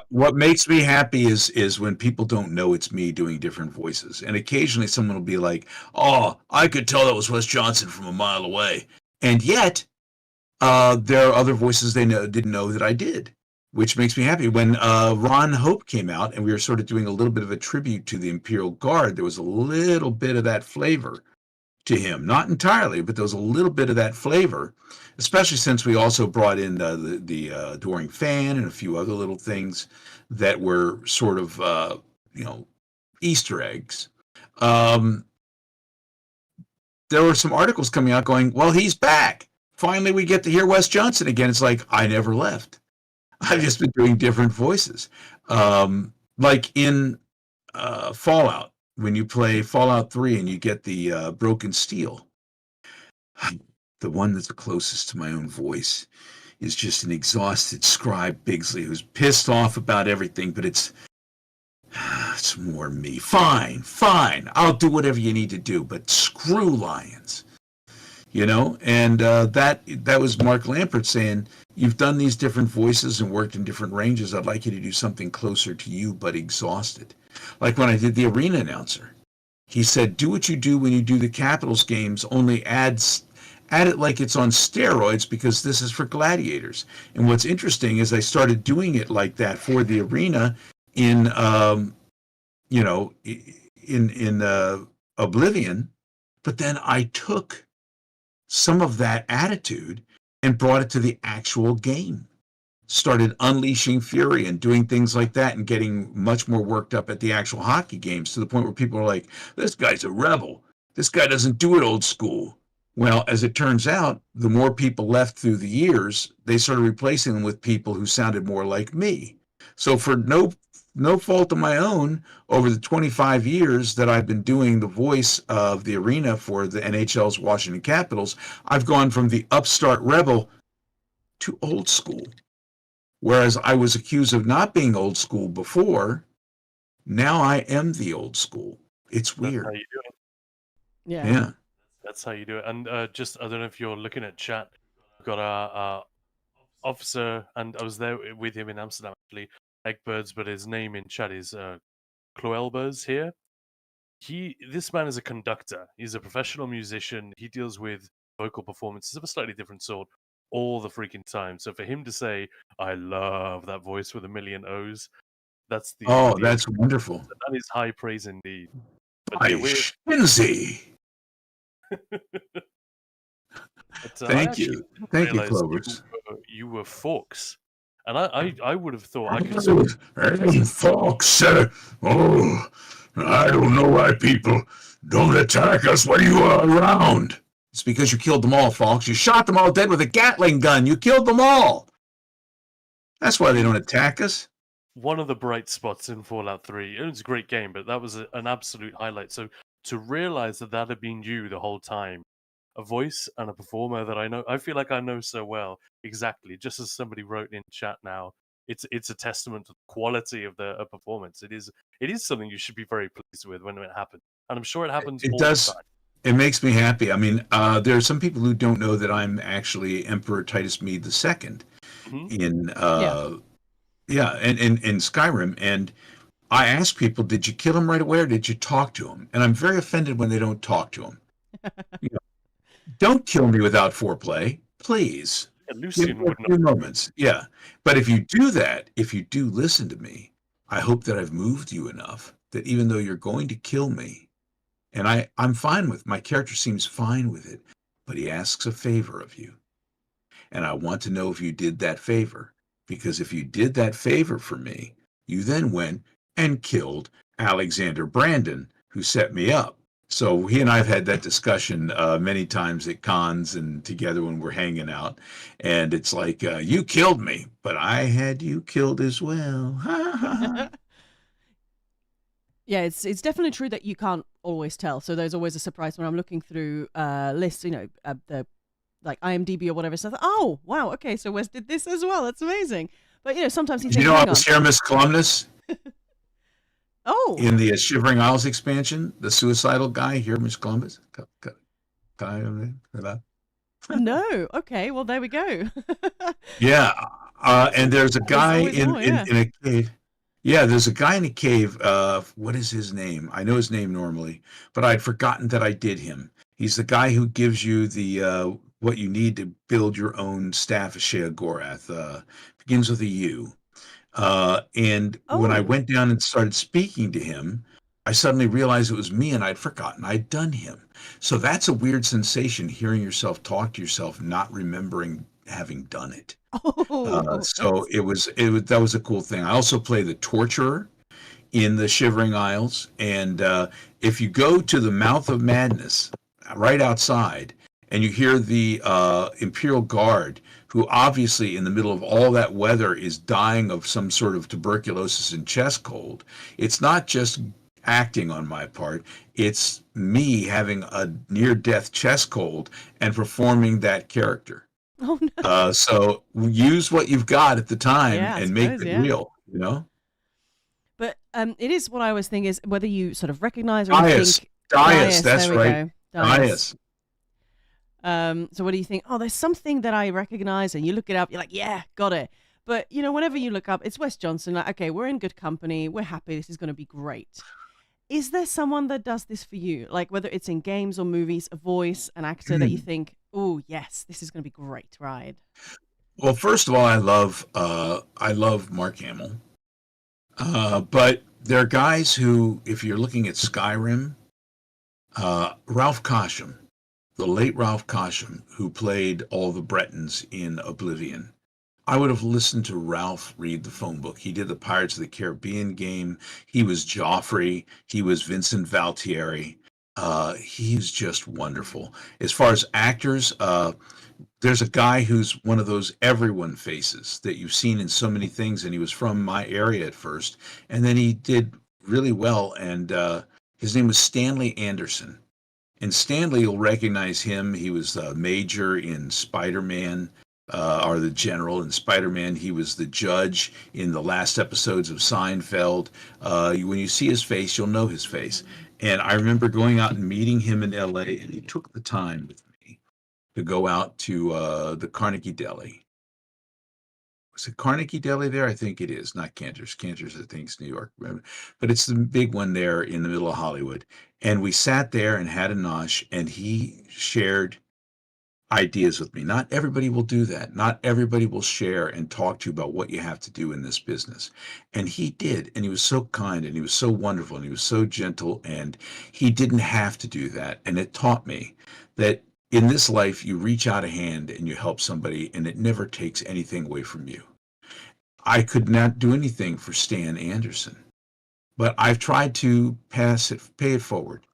What makes me happy is when people don't know it's me doing different voices. And occasionally someone will be like, oh, I could tell that was Wes Johnson from a mile away. And yet, there are other voices they didn't know that I did, which makes me happy. When Ron Hope came out and we were sort of doing a little bit of a tribute to the Imperial Guard, there was a little bit of that flavor to him. Not entirely, but there was a little bit of that flavor, especially since we also brought in the Adoring Fan and a few other little things that were sort of, Easter eggs. There were some articles coming out going, well, he's back. Finally, we get to hear Wes Johnson again. It's like, I never left. I've just been doing different voices. Like in Fallout, when you play Fallout 3 and you get the Broken Steel, the one that's closest to my own voice is just an exhausted Scribe Bigsley who's pissed off about everything, but it's more me. Fine, I'll do whatever you need to do, but screw lions. And that was Mark Lampert saying, you've done these different voices and worked in different ranges. I'd like you to do something closer to you, but exhausted. Like when I did the arena announcer, he said, do what you do when you do the Capitals games, only add it like it's on steroids because this is for gladiators. And what's interesting is I started doing it like that for the arena in Oblivion, but then I took some of that attitude and brought it to the actual game. Started unleashing fury and doing things like that and getting much more worked up at the actual hockey games to the point where people are like, this guy's a rebel. This guy doesn't do it old school. Well, as it turns out, the more people left through the years, they started replacing them with people who sounded more like me. So for no fault of my own, over the 25 years that I've been doing the voice of the arena for the NHL's Washington Capitals, I've gone from the upstart rebel to old school. Whereas I was accused of not being old school before, now I am the old school. It's weird. That's how you do it. Yeah. That's how you do it. And I don't know if you're looking at chat. We've got our officer, and I was there with him in Amsterdam, actually, Eggbirds, but his name in chat is Cloelbers here. This man is a conductor. He's a professional musician. He deals with vocal performances of a slightly different sort all the freaking time. So for him to say, I love that voice with a million O's, that's that's wonderful. That is high praise indeed. But Shinzi. Thank you, Clovers. You were Forks, And I would have thought I could sort of. Hey, folks, oh, I don't know why people don't attack us when you are around. It's because you killed them all, folks. You shot them all dead with a Gatling gun. You killed them all. That's why they don't attack us. One of the bright spots in Fallout 3. It was a great game, but that was an absolute highlight. So to realize that that had been you the whole time, a voice and a performer that I feel like I know so well, exactly. Just as somebody wrote in chat now, it's a testament to the quality of the performance. It is something you should be very pleased with when it happens, and I'm sure it happens It all does. the time. It makes me happy. I mean, there are some people who don't know that I'm actually Emperor Titus Mede II Mhm. in Yeah. yeah, in Skyrim, and I ask people, did you kill him right away or did you talk to him? And I'm very offended when they don't talk to him. You know, don't kill me without foreplay, please. Yeah, Give me Lucian a would few not. moments. Yeah. But if you do that, if you do listen to me, I hope that I've moved you enough that even though you're going to kill me, and I'm fine with my character seems fine with it, but he asks a favor of you. And I want to know if you did that favor. Because if you did that favor for me, you then went and killed Alexander Brandon, who set me up. So he and I have had that discussion many times at cons and together when we're hanging out. And it's like, you killed me, but I had you killed as well. Ha, ha, ha. Yeah, it's definitely true that you can't always tell. So there's always a surprise when I'm looking through lists, the like IMDb or whatever. So I thought, oh wow, okay, so Wes did this as well. That's amazing. But sometimes you Did you think, know I hang was on, Aramis Columnus oh in the Shivering Isles expansion? The suicidal guy, Aramis Columbus? no, okay, well there we go. Yeah, and there's a There's guy always more, yeah. in a cave. Yeah, there's a guy in a cave. What is his name? I know his name normally, but I'd forgotten that I did him. He's the guy who gives you the what you need to build your own staff of Sheogorath. Begins with a U. And when I Oh, went down and started speaking to him, I suddenly realized it was me and I'd forgotten I'd done him. So that's a weird sensation, hearing yourself talk to yourself, not remembering having done it. oh, So it was that was a cool thing. I also play the torturer in the Shivering Isles, and if you go to the mouth of madness, right outside, and you hear the Imperial Guard, who obviously in the middle of all that weather is dying of some sort of tuberculosis and chest cold, it's not just acting on my part, it's me having a near-death chest cold and performing that character. oh no, So use what you've got at the time yeah, I and make suppose, it yeah. real. But it is what I always think is whether you sort of recognize or you Dias, think Dias, Dias. that's There we right. go, Dias. Dias. So what do you think? Oh, there's something that I recognize, and you look it up. You're like, yeah, got it. But whenever you look up, it's Wes Johnson. Like, okay, we're in good company. We're happy. This is going to be great. Is there someone that does this for you? Like whether it's in games or movies, a voice, an actor that you think, oh yes, this is going to be great, right? Well, first of all, I love Mark Hamill. But there are guys who, if you're looking at Skyrim, Ralph Cosham, the late Ralph Cosham, who played all the Bretons in Oblivion. I would have listened to Ralph read the phone book. He did the Pirates of the Caribbean game. He was Joffrey. He was Vincent Valtieri. He's just wonderful. As far as actors, there's a guy who's one of those everyone faces that you've seen in so many things, and he was from my area at first, and then he did really well, and his name was Stanley Anderson. And Stanley, you'll recognize him. He was the Major in Spider-Man, or the General in Spider-Man. He was the judge in the last episodes of Seinfeld. When you see his face, you'll know his face. And I remember going out and meeting him in LA, and he took the time with me to go out to the Carnegie Deli. Was it Carnegie Deli there? I think it is, not Cantor's. Cantor's, I think, is New York. But it's the big one there in the middle of Hollywood. And we sat there and had a nosh, and he shared ideas with me. Not everybody will do that. Not everybody will share and talk to you about what you have to do in this business. And he did. And he was so kind and he was so wonderful and he was so gentle, and he didn't have to do that. And it taught me that in this life, you reach out a hand and you help somebody, and it never takes anything away from you. I could not do anything for Stan Anderson, but I've tried to pay it forward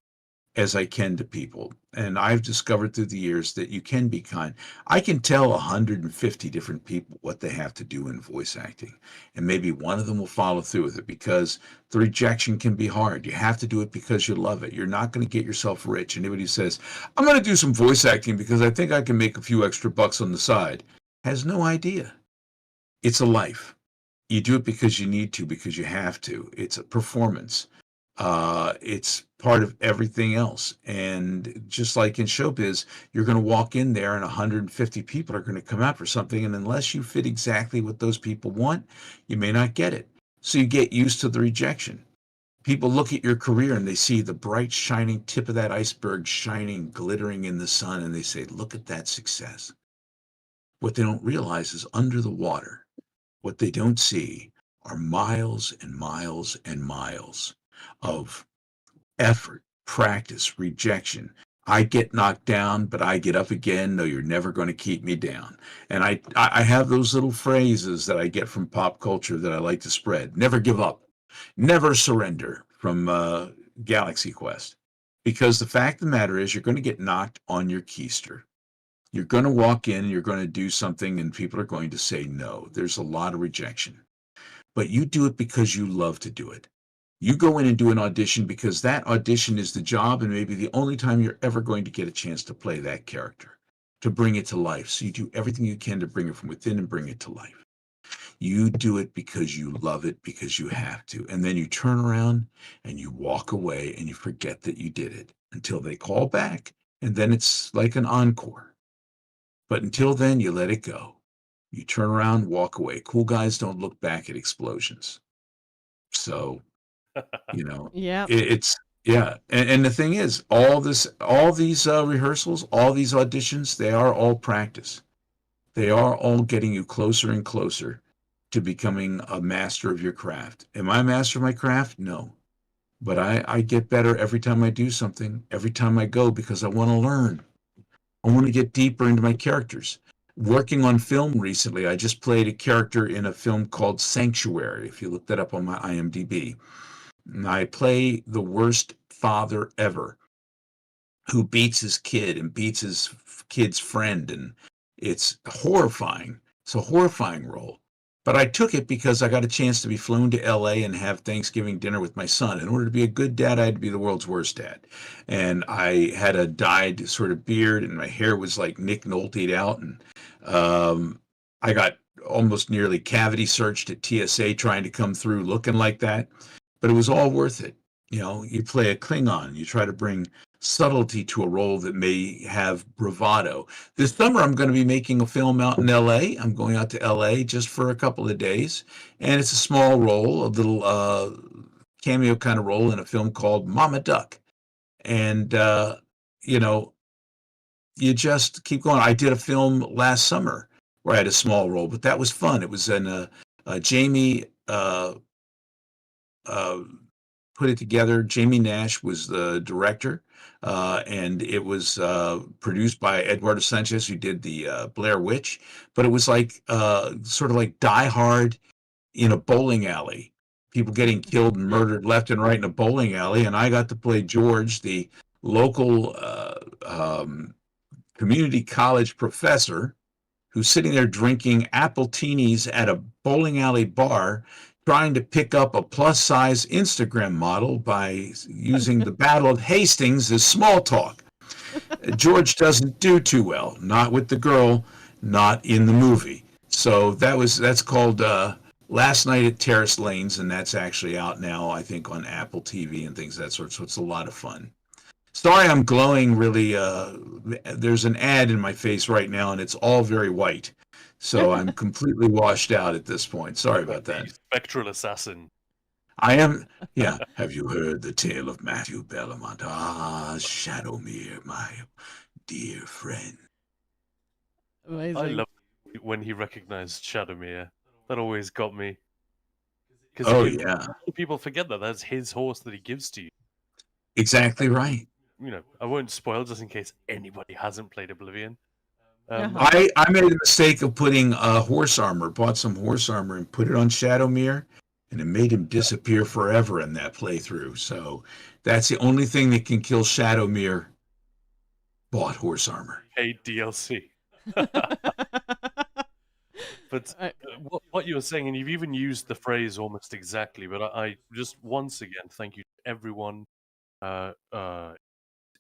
as I can to people. And I've discovered through the years that you can be kind. I can tell 150 different people what they have to do in voice acting, and maybe one of them will follow through with it, because the rejection can be hard. You have to do it because you love it. You're not going to get yourself rich. Anybody who says, I'm going to do some voice acting because I think I can make a few extra bucks on the side, has no idea. It's a life. You do it because you need to, because you have to. It's a performance. It's part of everything else. And just like in showbiz, you're going to walk in there and 150 people are going to come out for something. And unless you fit exactly what those people want, you may not get it. So you get used to the rejection. People look at your career and they see the bright, shining tip of that iceberg shining, glittering in the sun, and they say, look at that success. What they don't realize is under the water, what they don't see are miles and miles and miles of effort, practice, rejection. I get knocked down, but I get up again. No, you're never going to keep me down. And I have those little phrases that I get from pop culture that I like to spread. Never give up. Never surrender, from Galaxy Quest. Because the fact of the matter is, you're going to get knocked on your keister. You're going to walk in, you're going to do something, and people are going to say no. There's a lot of rejection. But you do it because you love to do it. You go in and do an audition because that audition is the job, and maybe the only time you're ever going to get a chance to play that character, to bring it to life. So you do everything you can to bring it from within and bring it to life. You do it because you love it, because you have to. And then you turn around and you walk away and you forget that you did it until they call back. And then it's like an encore. But until then, you let it go. You turn around, walk away. Cool guys don't look back at explosions. So, Yeah. it's, yeah. And the thing is, all these rehearsals, all these auditions, they are all practice. They are all getting you closer and closer to becoming a master of your craft. Am I a master of my craft? No. But I get better every time I do something, every time I go, because I want to learn. I want to get deeper into my characters. Working on film recently, I just played a character in a film called Sanctuary, if you look that up on my IMDb. And I play the worst father ever, who beats his kid and beats his kid's friend, and it's horrifying. It's a horrifying role. But I took it because I got a chance to be flown to LA and have Thanksgiving dinner with my son. In order to be a good dad, I had to be the world's worst dad. And I had a dyed sort of beard, and my hair was like Nick Nolte'd out. And I got almost nearly cavity searched at TSA trying to come through looking like that. But it was all worth it. You play a Klingon, you try to bring subtlety to a role that may have bravado. This summer, I'm going to be making a film out in LA. I'm going out to LA just for a couple of days. And it's a small role, a little cameo kind of role in a film called Mama Duck. And, you just keep going. I did a film last summer where I had a small role, but that was fun. It was in Jamie put it together. Jamie Nash was the director, and it was produced by Eduardo Sanchez, who did the Blair Witch. But it was like sort of like Die Hard in a bowling alley. People getting killed and murdered left and right in a bowling alley, and I got to play George, the local community college professor who's sitting there drinking appletini at a bowling alley bar, trying to pick up a plus-size Instagram model by using the Battle of Hastings as small talk. George doesn't do too well, not with the girl, not in the movie. So that's called Last Night at Terrace Lanes, and that's actually out now, I think, on Apple TV and things of that sort. So it's a lot of fun. Sorry, I'm glowing really. There's an ad in my face right now, and it's all very white. So I'm completely washed out at this point. Sorry about that. The spectral assassin. I am, yeah. Have you heard the tale of Matthew Bellamont? Ah, Shadowmere, my dear friend. Amazing. I love when he recognized Shadowmere. That always got me. Oh, yeah. People forget that that's his horse that he gives to you. Exactly right. I won't spoil just in case anybody hasn't played Oblivion. Uh-huh. I made a mistake of putting horse armor, bought some horse armor and put it on Shadowmere, and it made him disappear forever in that playthrough. So that's the only thing that can kill Shadowmere. Bought horse armor. Paid DLC. But what you were saying, and you've even used the phrase almost exactly, but I just once again thank you to everyone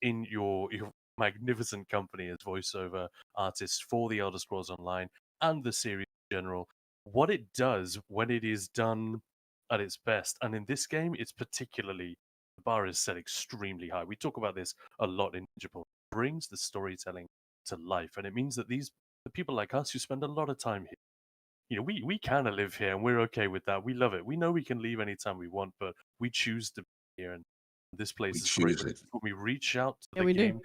in your magnificent company as voiceover artists for the Elder Scrolls Online and the series in general. What it does when it is done at its best, and in this game, it's particularly the bar is set extremely high. We talk about this a lot in Japan. It brings the storytelling to life, and it means that the people like us who spend a lot of time here, we kind of live here and we're okay with that. We love it. We know we can leave anytime we want, but we choose to be here. And this We place is great. choose it. When we reach out to Yeah, the we do. game,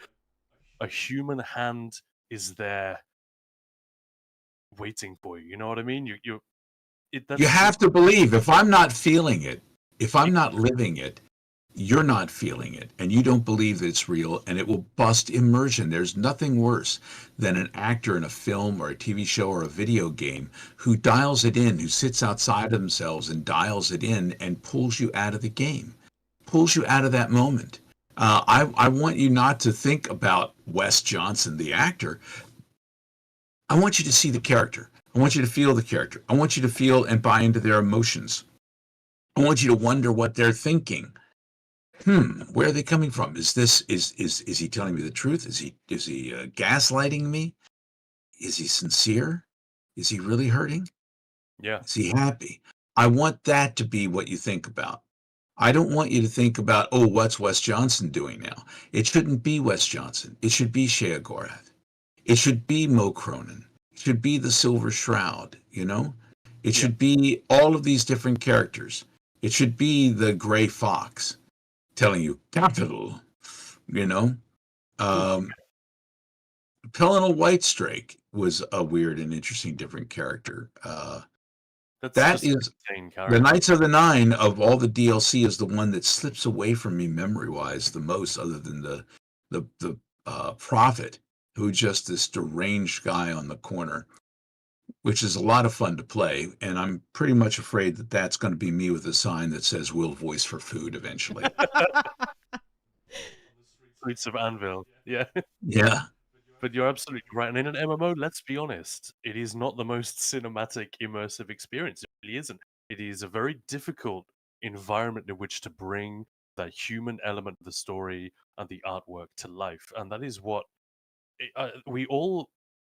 a human hand is there waiting for you. You know what I mean? You have to believe. If I'm not feeling it, if I'm not living it, you're not feeling it, and you don't believe that it's real, and it will bust immersion. There's nothing worse than an actor in a film or a TV show or a video game who dials it in, who sits outside of themselves and dials it in and pulls you out of the game, pulls you out of that moment. I want you not to think about Wes Johnson, the actor. I want you to see the character. I want you to feel the character. I want you to feel and buy into their emotions. I want you to wonder what they're thinking. Where are they coming from? Is he telling me the truth? Is he gaslighting me? Is he sincere? Is he really hurting? Yeah. Is he happy? I want that to be what you think about. I don't want you to think about, oh, what's Wes Johnson doing now? It shouldn't be Wes Johnson. It should be Shea Gorath. It should be Mo Cronin. It should be the Silver Shroud, It should be all of these different characters. It should be the Gray Fox telling you capital, Pelennor Whitestrake was a weird and interesting different character. That is the Knights of the Nine of all the DLC is the one that slips away from me memory-wise the most, other than the Prophet, who just this deranged guy on the corner, which is a lot of fun to play, and I'm pretty much afraid that that's going to be me with a sign that says "We'll voice for food" eventually. Streets of Anvil, yeah. Yeah. But you're absolutely right. And in an MMO, let's be honest, it is not the most cinematic, immersive experience. It really isn't. It is a very difficult environment in which to bring that human element of the story and the artwork to life. And that is what we all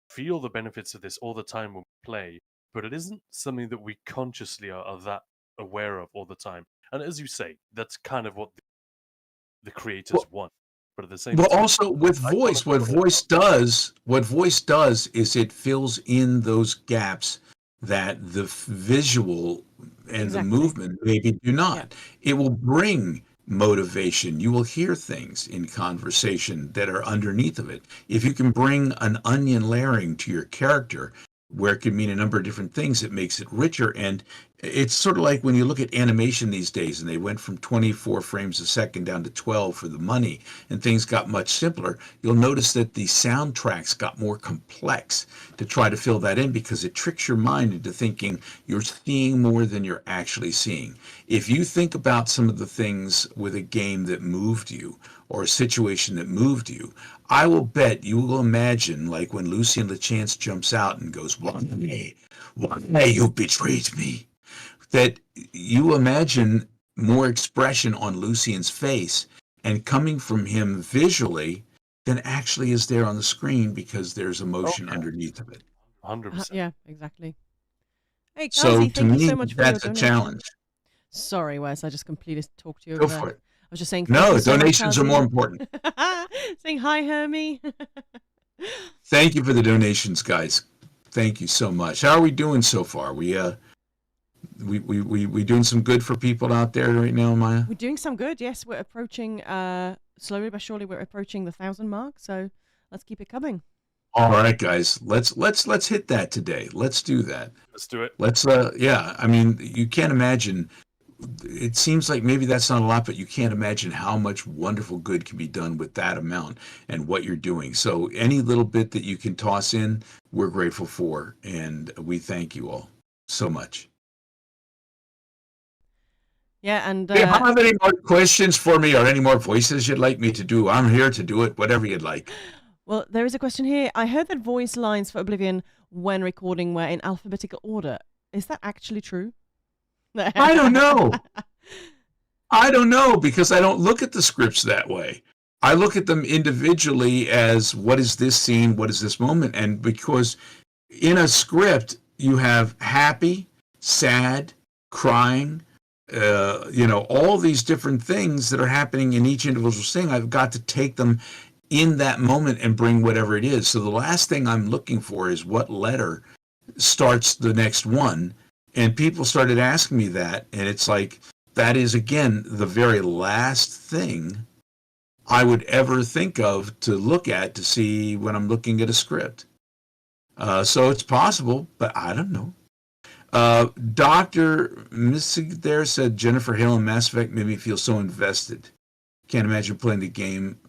feel the benefits of this all the time when we play, but it isn't something that we consciously are that aware of all the time. And as you say, that's kind of what the creators want. But at the same time, also with voice, what voice does is it fills in those gaps that the visual and the movement maybe do not. Yeah. It will bring motivation. You will hear things in conversation that are underneath of it. If you can bring an onion layering to your character, where it can mean a number of different things, it makes it richer. And it's sort of like when you look at animation these days, and they went from 24 frames a second down to 12 for the money, and things got much simpler. You'll notice that the soundtracks got more complex to try to fill that in, because it tricks your mind into thinking you're seeing more than you're actually seeing. If you think about some of the things with a game that moved you, or a situation that moved you, I will bet you will imagine, like when Lucien Lachance jumps out and goes, "Why you betrayed me?" That you imagine more expression on Lucien's face and coming from him visually than actually is there on the screen, because there's emotion underneath of it. 100%. Yeah, exactly. Hey, Kelsey, so thank to you me, so much for that's your a donation. challenge. Sorry, Wes, I just completely talked to you. Go for it. I was just saying. No, donations are more important. Saying hi, Hermie. Thank you for the donations, guys. Thank you so much. How are we doing so far? We doing some good for people out there right now, Maya? We're doing some good. Yes, we're approaching slowly but surely. We're approaching the 1,000 mark. So let's keep it coming. All right, guys. Let's hit that today. Let's do that. Let's do it. Let's yeah. I mean, you can't imagine it seems like maybe that's not a lot, but you can't imagine how much wonderful good can be done with that amount and what you're doing. So any little bit that you can toss in, we're grateful for, and we thank you all so much. Yeah, and If you have any more questions for me or any more voices you'd like me to do, I'm here to do it, whatever you'd like. well, there is a question here. I heard that voice lines for Oblivion when recording were in alphabetical order. Is that actually true? I don't know. I don't know because I don't look at the scripts that way. I look at them individually as what is this scene, what is this moment, and because in a script you have happy, sad, crying, all these different things that are happening in each individual scene. I've got to take them in that moment and bring whatever it is. So the last thing I'm looking for is what letter starts the next one. And people started asking me that, and it's like, that is, again, the very last thing I would ever think of to look at to see when I'm looking at a script. So it's possible, but I don't know. Dr. Mystic there said Jennifer Hale in Mass Effect made me feel so invested. Can't imagine playing the game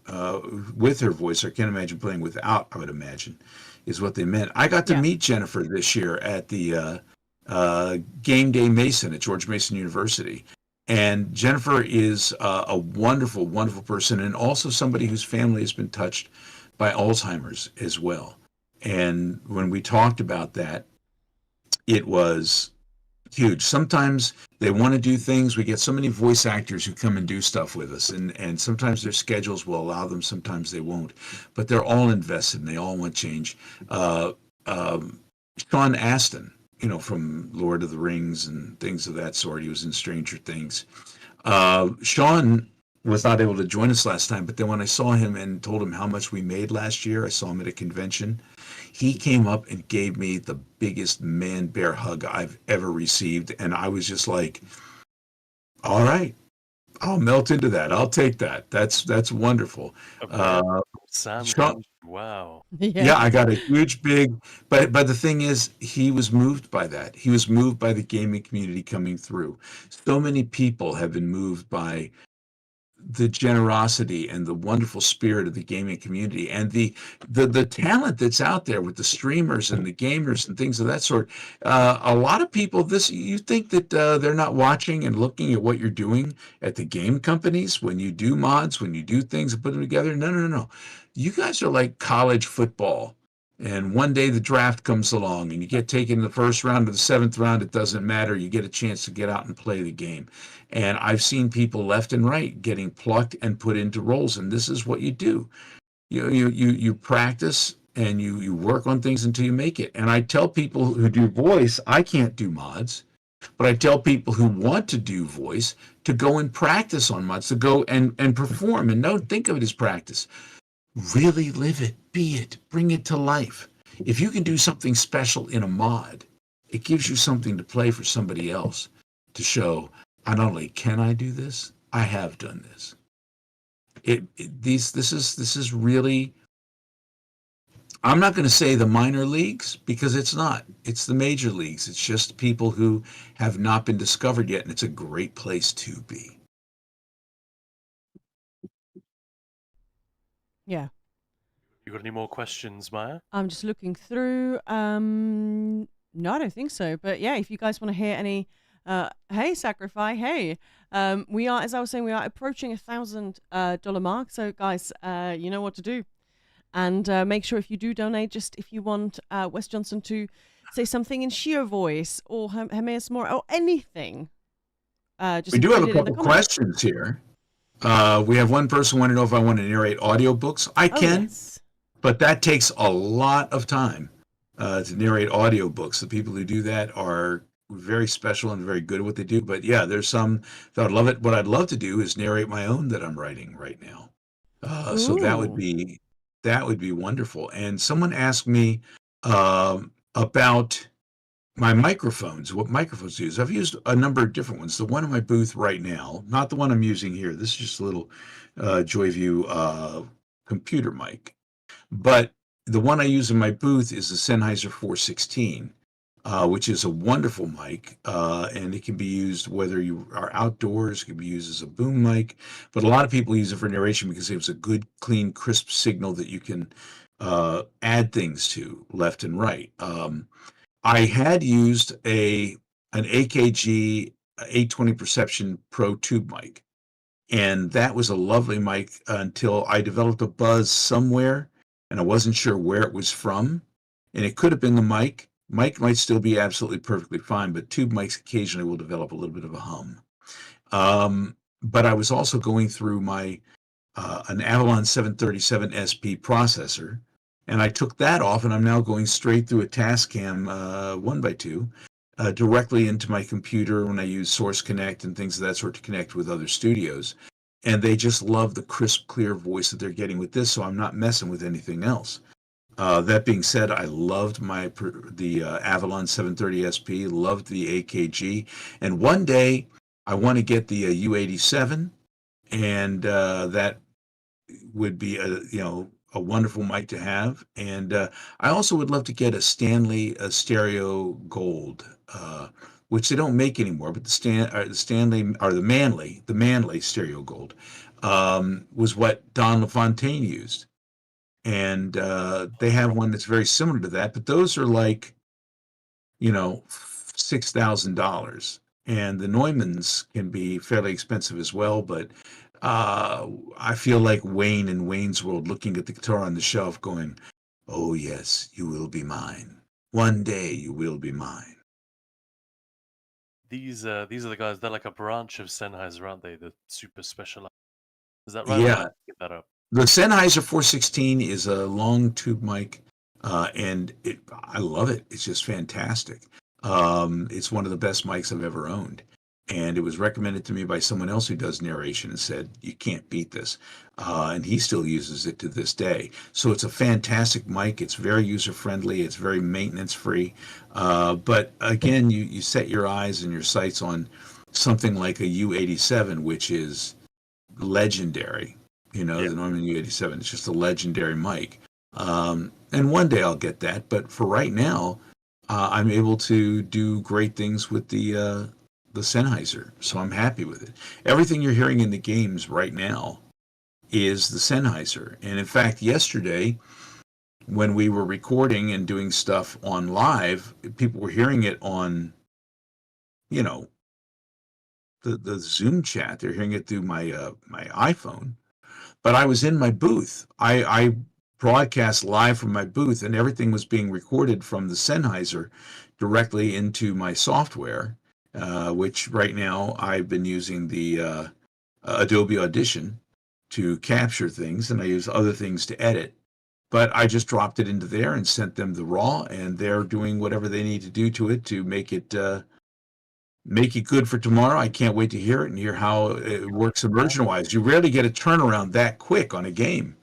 with her voice, or can't imagine playing without, I would imagine, is what they meant. I got to meet Jennifer this year at the Game Day Mason at George Mason University. And Jennifer is a wonderful, wonderful person, and also somebody whose family has been touched by Alzheimer's as well. And when we talked about that, it was huge. Sometimes they want to do things. We get so many voice actors who come and do stuff with us, and sometimes their schedules will allow them, sometimes they won't. But they're all invested, and they all want change. Sean Astin, from Lord of the Rings and things of that sort. He was in Stranger Things. Sean was not able to join us last time, but then when I saw him and told him how much we made last year, I saw him at a convention. He came up and gave me the biggest man bear hug I've ever received. And I was just like, all right, I'll melt into that. I'll take that. That's wonderful. Sam, Sean, wow. yeah, I got a huge big, but the thing is, he was moved by that. He was moved by the gaming community coming through. So many people have been moved by the generosity and the wonderful spirit of the gaming community, and the talent that's out there with the streamers and the gamers and things of that sort. A lot of people, you think that they're not watching and looking at what you're doing at the game companies when you do mods, when you do things and put them together. No. You guys are like college football. And one day the draft comes along and you get taken in the first round or the seventh round. It doesn't matter. You get a chance to get out and play the game. And I've seen people left and right getting plucked and put into roles. And this is what you do. You practice and you work on things until you make it. And I tell people who do voice, I can't do mods, but I tell people who want to do voice to go and practice on mods, to go and perform. And don't think of it as practice. Really live it, be it, bring it to life. If you can do something special in a mod, it gives you something to play for somebody else to show, not only can I do this, I have done this. This is really, I'm not going to say the minor leagues because it's not. It's the major leagues. It's just people who have not been discovered yet, and it's a great place to be. Yeah. You got any more questions, Maya? I'm just looking through. No, I don't think so. But yeah, if you guys want to hear any, hey, Sacrifice, hey, we are, as I was saying, we are approaching $1,000 mark. So guys, you know what to do, and make sure if you do donate, just if you want Wes Johnson to say something in sheer voice or Hermes Moore or anything, just we do have a include it in the couple comments. questions here. We have one person want to know if I want to narrate audiobooks. I can. Yes. But that takes a lot of time to narrate audiobooks. The people who do that are very special and very good at what they do. But yeah, there's some that I'd love it. What I'd love to do is narrate my own that I'm writing right now. So that would be wonderful. And someone asked me about my microphones, what microphones to use. I've used a number of different ones. The one in my booth right now, not the one I'm using here. This is just a little Joyview computer mic. But the one I use in my booth is the Sennheiser 416. which is a wonderful mic, and it can be used whether you are outdoors. It can be used as a boom mic, but a lot of people use it for narration because it has a good, clean, crisp signal that you can add things to left and right. I had used an AKG 820 Perception Pro tube mic, and that was a lovely mic until I developed a buzz somewhere, and I wasn't sure where it was from. And it could have been the mic. Mic might still be absolutely perfectly fine, but tube mics occasionally will develop a little bit of a hum. But I was also going through my an Avalon 737 SP processor, and I took that off, and I'm now going straight through a Tascam 1x2 directly into my computer when I use Source Connect and things of that sort to connect with other studios. And they just love the crisp, clear voice that they're getting with this, so I'm not messing with anything else. That being said, I loved the Avalon 730 SP, loved the AKG, and one day I want to get the U87, and that would be a wonderful mic to have. And I also would love to get a Stanley Stereo Gold, which they don't make anymore, but the Stanley or the Manley Stereo Gold was what Don LaFontaine used. And they have one that's very similar to that, but those are like, $6,000. And the Neumanns can be fairly expensive as well, but I feel like Wayne in Wayne's World looking at the guitar on the shelf going, "Oh yes, you will be mine. One day you will be mine." These are the guys. They're like a branch of Sennheiser, aren't they? The super specialized. Is that right? Or did I Yeah, get that up? the Sennheiser 416 is a long tube mic, and I love it. It's just fantastic. It's one of the best mics I've ever owned. And it was recommended to me by someone else who does narration and said, "You can't beat this." And he still uses it to this day. So it's a fantastic mic. It's very user friendly. It's very maintenance free. But again, you set your eyes and your sights on something like a U87, which is legendary. The Neumann U87. It's just a legendary mic. And one day I'll get that. But for right now, I'm able to do great things with the Sennheiser, so I'm happy with it. Everything you're hearing in the games right now is the Sennheiser. And in fact, yesterday, when we were recording and doing stuff on live, people were hearing it on, the Zoom chat. They're hearing it through my iPhone. But I was in my booth. I broadcast live from my booth, and everything was being recorded from the Sennheiser directly into my software, which right now I've been using the Adobe Audition to capture things, and I use other things to edit. But I just dropped it into there and sent them the raw, and they're doing whatever they need to do to it to make it good for tomorrow. I can't wait to hear it and hear how it works immersion-wise. You rarely get a turnaround that quick on a game.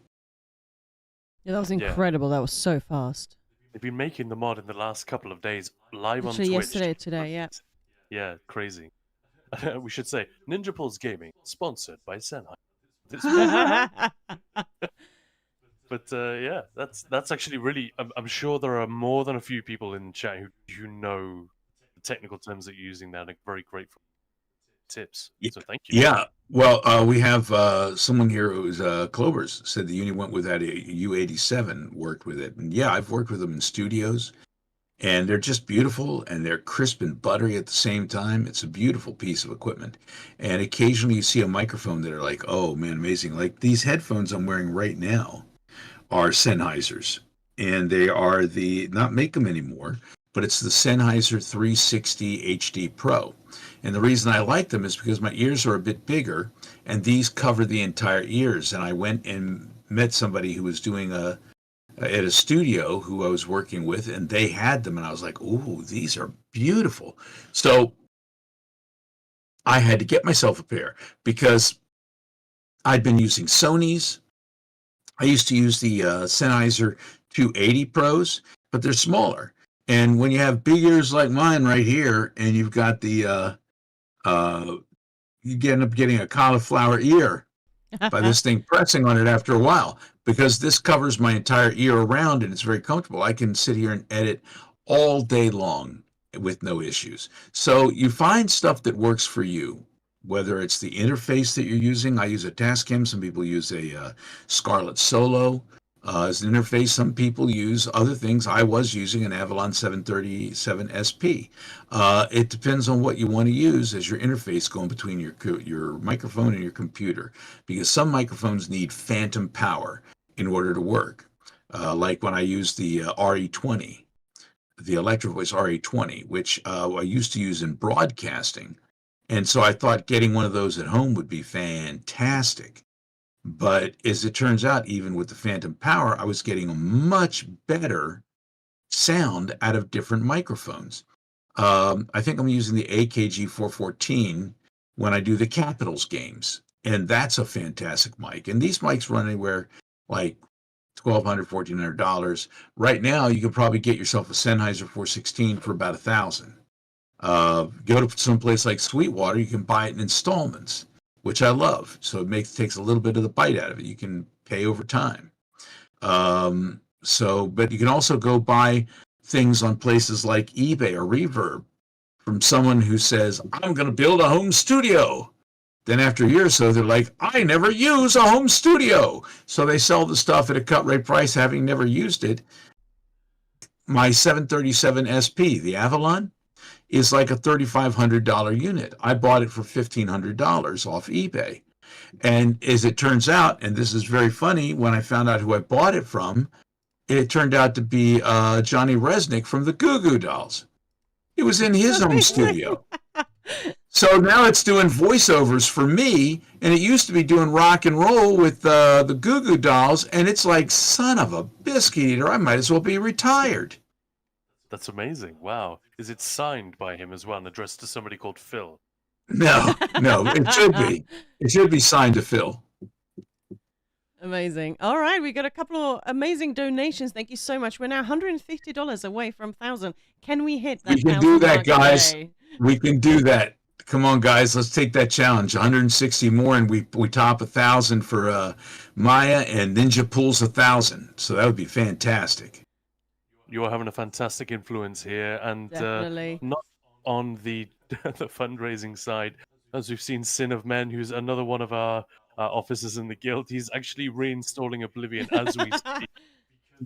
Yeah, that was incredible. That was so fast. They've been making the mod in the last couple of days live Actually, on Twitch. yesterday or today, yeah. Yeah, crazy. We should say Ninja Pulse Gaming, sponsored by Sennheiser. But yeah, that's actually really. I'm sure there are more than a few people in the chat who know the technical terms that you're using there, and are very grateful tips. So thank you. Yeah. Well, we have someone here who's Clovers said the unit went with that U87, worked with it, and yeah, I've worked with them in studios, and they're just beautiful, and they're crisp and buttery at the same time. It's a beautiful piece of equipment, and occasionally you see a microphone that are like, oh man, amazing. Like these headphones I'm wearing right now are Sennheisers, and they are not make them anymore, but it's the Sennheiser 360 HD Pro. And the reason I like them is because my ears are a bit bigger, and these cover the entire ears. And I went and met somebody who was doing at a studio who I was working with, and they had them, and I was like, ooh, these are beautiful. So I had to get myself a pair because I'd been using Sony's. I used to use the Sennheiser 280 Pros, but they're smaller. And when you have big ears like mine right here, and you've got the, you end up getting a cauliflower ear by this thing pressing on it after a while, because this covers my entire ear around and it's very comfortable. I can sit here and edit all day long with no issues. So you find stuff that works for you, whether it's the interface that you're using. I use a Tascam. Some people use a Scarlett Solo as an interface. Some people use other things. I was using an Avalon 737 SP. It depends on what you want to use as your interface going between your microphone and your computer, because some microphones need phantom power in order to work. Like when I use the RE20, the Electro Voice RE20, which I used to use in broadcasting. And so I thought getting one of those at home would be fantastic. But as it turns out, even with the phantom power, I was getting a much better sound out of different microphones. I think I'm using the AKG 414 when I do the Capitals games, and that's a fantastic mic. And these mics run anywhere like $1,200, $1,400. Right now, you could probably get yourself a Sennheiser 416 for about $1,000. Go to some place like Sweetwater, you can buy it in installments, which I love. So it takes a little bit of the bite out of it. You can pay over time. But you can also go buy things on places like eBay or Reverb from someone who says, I'm going to build a home studio. Then after a year or so, they're like, I never use a home studio. So they sell the stuff at a cut rate price, having never used it. My 737 SP, the Avalon, is like a $3,500 unit. I bought it for $1,500 off eBay. And as it turns out, and this is very funny, when I found out who I bought it from, it turned out to be Johnny Resnick from the Goo Goo Dolls. It was in his home studio. So now it's doing voiceovers for me, and it used to be doing rock and roll with the Goo Goo Dolls, and it's like, son of a biscuit eater, I might as well be retired. That's amazing. Wow. Is it signed by him as well and addressed to somebody called Phil? No, it should be. It should be signed to Phil. Amazing. All right, we got a couple of amazing donations. Thank you so much. We're now $150 away from 1,000. Can we hit that? We can do that, guys. We can do that. Come on, guys. Let's take that challenge. 160 more, and we top 1,000 for Maya, and Ninja pulls 1,000. So that would be fantastic. You are having a fantastic influence here, and not on the the fundraising side, as we've seen Sin of Men, who's another one of our officers in the guild. He's actually reinstalling Oblivion as we speak.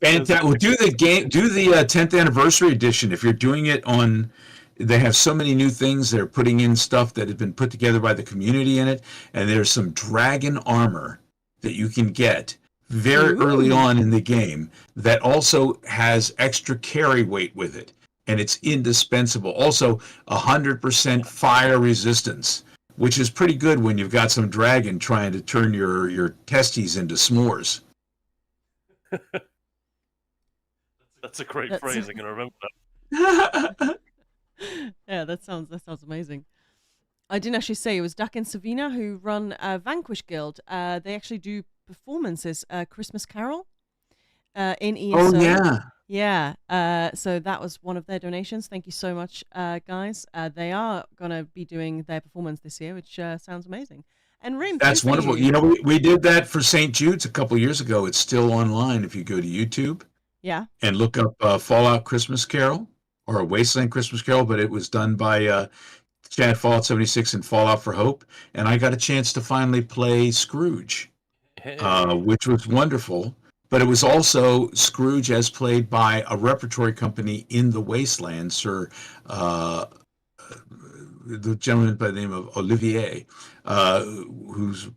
Fantastic. Well, do the 10th anniversary edition. If you're doing it on, they have so many new things. They're putting in stuff that has been put together by the community in it, and there's some dragon armor that you can get very early on in the game that also has extra carry weight with it, and it's indispensable. Also, 100% fire resistance, which is pretty good when you've got some dragon trying to turn your testes into s'mores. That's a great phrase. I'm going to remember that. Yeah, that sounds amazing. I didn't actually say it was Duck and Savina who run Vanquish Guild. They actually do performances, Christmas Carol in ESO. Oh, yeah. Yeah. So that was one of their donations. Thank you so much, guys. They are going to be doing their performance this year, which sounds amazing. And Rim, that's wonderful. You know, we did that for St. Jude's a couple years ago. It's still online if you go to YouTube. Yeah. And look up Fallout Christmas Carol or Wasteland Christmas Carol, but it was done by Chad Fallout 76 and Fallout for Hope. And I got a chance to finally play Scrooge, which was wonderful. But it was also Scrooge as played by a repertory company in the Wasteland, Sir, the gentleman by the name of Olivier, who's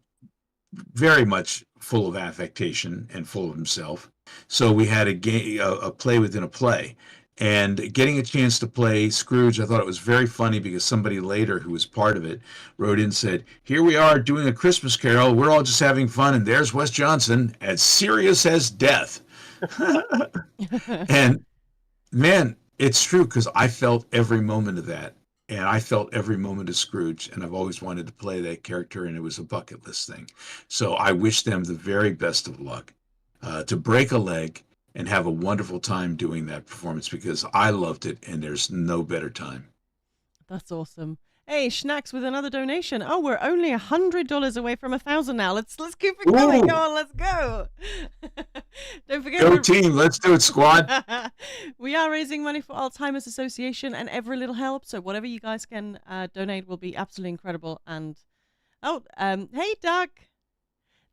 very much full of affectation and full of himself. So we had a play within a play. And getting a chance to play Scrooge, I thought it was very funny because somebody later who was part of it wrote in and said, here we are doing a Christmas Carol. We're all just having fun. And there's WES Johnson, as serious as death. And man, it's true because I felt every moment of that. And I felt every moment of Scrooge. And I've always wanted to play that character. And it was a bucket list thing. So I wish them the very best of luck to break a leg and have a wonderful time doing that performance because I loved it and there's no better time. That's awesome. Hey, Schnacks with another donation. Oh, we're only $100 away from 1,000 now. Let's keep it going. Come Ooh, on, let's go. Don't forget go to. team. Let's do it, squad. We are raising money for Alzheimer's Association, and every little helps. So whatever you guys can donate will be absolutely incredible. And hey, Doug,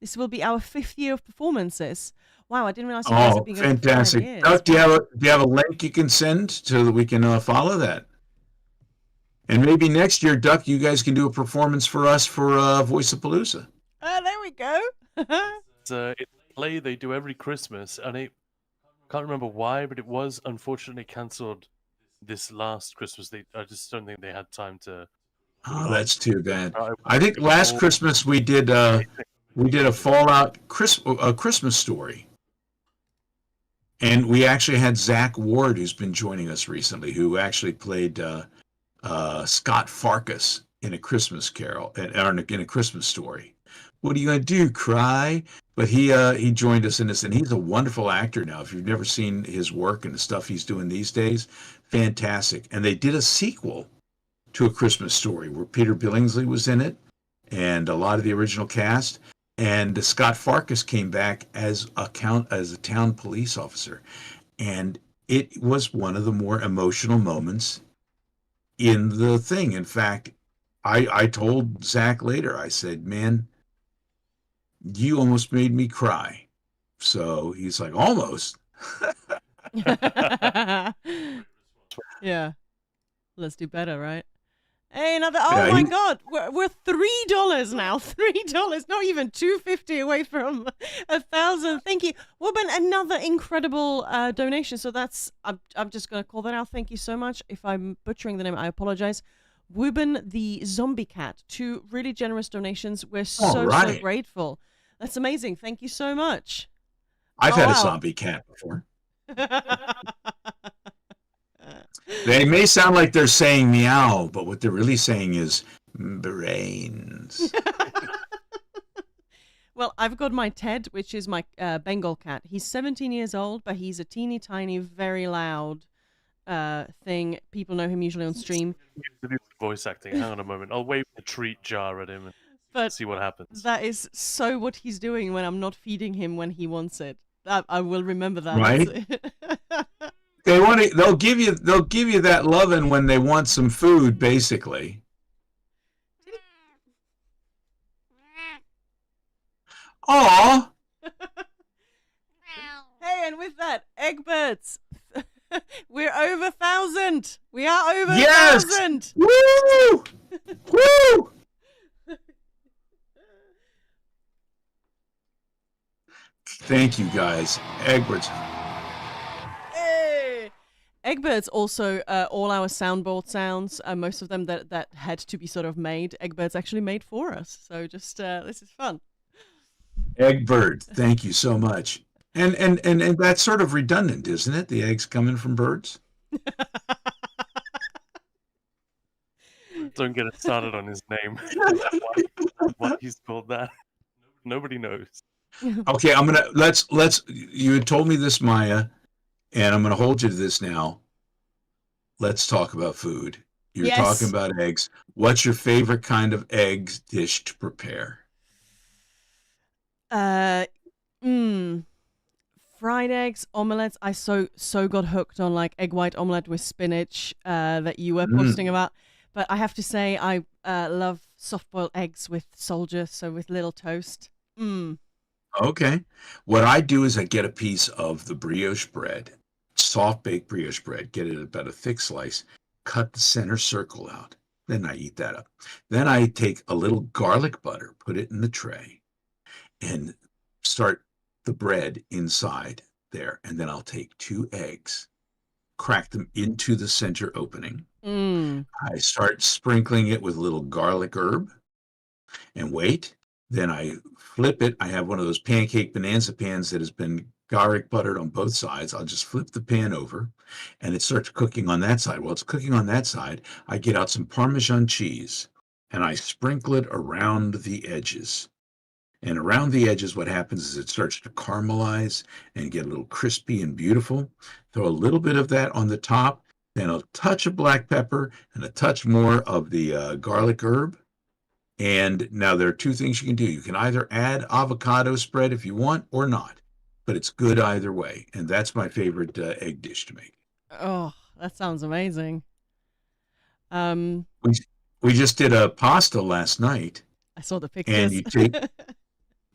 this will be our 5th year of performances. Wow, I didn't realize you guys have Oh, been going for 5 fantastic. years. Doug, do you Wow. have a link you can send so that we can follow that? And maybe next year, Duck, you guys can do a performance for us for Voice of Palooza. There we go. It's a play they do every Christmas, and I can't remember why, but it was unfortunately cancelled this last Christmas. I just don't think they had time to put it Oh, on. that's too bad. Uh, I think it was last all Christmas we did a Fallout a Christmas story. And we actually had Zach Ward, who's been joining us recently, who actually played Scott Farkas in a Christmas Carol, in a Christmas story. What are you gonna do? Cry? But he joined us in this, and he's a wonderful actor now. If you've never seen his work and the stuff he's doing these days, fantastic. And they did a sequel to A Christmas Story where Peter Billingsley was in it, and a lot of the original cast. And Scott Farkas came back as a town police officer, and it was one of the more emotional moments in the thing. In fact, I told Zach later, I said, man, you almost made me cry. So he's like, almost. Yeah. Let's do better, right? Hey, another. Oh Yeah, my God, we're $3 now. $3, not even $2.50 away from 1,000. Thank you, Woban. Another incredible donation. So that's I'm just gonna call that out. Thank you so much. If I'm butchering the name, I apologize. Woban the Zombie Cat. 2 really generous donations. We're so right. grateful. That's amazing. Thank you so much. I've Oh, had a wow. zombie cat before. They may sound like they're saying meow, but what they're really saying is brains. Well, I've got my Ted, which is my Bengal cat. He's 17 years old, but he's a teeny tiny, very loud thing. People know him usually on stream. voice acting. Hang on a moment. I'll wave the treat jar at him and see what happens. That is so what he's doing when I'm not feeding him when he wants it. I will remember that. Right? They'll give you that loving when they want some food, basically. Aw. Hey, and with that, Egberts, we're over 1,000. We are over 1,000. Woo! Woo! Thank you, guys. Egberts. Hey! Egberts also all our soundboard sounds, most of them that had to be sort of made. Egberts actually made for us. So just this is fun. Egbert, thank you so much. And that's sort of redundant, isn't it? The eggs coming from birds. Don't get it started on his name. Why he's called that? Nobody knows. Okay, you had told me this, Maya, and I'm gonna hold you to this now. Let's talk about food. You're talking about eggs. What's your favorite kind of egg dish to prepare? Fried eggs, omelets. I so got hooked on like egg white omelet with spinach that you were posting about. But I have to say I love soft boiled eggs with soldier, so with little toast. Okay. What I do is I get a piece of the brioche bread, soft baked brioche bread, get it about a thick slice, cut the center circle out. Then I eat that up. Then I take a little garlic butter, put it in the tray, and start the bread inside there. And then I'll take 2 eggs, crack them into the center opening. I start sprinkling it with a little garlic herb and wait. Then I flip it. I have one of those pancake bonanza pans that has been garlic buttered on both sides. I'll just flip the pan over and it starts cooking on that side. While it's cooking on that side, I get out some Parmesan cheese and I sprinkle it around the edges. And around the edges, what happens is it starts to caramelize and get a little crispy and beautiful. Throw a little bit of that on the top. then a touch of black pepper, and a touch more of the garlic herb. And now there are two things you can do. You can either add avocado spread if you want or not, but it's good either way. And that's my favorite egg dish to make. Oh, that sounds amazing. Um, We, we just did a pasta last night, I saw the and pictures.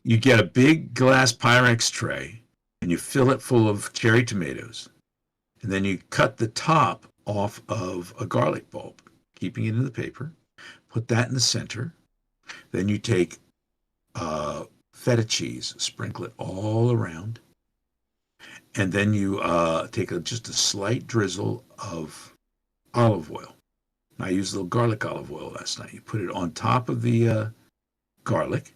you get a big glass Pyrex tray, and you fill it full of cherry tomatoes, and then you cut the top off of a garlic bulb, keeping it in the paper. Put that in the center. Then you take feta cheese, sprinkle it all around, and then you take just a slight drizzle of olive oil. I used a little garlic olive oil last night. You put it on top of the garlic,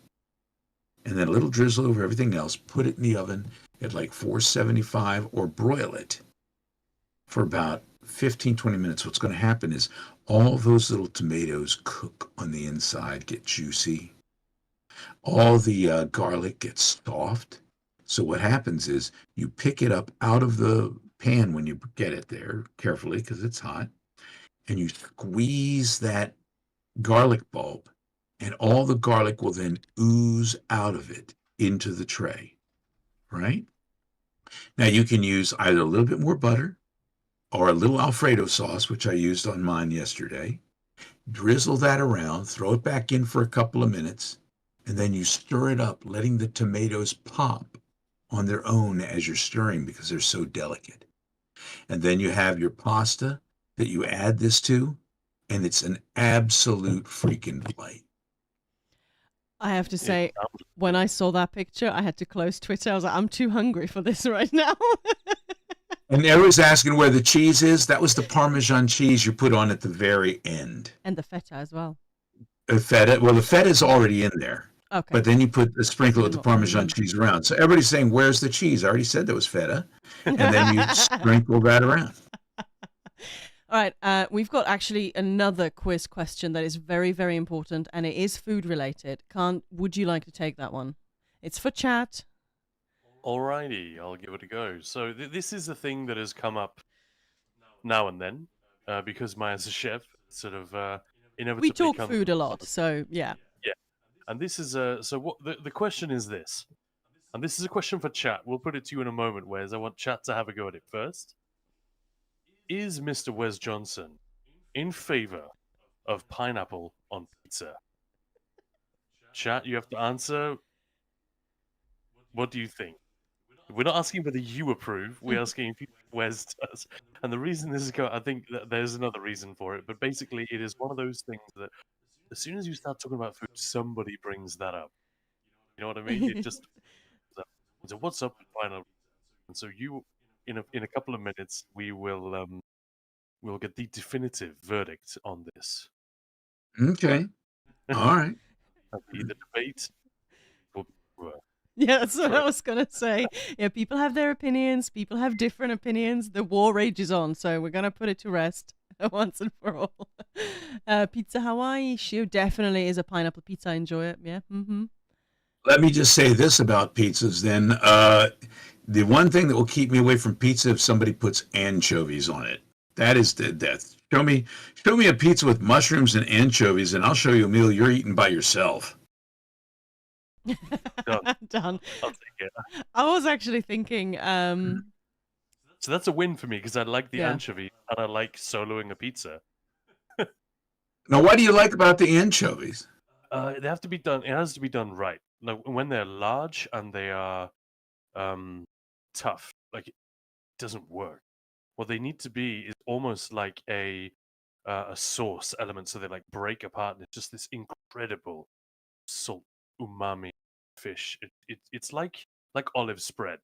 and then a little drizzle over everything else. Put it in the oven at like 475 or broil it for about 15, 20 minutes. What's going to happen is all those little tomatoes cook on the inside, get juicy. All the garlic gets soft. So what happens is you pick it up out of the pan when you get it there, carefully because it's hot, and you squeeze that garlic bulb, and all the garlic will then ooze out of it into the tray, right? Now you can use either a little bit more butter or a little Alfredo sauce, which I used on mine yesterday. Drizzle that around, throw it back in for a couple of minutes, and then you stir it up, letting the tomatoes pop on their own as you're stirring because they're so delicate. And then you have your pasta that you add this to, and it's an absolute freaking delight. I have to It say, sounds when I saw that picture, I had to close Twitter. I was like, I'm too hungry for this right now. And everyone's asking where the cheese is. That was the Parmesan cheese you put on at the very end. And the feta as well. Feta, well, the feta is already in there, Okay. but then you put a sprinkle of the More. Parmesan cheese around. So everybody's saying, where's the cheese? I already said there was feta. And then you sprinkle that around. All right. We've got actually another quiz question that is very, very important, and it is food related. Would you like to take that one? It's for chat. Alrighty, I'll give it a go. So this is a thing that has come up now and then, because as a chef, sort of inevitably We talk comes food a up lot, so yeah. Yeah, and this is so what the question is this, and this is a question for chat. We'll put it to you in a moment, Wes. I want chat to have a go at it first. Is Mr. Wes Johnson in favor of pineapple on pizza? Chat, you have to answer. What do you think? We're not asking whether you approve. We're asking if Wes does. And the reason this is I think that there's another reason for it. But basically, it is one of those things that as soon as you start talking about food, somebody brings that up. You know what I mean? It just so what's up with pineapple? And so you, in a couple of minutes, we'll get the definitive verdict on this. Okay. All right. That'll be the debate. Yeah, that's what I Correct. was going to say. Yeah, people have their opinions. People have different opinions. The war rages on, so we're going to put it to rest once and for all. Pizza Hawaii, Shio definitely is a pineapple pizza. I enjoy it. Yeah. Mm-hmm. Let me just say this about pizzas then. The one thing that will keep me away from pizza if somebody puts anchovies on it. That is the death. Show me a pizza with mushrooms and anchovies, and I'll show you a meal you're eating by yourself. Done. I'll take it. I was actually thinking, So that's a win for me because I like the Yeah. anchovy and I like soloing a pizza. Now, what do you like about the anchovies? They have to be done. It has to be done right. Like when they're large and they are tough, like it doesn't work. What they need to be is almost like a sauce element, so they like break apart, and it's just this incredible salt umami fish. It's like olive spread.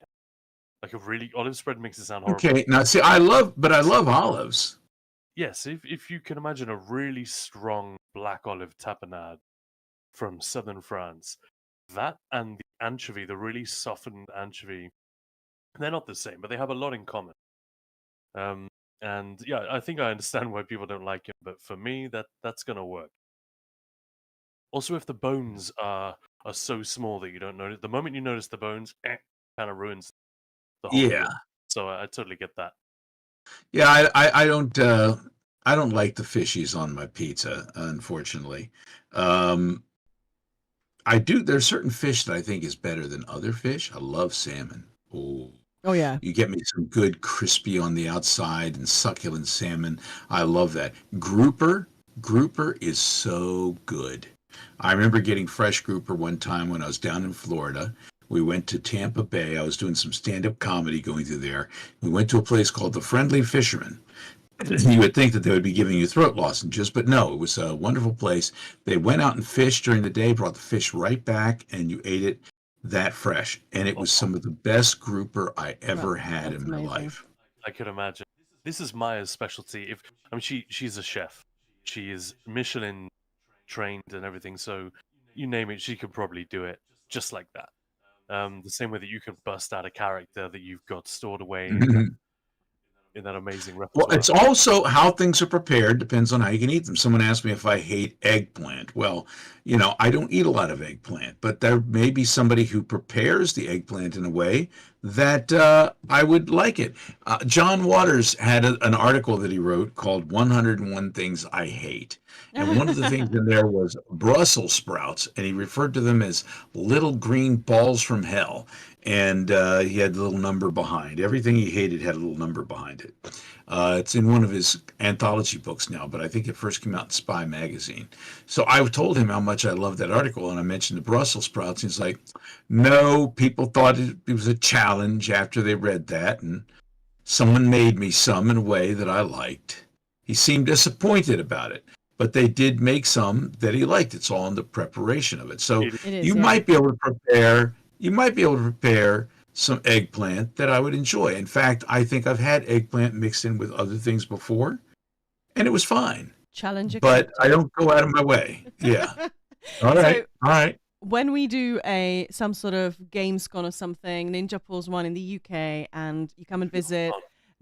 Like a really olive spread makes it sound horrible. Okay, now see, I love olives. Yes, if you can imagine a really strong black olive tapenade from southern France, that and the anchovy, the really softened anchovy, they're not the same, but they have a lot in common. And yeah, I think I understand why people don't like it, but for me, that's gonna work. Also, if the bones are so small that you don't notice, the moment you notice the bones, kind of ruins the whole Yeah. meal. So I totally get that. Yeah, I don't like the fishies on my pizza, unfortunately. Um, I do. There's certain fish that I think is better than other fish. I love salmon. Oh, Oh yeah. you get me some good crispy on the outside and succulent salmon. I love that. Grouper is so good. I remember getting fresh grouper one time when I was down in Florida. We went to Tampa Bay. I was doing some stand-up comedy going through there. We went to a place called the Friendly Fisherman. You would think that they would be giving you throat lozenges, but no, it was a wonderful place. They went out and fished during the day, brought the fish right back, and you ate it that fresh. And it was some of the best grouper I ever had That's in my amazing. life. I could imagine. This is Maya's specialty. If I mean, she's a chef. She is Michelin trained and everything. So you name it, she could probably do it just like that. The same way that you can bust out a character that you've got stored away in that amazing Well, repertoire. it's also how things are prepared depends on how you can eat them. Someone asked me if I hate eggplant. Well, I don't eat a lot of eggplant, but there may be somebody who prepares the eggplant in a way that I would like it. John Waters had an article that he wrote called 101 Things I Hate. And one of the things in there was Brussels sprouts, and he referred to them as little green balls from hell. And he had a little number behind. Everything he hated had a little number behind it. It's in one of his anthology books now, but I think it first came out in Spy magazine. So I told him how much I loved that article, and I mentioned the Brussels sprouts. And he's like, no, people thought it was a challenge after they read that, and someone made me some in a way that I liked. He seemed disappointed about it, but they did make some that he liked. It's all in the preparation of it. So It- It is. you Yeah. might be able to prepare. You might be able to prepare some eggplant that I would enjoy. In fact, I think I've had eggplant mixed in with other things before, and it was fine. Challenge But accepted. I don't go out of my way. Yeah. All So right. All right. when we do some sort of GamesCon or something, Ninja pulls one in the UK, and you come and visit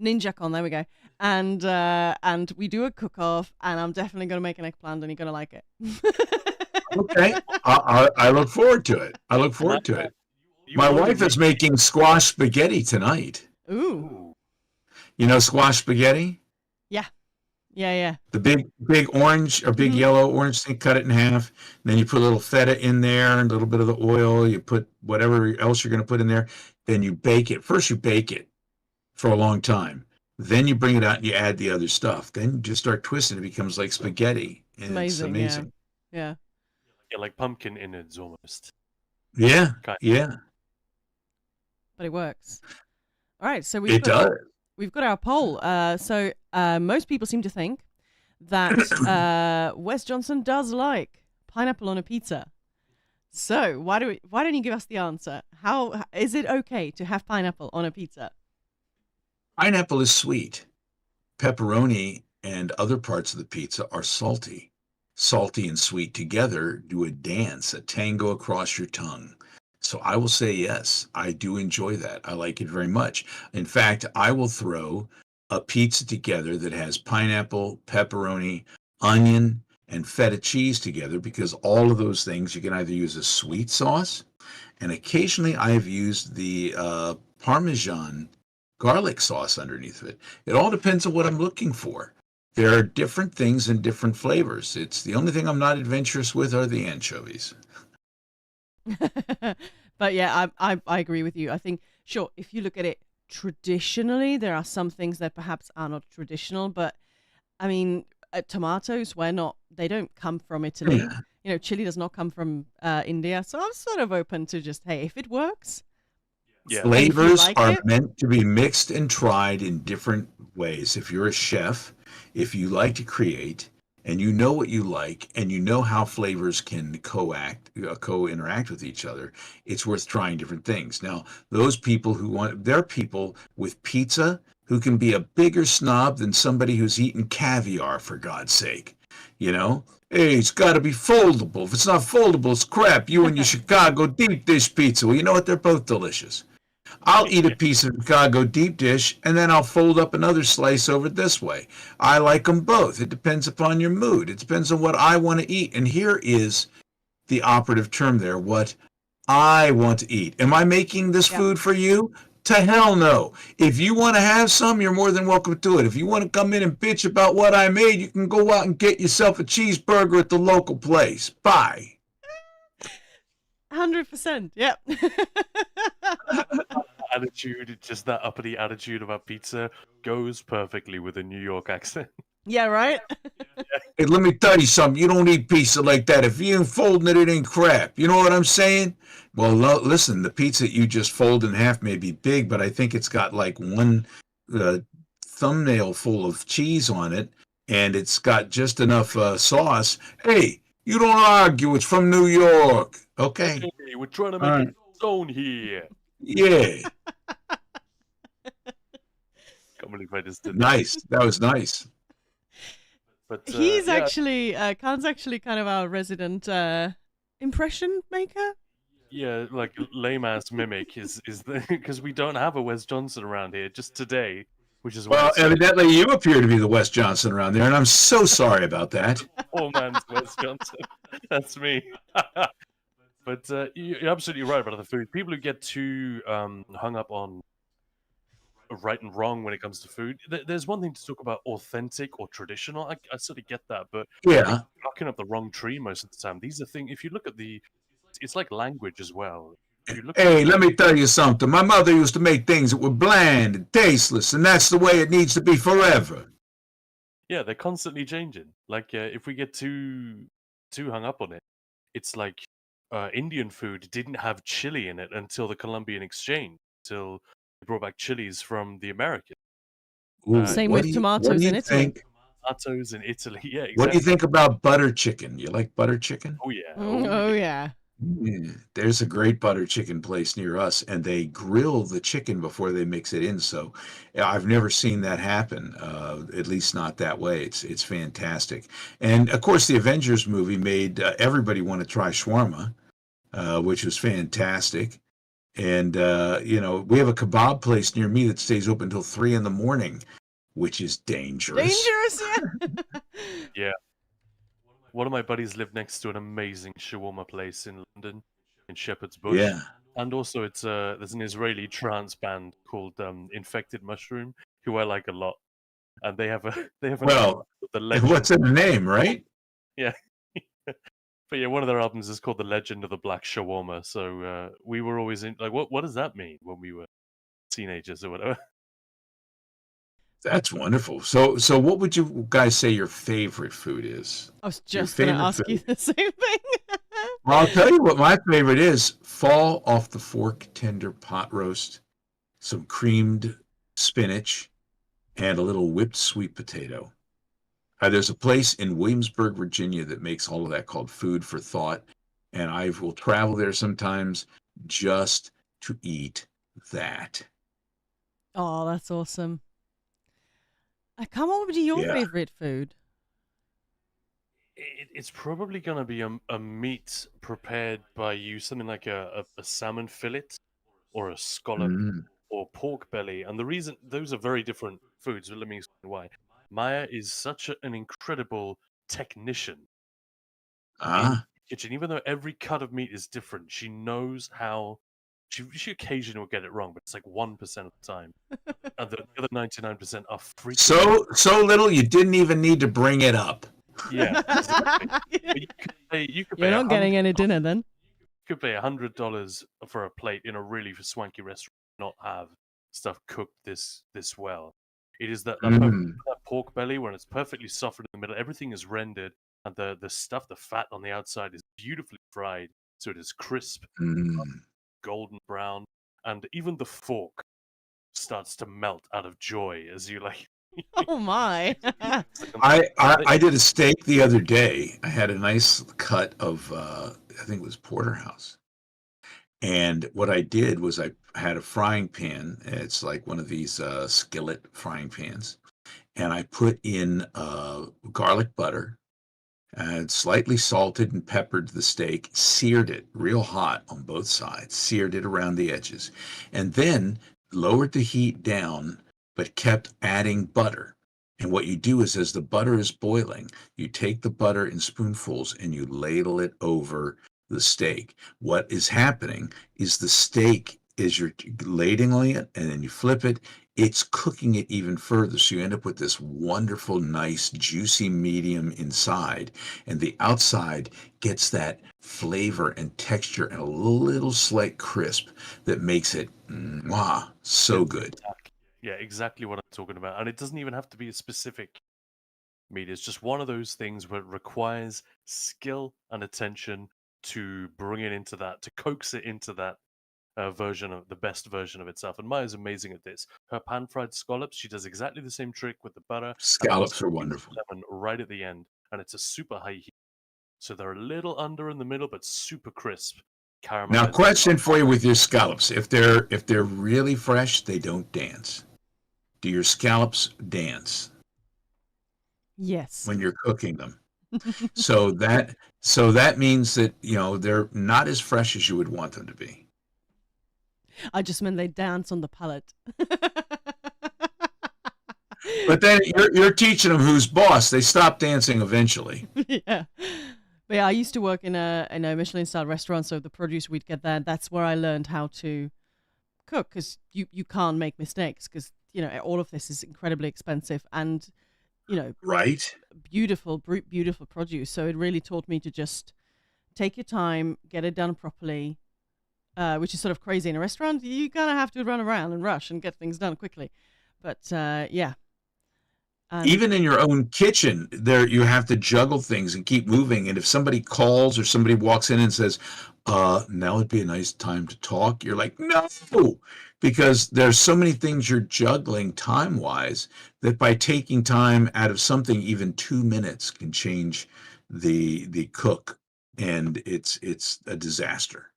NinjaCon. There we go. And we do a cook-off, and I'm definitely gonna make an eggplant, and you're gonna like it. Okay. I look forward to it. I look forward to it. you My already wife is made- making squash spaghetti tonight. Ooh. Ooh. You know squash spaghetti? Yeah. The big orange or big Mhm. yellow orange thing, cut it in half. Then you put a little feta in there and a little bit of the oil. You put whatever else you're going to put in there. Then you bake it. First, you bake it for a long time. Then you bring it out and you add the other stuff. Then you just start twisting. It becomes like spaghetti. And it's Amazing, amazing. Yeah. Yeah, like pumpkin innards almost. Yeah. Kind Yeah. But it works. All right, so It does. we've got our poll. So most people seem to think that Wes Johnson does like pineapple on a pizza. So why don't you give us the answer? How is it okay to have pineapple on a pizza? Pineapple is sweet. Pepperoni and other parts of the pizza are salty. Salty and sweet together do a dance, a tango across your tongue. So I will say yes, I do enjoy that. I like it very much. In fact, I will throw a pizza together that has pineapple, pepperoni, onion, and feta cheese together because all of those things you can either use a sweet sauce, and occasionally I have used the Parmesan garlic sauce underneath of it. It all depends on what I'm looking for. There are different things and different flavors. It's the only thing I'm not adventurous with are the anchovies. But yeah, I agree with you. I think sure, if you look at it traditionally, there are some things that perhaps are not traditional, but I mean, tomatoes, they don't come from Italy. You know, chili does not come from India. So I'm sort of open to just, hey, if it works, Yeah. and if you Flavors like are it, meant to be mixed and tried in different ways. If you're a chef, if you like to create, and you know what you like, and you know how flavors can co-interact with each other, it's worth trying different things. Now, those people there are people with pizza who can be a bigger snob than somebody who's eaten caviar, for God's sake. You know? Hey, it's got to be foldable. If it's not foldable, it's crap. You and your Chicago deep dish pizza. Well, you know what? They're both delicious. I'll eat a piece of Chicago deep dish, and then I'll fold up another slice over this way. I like them both. It depends upon your mood. It depends on what I want to eat. And here is the operative term there, what I want to eat. Am I making this Yeah. food for you? To hell no. If you want to have some, you're more than welcome to it. If you want to come in and bitch about what I made, you can go out and get yourself a cheeseburger at the local place. Bye. 100%. Yep. Attitude, just that uppity attitude about pizza goes perfectly with a New York accent. Yeah, right? Hey, let me tell you something. You don't eat pizza like that. If you ain't folding it, it ain't crap. You know what I'm saying? Well, listen, the pizza you just fold in half may be big, but I think it's got like one thumbnail full of cheese on it, and it's got just enough sauce. Hey, you don't argue. It's from New York. Okay? Hey, we're trying to make it zone here. Yeah. Can't believe I just did that. Nice. That was nice. But he's actually, Khan's actually kind of our resident impression maker. Yeah, like lame-ass mimic is because we don't have a Wes Johnson around here just today, which is well, evidently you appear to be the Wes Johnson around there, and I'm so sorry about that. Oh man's Wes Johnson, that's me. But you're absolutely right about the food. People who get too hung up on right and wrong when it comes to food. There's one thing to talk about authentic or traditional. I sort of get that, but yeah, barking up the wrong tree most of the time. These are things. If you look at it's like language as well. Hey, let me tell you something. My mother used to make things that were bland and tasteless, and that's the way it needs to be forever. Yeah, they're constantly changing. Like if we get too hung up on it, it's like Indian food didn't have chili in it until the Columbian Exchange, until they brought back chilies from the Americans. Same with tomatoes in Italy. Tomatoes in Italy, yeah. Exactly. What do you think about butter chicken? You like butter chicken? Oh yeah. Oh yeah. Yeah. There's a great butter chicken place near us, and they grill the chicken before they mix it in. So I've never seen that happen, at least not that way. It's fantastic. And of course, the Avengers movie made everybody want to try shawarma, which was fantastic. And we have a kebab place near me that stays open until 3 a.m, which is dangerous. Dangerous, yeah. Yeah. One of my buddies lived next to an amazing shawarma place in London, in Shepherd's Bush. Yeah. And also, there's an Israeli trance band called Infected Mushroom, who I like a lot. And they have the Legend. What's in the name, right? Yeah. But yeah, one of their albums is called The Legend of the Black Shawarma. So we were always like, what does that mean when we were teenagers or whatever? That's wonderful. So what would you guys say your favorite food is? I was just going to ask you the same thing. Well, I'll tell you what my favorite is. Fall off the fork tender pot roast, some creamed spinach, and a little whipped sweet potato. There's a place in Williamsburg, Virginia that makes all of that called Food for Thought, and I will travel there sometimes just to eat that. Oh, that's awesome. Come on, what would be your favorite food? It's probably going to be a meat prepared by you, something like a salmon fillet or a scallop or pork belly. And the reason, those are very different foods, but let me explain why. Maya is such an incredible technician in the kitchen. Even though every cut of meat is different, she knows how. She occasionally will get it wrong, but it's like 1% of the time. And the other 99% are freaking. So little you didn't even need to bring it up. Yeah, exactly. You're not getting any dinner then. You could pay $100 for a plate in a really swanky restaurant, not have stuff cooked this well. It is that pork belly when it's perfectly softened in the middle. Everything is rendered, and the stuff, the fat on the outside, is beautifully fried, so it is crisp, golden brown, and even the fork starts to melt out of joy as you like. Oh my! I did a steak the other day. I had a nice cut of I think it was porterhouse, and what I did was I had a frying pan. It's like one of these skillet frying pans, and I put in garlic butter, and slightly salted and peppered the steak, seared it real hot on both sides, seared it around the edges, and then lowered the heat down, but kept adding butter. And what you do is as the butter is boiling, you take the butter in spoonfuls and you ladle it over the steak. What is happening is the steak as you're ladling it and then you flip it, it's cooking it even further. So you end up with this wonderful, nice, juicy medium inside, and the outside gets that flavor and texture and a little slight crisp that makes it mwah, so good. Exactly. Yeah, exactly what I'm talking about. And it doesn't even have to be a specific meat. It's just one of those things where it requires skill and attention to bring it into that, to coax it into that version of the best version of itself. And Maya's amazing at this. Her pan-fried scallops, she does exactly the same trick with the butter and also Scallops are squeeze wonderful. lemon right at the end, and it's a super high heat. So they're a little under in the middle, but super crisp, Now, caramelized. question for you with your scallops: if they're really fresh, they don't dance. Do your scallops dance Yes. when you're cooking them? So that means that they're not as fresh as you would want them to be. I just meant they dance on the palate. But then you're teaching them who's boss. They stop dancing eventually. Yeah. But yeah, I used to work in a Michelin-style restaurant, so the produce we'd get there, that's where I learned how to cook, because you can't make mistakes, because all of this is incredibly expensive and Right? beautiful produce. So it really taught me to just take your time, get it done properly, which is sort of crazy in a restaurant. You kind of have to run around and rush and get things done quickly. But yeah. Even in your own kitchen, there you have to juggle things and keep moving. And if somebody calls or somebody walks in and says, now would be a nice time to talk, you're like, no, because there's so many things you're juggling time-wise that by taking time out of something, even 2 minutes can change the cook, and it's a disaster.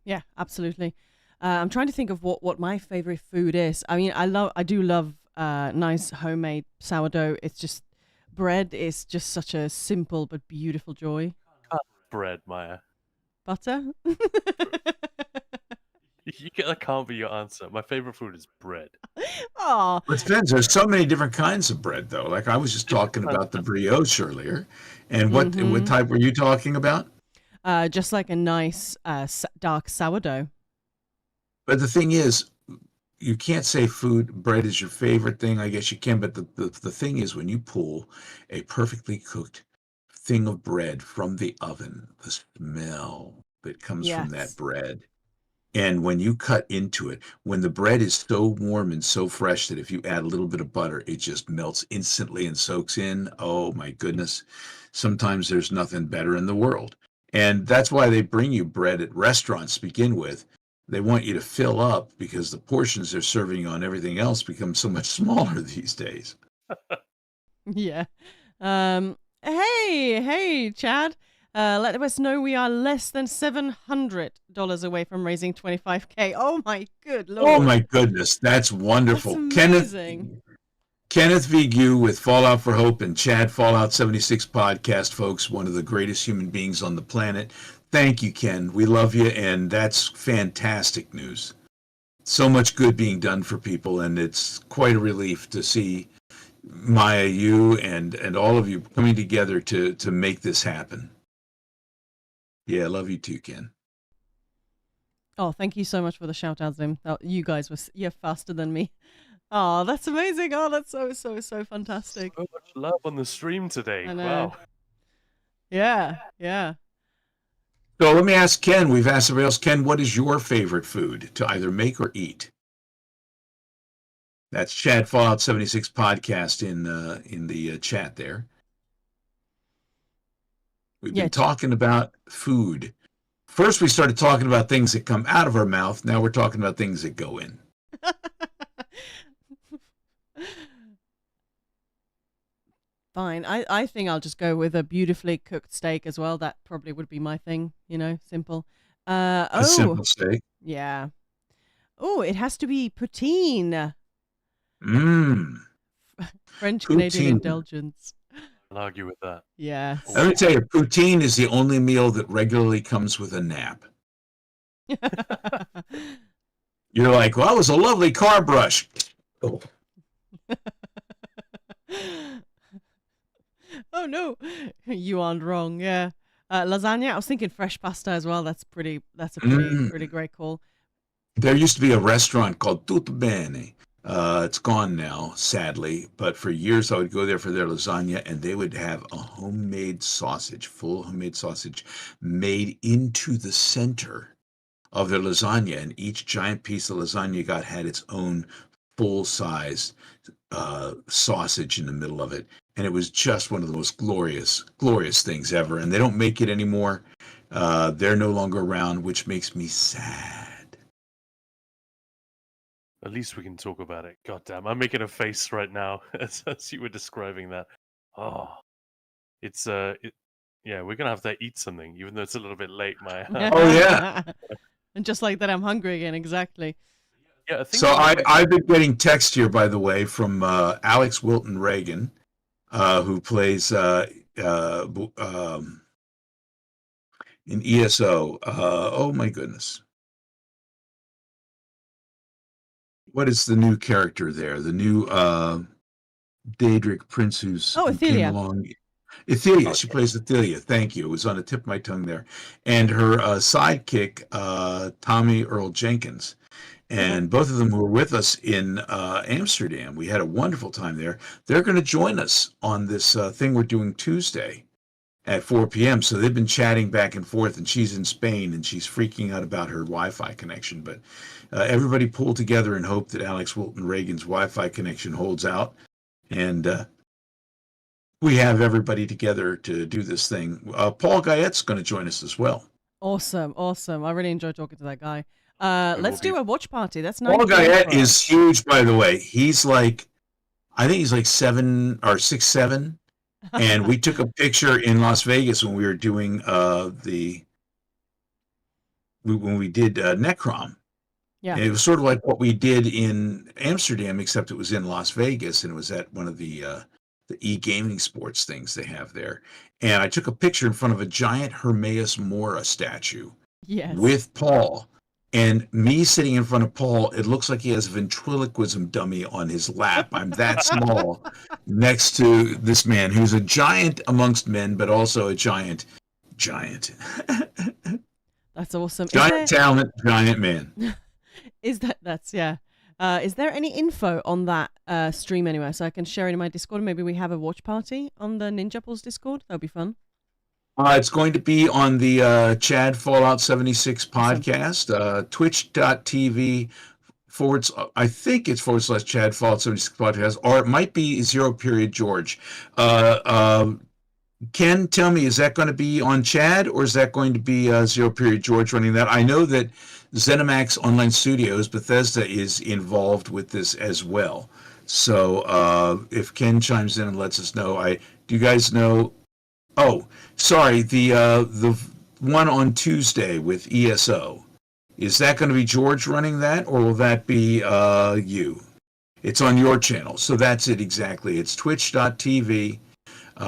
Yeah, absolutely. I'm trying to think of what my favorite food is. I mean, I do love nice homemade sourdough. It's just bread is just such a simple but beautiful joy. Bread, Maya. Butter. That can't be your answer. My favorite food is bread. Oh, It depends. There's so many different kinds of bread, though. Like I was just talking about the brioche earlier, and what type were you talking about? just like a nice dark sourdough. But the thing is, you can't say bread is your favorite thing. I guess you can, but the thing is, when you pull a perfectly cooked thing of bread from the oven, the smell that comes from that Yes. bread, and when you cut into it, when the bread is so warm and so fresh that if you add a little bit of butter, it just melts instantly and soaks in. Oh my goodness. Sometimes there's nothing better in the world. And that's why they bring you bread at restaurants to begin with. They want you to fill up because the portions they're serving you on everything else become so much smaller these days. Yeah. Hey, Chad. Let us know we are less than $700 away from raising 25K. Oh my good lord. Oh my goodness, that's wonderful. That's amazing. Kenneth Vigu with Fallout for Hope and Chad Fallout 76 podcast, folks, one of the greatest human beings on the planet. Thank you, Ken. We love you, and that's fantastic news. So much good being done for people, and it's quite a relief to see Maya, you, and all of you coming together to make this happen. Yeah, I love you too, Ken. Oh, thank you so much for the shout outs, Zim. You guys you're faster than me. Oh, that's amazing. Oh, that's so fantastic. So much love on the stream today. I know. Wow. Yeah. So let me ask Ken. We've asked everybody else. Ken, what is your favorite food to either make or eat? That's Chad Fallout 76 podcast in the chat there. We've been talking about food. First, we started talking about things that come out of our mouth. Now we're talking about things that go in. Fine. I think I'll just go with a beautifully cooked steak as well. That probably would be my thing, simple. A simple steak. Yeah. Oh, it has to be poutine. French Canadian indulgence. I'll argue with that. Yes. Let me tell you, poutine is the only meal that regularly comes with a nap. You're like, well, it was a lovely car brush. Oh. Oh no, you aren't wrong. Yeah. Lasagna. I was thinking fresh pasta as well. That's pretty. That's a pretty Mm. great call. There used to be a restaurant called Tutto Bene. It's gone now, sadly. But for years, I would go there for their lasagna, and they would have a homemade sausage, full homemade sausage, made into the center of their lasagna. And each giant piece of lasagna you got had its own full-size sausage in the middle of it. And it was just one of the most glorious, glorious things ever. And they don't make it anymore. They're no longer around, which makes me sad. At least we can talk about it. God damn, I'm making a face right now as you were describing that. Oh, it's yeah, we're gonna have to eat something, even though it's a little bit late. Oh, yeah. And just like that, I'm hungry again. Exactly. Yeah, I think So I've been getting text here, by the way, from Alex Wilton Reagan, who plays in ESO. Oh my goodness. What is the new character there? The new Daedric Prince who came Athelia. along. Athelia, she plays Athelia. Thank you. It was on the tip of my tongue there. And her sidekick, Tommy Earl Jenkins. And both of them were with us in Amsterdam. We had a wonderful time there. They're going to join us on this thing we're doing Tuesday at 4 p.m. So they've been chatting back and forth, and she's in Spain, and she's freaking out about her Wi-Fi connection. But everybody pulled together and hoped that Alex Wilton Reagan's Wi-Fi connection holds out. And we have everybody together to do this thing. Paul Guyette's going to join us as well. Awesome. I really enjoyed talking to that guy. Let's do a watch party. That's nice. Paul Guyette is huge, by the way. He's like, I think he's like 7 or 6'7". And we took a picture in Las Vegas when we were doing when we did Necrom. Yeah. And it was sort of like what we did in Amsterdam, except it was in Las Vegas, and it was at one of the e-gaming sports things they have there. And I took a picture in front of a giant Hermaeus Mora statue with Paul. And me sitting in front of Paul, it looks like he has a ventriloquism dummy on his lap. I'm that small next to this man who's a giant amongst men, but also a giant. That's awesome. Giant talent, giant man. Is there any info on that stream anywhere so I can share it in my Discord? Maybe we have a watch party on the Ninja Pulse Discord. That would be fun. It's going to be on the Chad Fallout 76 podcast, twitch.tv I think it's / Chad Fallout 76 podcast, or it might be George. Ken, tell me, is that going to be on Chad, or is that going to be George running that? I know that ZeniMax Online Studios, Bethesda, is involved with this as well. So if Ken chimes in and lets us know, do you guys know? Oh, sorry, the one on Tuesday with ESO. Is that going to be George running that, or will that be you? It's on your channel, so that's it exactly. It's twitch.tv /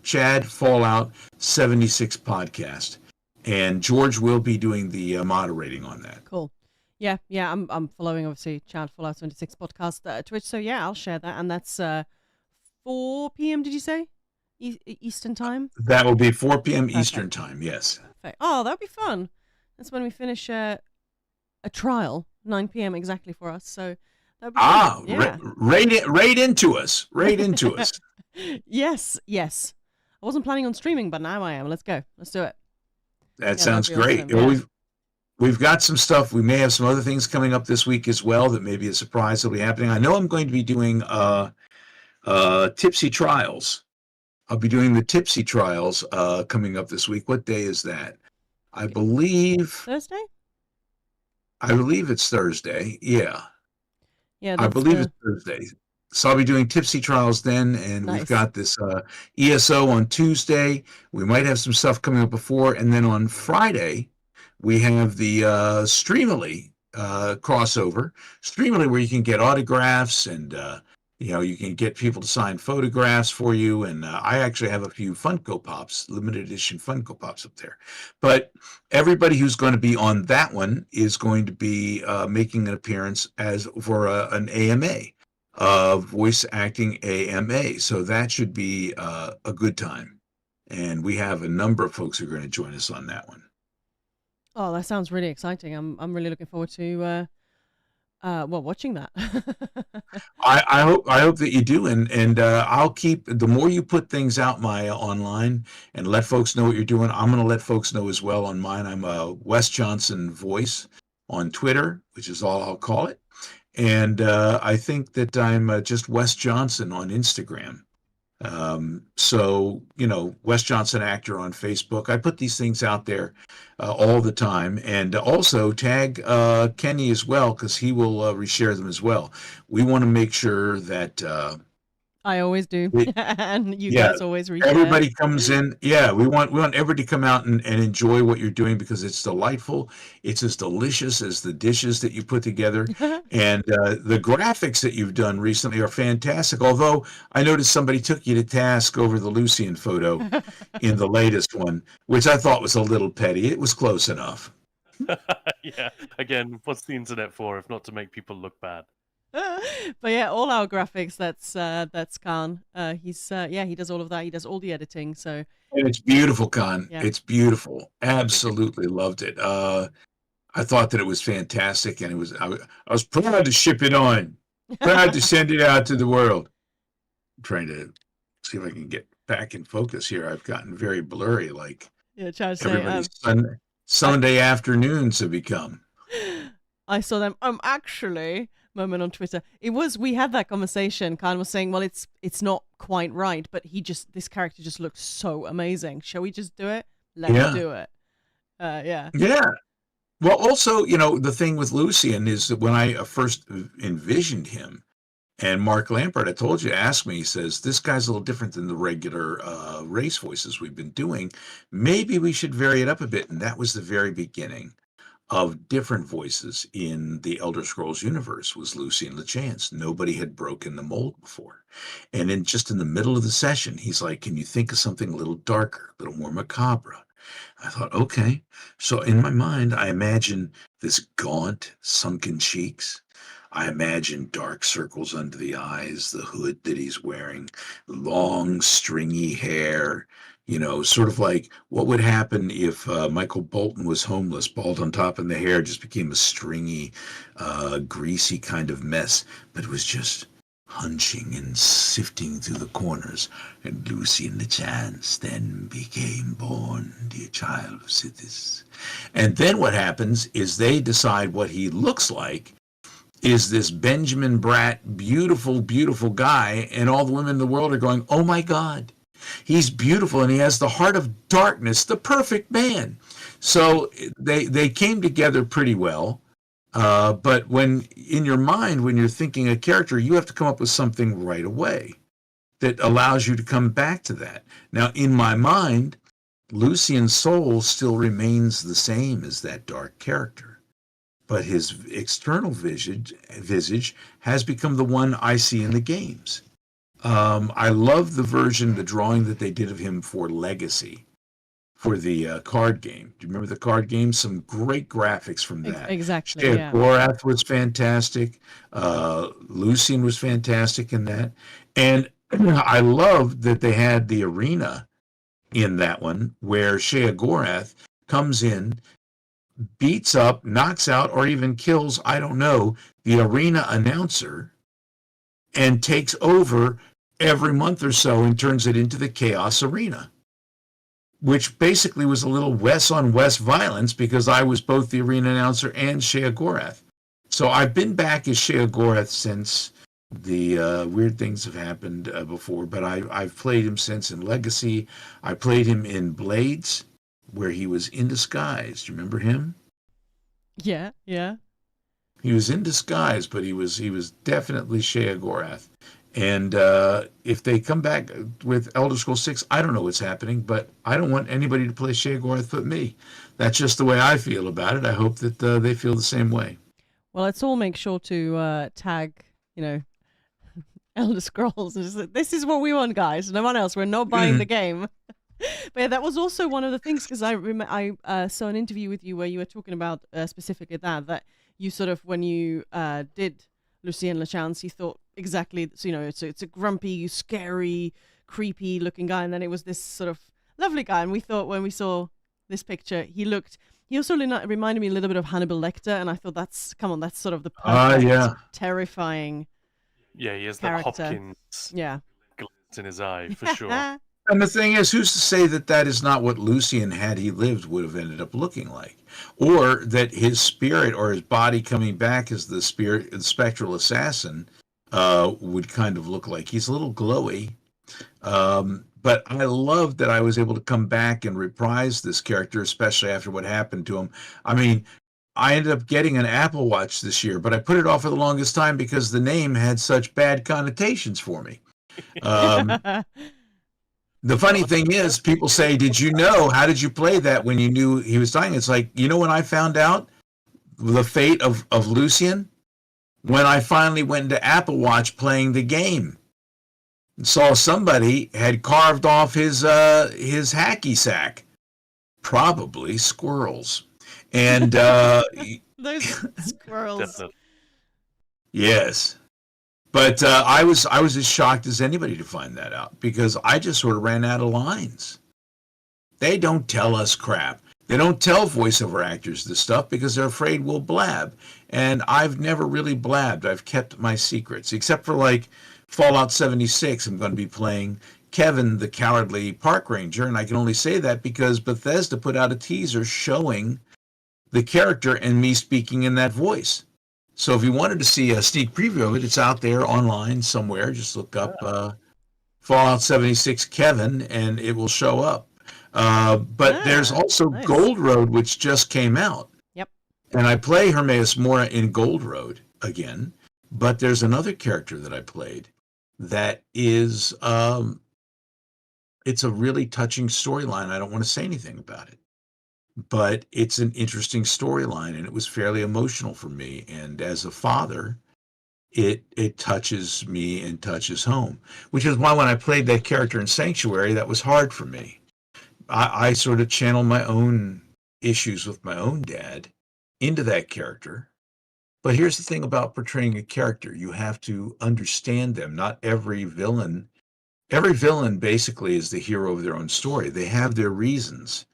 Chad Fallout 76 podcast, and George will be doing the moderating on that. Cool. Yeah. I'm following obviously Chad Fallout 76 podcast Twitch. So yeah, I'll share that, and that's 4 p.m. Did you say Eastern time? That will be 4 p.m. Eastern time. Yes. Perfect. Oh, that'll be fun. That's when we finish a trial, 9 p.m. exactly for us. So. Yeah. Right into us. Yes. I wasn't planning on streaming, but now I am. Let's go. Let's do it. That sounds great. Awesome. Yeah. We've got some stuff. We may have some other things coming up this week as well that may be a surprise that'll be happening. I know I'm going to be doing Tipsy Trials. I'll be doing the Tipsy Trials coming up this week. What day is that? I believe Thursday? I believe it's Thursday. Yeah. Yeah, I believe it's Thursday. So I'll be doing Tipsy Trials then, and we've got this ESO on Tuesday. We might have some stuff coming up before, and then on Friday, we have the Streamily crossover. Streamily, where you can get autographs and you can get people to sign photographs for you. And I actually have a few Funko Pops, limited edition Funko Pops up there. But everybody who's going to be on that one is going to be making an appearance for an AMA. voice acting AMA. So that should be a good time. And we have a number of folks who are going to join us on that one. Oh, that sounds really exciting. I'm really looking forward to well, watching that. I hope that you do, and I'll keep the more you put things out, Maya, online and let folks know what you're doing. I'm going to let folks know as well on mine. I'm a Wes Johnson voice on Twitter, which is all I'll call it, and I think that I'm just Wes Johnson on Instagram. So, Wes Johnson actor on Facebook. I put these things out there all the time, and also tag Kenny as well because he will reshare them as well. We want to make sure that I always do, it, and you yeah, guys always reshare. everybody comes in. Yeah, we want everybody to come out and enjoy what you're doing because it's delightful. It's as delicious as the dishes that you put together, and the graphics that you've done recently are fantastic. Although I noticed somebody took you to task over the Lucian photo in the latest one, which I thought was a little petty. It was close enough. Yeah. Again, what's the internet for if not to make people look bad? But yeah, all our graphics. That's Khan. He's yeah, he does all of that. He does all the editing. So And it's beautiful, Con. yeah. It's beautiful. Thank you. Absolutely loved it. I thought that it was fantastic, and I was proud to ship it on, proud to send it out to the world. I'm trying to see if I can get back in focus here. I've gotten very blurry, like Yeah, trying to say everybody's I Sunday afternoons have become. I saw them. Actually, moment on Twitter. We had that conversation. Khan was saying, well, it's not quite right, but this character just looked so amazing. Shall we just do it? Let's Yeah, do it. Yeah. yeah. Well, also, the thing with Lucian is that when I first envisioned him, and Mark Lampert, I told you, asked me, he says, this guy's a little different than the regular race voices we've been doing. Maybe we should vary it up a bit. And that was the very beginning of different voices in the Elder Scrolls universe was Lucian LeChance. Nobody had broken the mold before. And then just in the middle of the session, he's like, can you think of something a little darker, a little more macabre? I thought, okay. So in my mind, I imagine this gaunt, sunken cheeks. I imagine dark circles under the eyes, the hood that he's wearing, long, stringy hair, sort of like what would happen if Michael Bolton was homeless, bald on top, and the hair just became a stringy, greasy kind of mess, but it was just hunching and sifting through the corners. And Lucian LeChance then became born, dear child of Sithis. And then what happens is they decide what he looks like is this Benjamin Bratt, beautiful, beautiful guy, and all the women in the world are going, oh my God, he's beautiful and he has the heart of darkness, the perfect man. So they came together pretty well. But when in your mind, when you're thinking a character, you have to come up with something right away that allows you to come back to that. Now, in my mind, Lucian's soul still remains the same as that dark character, but his external visage has become the one I see in the games. I love the drawing that they did of him for Legacy, for the card game. Do you remember the card game? Some great graphics from that. Exactly. Shea Yeah. Gorath was fantastic. Lucian was fantastic in that. And I love that they had the arena in that one where Shea Gorath comes in, beats up, knocks out, or even kills, I don't know, the arena announcer and takes over every month or so and turns it into the Chaos Arena, which basically was a little Wes on Wes violence because I was both the arena announcer and Shea Gorath. So I've been back as Shea Gorath since the weird things have happened before, but I've played him since in Legacy. I played him in Blades, where he was in disguise. Do you remember him? Yeah. Yeah. He was in disguise, but he was definitely Shea Gorath. And if they come back with Elder Scrolls 6, I don't know what's happening, but I don't want anybody to play Shea Gorath but me. That's just the way I feel about it. I hope that they feel the same way. Well, let's all make sure to tag, Elder Scrolls. And just, this is what we want, guys. No one else. We're not buying the game. But yeah, that was also one of the things because I saw an interview with you where you were talking about specifically that you sort of when you did Lucian LeChance, you thought exactly. So, it's a grumpy, scary, creepy looking guy, and then it was this sort of lovely guy. And we thought when we saw this picture, he also reminded me a little bit of Hannibal Lecter, and I thought that's sort of the perfect Yeah. terrifying Yeah, he has that character. Hopkins Yeah. glint in his eye for sure. And the thing is, who's to say that that is not what Lucian, had he lived, would have ended up looking like? Or that his spirit or his body coming back as the spirit, the spectral assassin, would kind of look like. He's a little glowy. But I love that I was able to come back and reprise this character, especially after what happened to him. I mean, I ended up getting an Apple Watch this year, but I put it off for the longest time because the name had such bad connotations for me. The funny thing is, people say, "Did you know? How did you play that when you knew he was dying?" It's like, when I found out the fate of Lucian, when I finally went into Apple Watch playing the game, and saw somebody had carved off his hacky sack, probably squirrels, and Those squirrels. Definitely. yes. But I was as shocked as anybody to find that out because I just sort of ran out of lines. They don't tell us crap. They don't tell voiceover actors this stuff because they're afraid we'll blab. And I've never really blabbed. I've kept my secrets, except for like Fallout 76. I'm going to be playing Kevin, the cowardly park ranger, and I can only say that because Bethesda put out a teaser showing the character and me speaking in that voice. So if you wanted to see a sneak preview of it, it's out there online somewhere. Just look up Fallout 76 Kevin, and it will show up. But there's also nice. Gold Road, which just came out. Yep. And I play Hermaeus Mora in Gold Road again. But there's another character that I played that is, it's a really touching storyline. I don't want to say anything about it. But it's an interesting storyline, and it was fairly emotional for me. And as a father, it touches me and touches home, which is why when I played that character in Sanctuary, that was hard for me. I sort of channeled my own issues with my own dad into that character. But here's the thing about portraying a character. You have to understand them. Not every villain basically is the hero of their own story. They have their reasons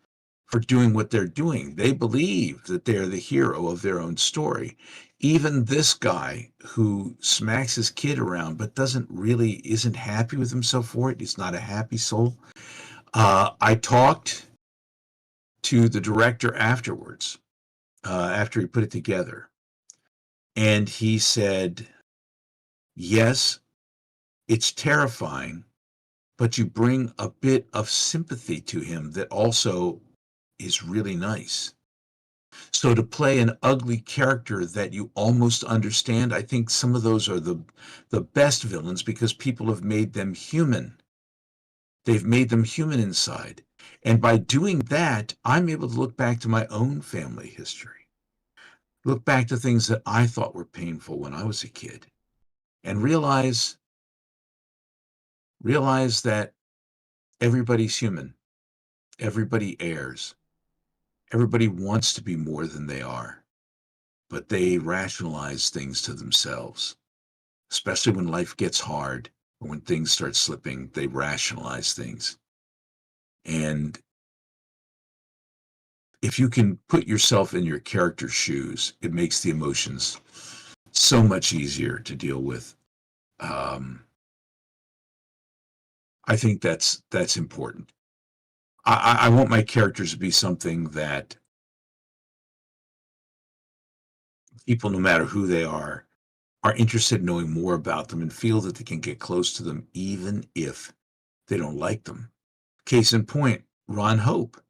for doing what they're doing. They believe that they're the hero of their own story. Even this guy who smacks his kid around but isn't happy with himself for it. He's not a happy soul. I talked to the director afterwards, after he put it together. And he said, yes, it's terrifying, but you bring a bit of sympathy to him that also is really nice. So to play an ugly character that you almost understand, I think some of those are the best villains because people have made them human. They've made them human inside. And by doing that, I'm able to look back to my own family history, look back to things that I thought were painful when I was a kid, and realize that everybody's human. Everybody errs. Everybody wants to be more than they are, but they rationalize things to themselves, especially when life gets hard or when things start slipping, they rationalize things. And if you can put yourself in your character's shoes, it makes the emotions so much easier to deal with. I think that's important. I want my characters to be something that people, no matter who they are interested in knowing more about them and feel that they can get close to them even if they don't like them. Case in point, Ron Hope,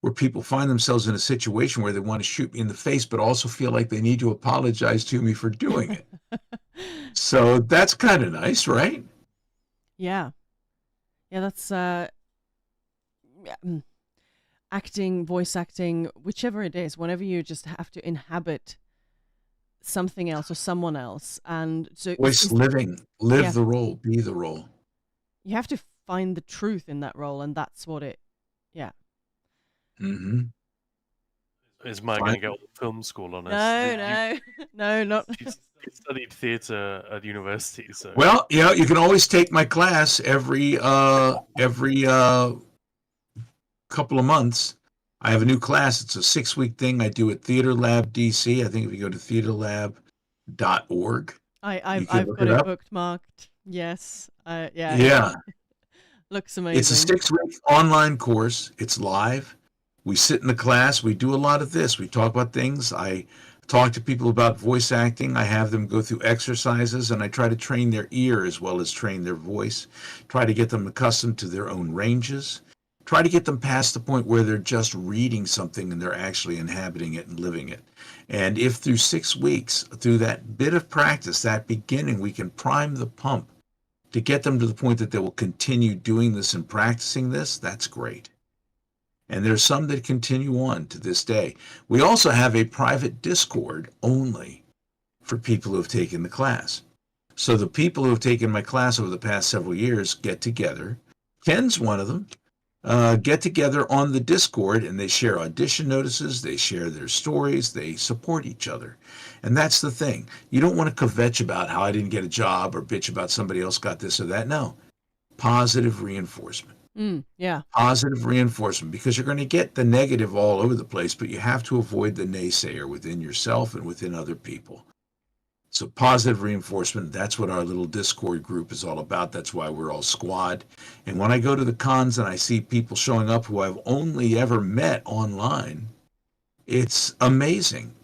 where people find themselves in a situation where they want to shoot me in the face, but also feel like they need to apologize to me for doing it. So that's kind of nice, right? Yeah. Yeah, that's acting, voice acting, whichever it is, whenever you just have to inhabit something else or someone else. And so Voice living, live the role, be the role. You have to find the truth in that role, and that's what it, yeah. Mm-hmm. Is Maya going to get all the film school on us? No, no, not. She studied theatre at university, so Well, you can always take my class every couple of months. I have a new class. It's a 6-week thing I do at Theater Lab DC. I think if you go to theaterlab.org, you can I've look got it it up. bookmarked. Yes. Yeah. Yeah, Looks it's a amazing. 6-week online course. It's live. We sit in the class. We do a lot of this. We talk about things. I talk to people about voice acting. I have them go through exercises, and I try to train their ear as well as train their voice. Try to get them accustomed to their own ranges. Try to get them past the point where they're just reading something and they're actually inhabiting it and living it. And if through 6 weeks, through that bit of practice, that beginning, we can prime the pump to get them to the point that they will continue doing this and practicing this, that's great. And there's some that continue on to this day. We also have a private Discord only for people who have taken the class. So the people who have taken my class over the past several years get together. Ken's one of them. Get together on the Discord, and they share audition notices, they share their stories, they support each other. And that's the thing. You don't want to kvetch about how I didn't get a job or bitch about somebody else got this or that. No. Positive reinforcement. Yeah. Positive reinforcement, because you're going to get the negative all over the place, but you have to avoid the naysayer within yourself and within other people. So positive reinforcement, that's what our little Discord group is all about. That's why we're all squad. And when I go to the cons and I see people showing up who I've only ever met online, it's amazing.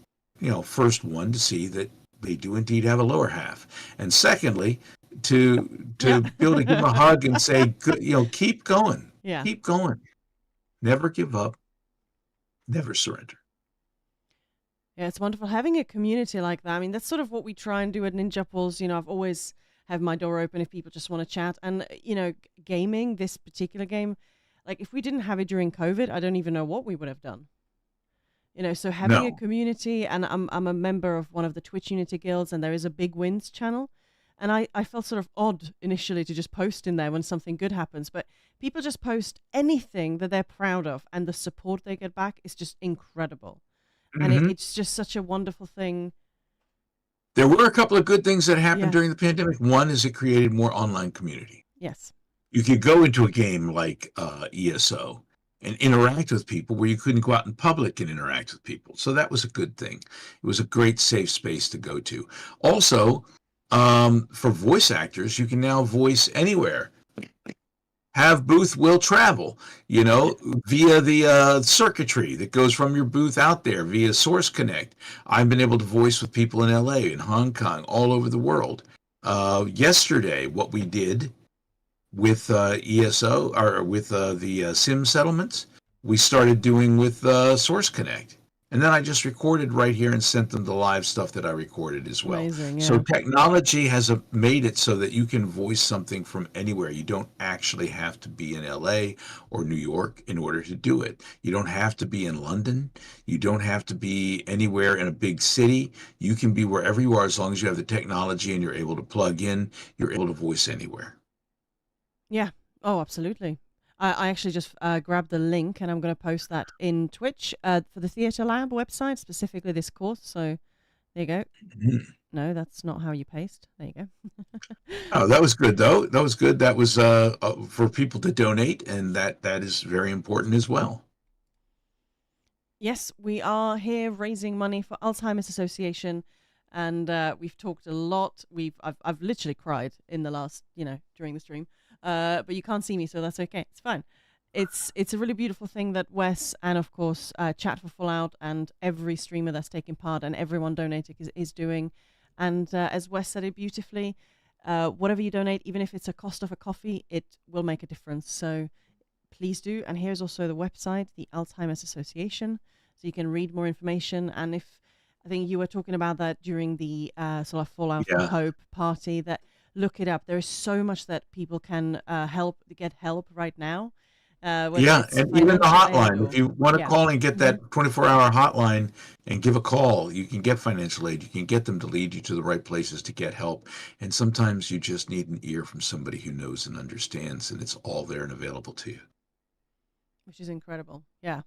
First one, to see that they do indeed have a lower half. And secondly, to Yeah. be able to give them a hug and say, good, keep going. Yeah. Keep going. Never give up. Never surrender. Yeah, it's wonderful having a community like that. I mean, that's sort of what we try and do at Ninja Pulse. I've always have my door open if people just want to chat. And gaming, this particular game, like if we didn't have it during COVID, I don't even know what we would have done. So having a No. community, and I'm a member of one of the Twitch Unity guilds, and there is a Big Wins channel. And I felt sort of odd initially to just post in there when something good happens, but people just post anything that they're proud of, and the support they get back is just incredible. And Mhm. it's just such a wonderful thing. There were a couple of good things that happened Yeah. during the pandemic. One is it created more online community. Yes. You could go into a game like ESO and interact with people where you couldn't go out in public and interact with people. So that was a good thing. It was a great safe space to go to. Also, for voice actors, you can now voice anywhere. Have booth will travel, via the circuitry that goes from your booth out there via Source Connect. I've been able to voice with people in LA, in Hong Kong, all over the world. Yesterday, what we did with ESO, or with the SIM settlements, we started doing with Source Connect. And then I just recorded right here and sent them the live stuff that I recorded as well. Amazing, So yeah. technology has made it so that you can voice something from anywhere. You don't actually have to be in LA or New York in order to do it. You don't have to be in London. You don't have to be anywhere in a big city. You can be wherever you are as long as you have the technology and you're able to plug in. You're able to voice anywhere. Yeah. Oh, absolutely. I actually just grabbed the link, and I'm going to post that in Twitch for the Theatre Lab website, specifically this course. So there you go. Mhm. No, that's not how you paste. There you go. Oh, that was good, though. That was good. That was for people to donate, and that is very important as well. Yes, we are here raising money for Alzheimer's Association, and we've talked a lot. I've literally cried in the last, during the stream. But you can't see me, so that's okay. It's fine. It's a really beautiful thing that Wes and, of course, Chat for Fallout and every streamer that's taking part and everyone donating is doing. And as Wes said it beautifully, whatever you donate, even if it's a cost of a coffee, it will make a difference. So please do. And here's also the website, the Alzheimer's Association, so you can read more information. And I think you were talking about that during the sort of Fallout for Yeah. Hope party, that look it up. There is so much that people can get help right now. Whether Yeah, it's and even the financial aid hotline. If or you want to yeah. call and get Mhm. that 24-hour hotline and give a call, you can get financial aid. You can get them to lead you to the right places to get help. And sometimes you just need an ear from somebody who knows and understands, and it's all there and available to you. Which is incredible. Yeah.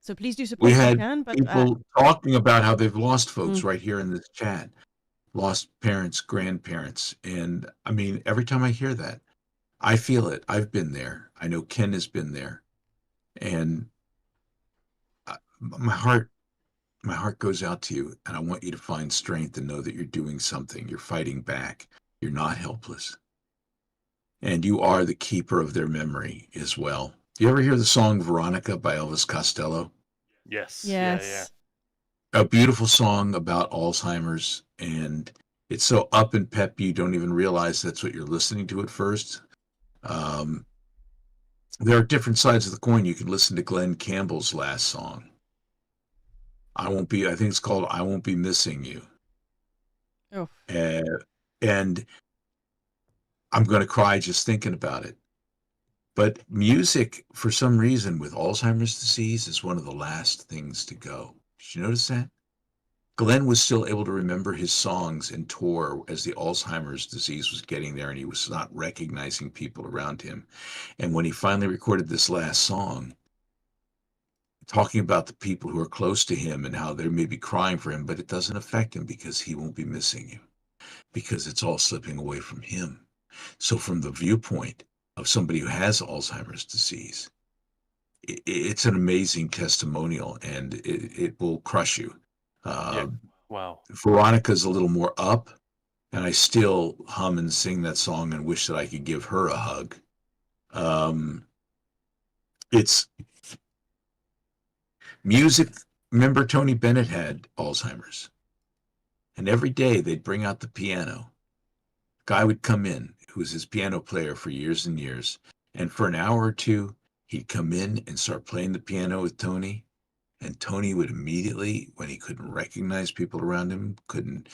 So please do We support if you had can. But people talking about how they've lost folks mm, right here in this chat, lost parents, grandparents. And I mean, every time I hear that, I feel it. I've been there. I know Ken has been there. And my heart goes out to you. And I want you to find strength and know that you're doing something. You're fighting back. You're not helpless. And you are the keeper of their memory as well. Do you ever hear the song Veronica by Elvis Costello? Yes. Yeah. Yeah. yes. A beautiful song about Alzheimer's, and it's so up and peppy you don't even realize that's what you're listening to at first. Um, there are different sides of the coin. You can listen to Glenn Campbell's last song. I think it's called I Won't Be Missing You. Oh, Uh, and I'm going to cry just thinking about it. But music, for some reason, with Alzheimer's disease, is one of the last things to go. Did you notice that? Glenn was still able to remember his songs and tour as the Alzheimer's disease was getting there and he was not recognizing people around him. And when he finally recorded this last song, talking about the people who are close to him and how they may be crying for him, but it doesn't affect him because he won't be missing you, because it's all slipping away from him. So, from the viewpoint of somebody who has Alzheimer's disease, it's an amazing testimonial and it will crush you. Yeah. Uh, Wow. Veronica's a little more up, and I still hum and sing that song and wish that I could give her a hug. Um, it's music. Remember, Tony Bennett had Alzheimer's, and every day they'd bring out the piano. A guy would come in who was his piano player for years and years, and for an hour or two, he'd come in and start playing the piano with Tony. And Tony would immediately, when he couldn't recognize people around him, couldn't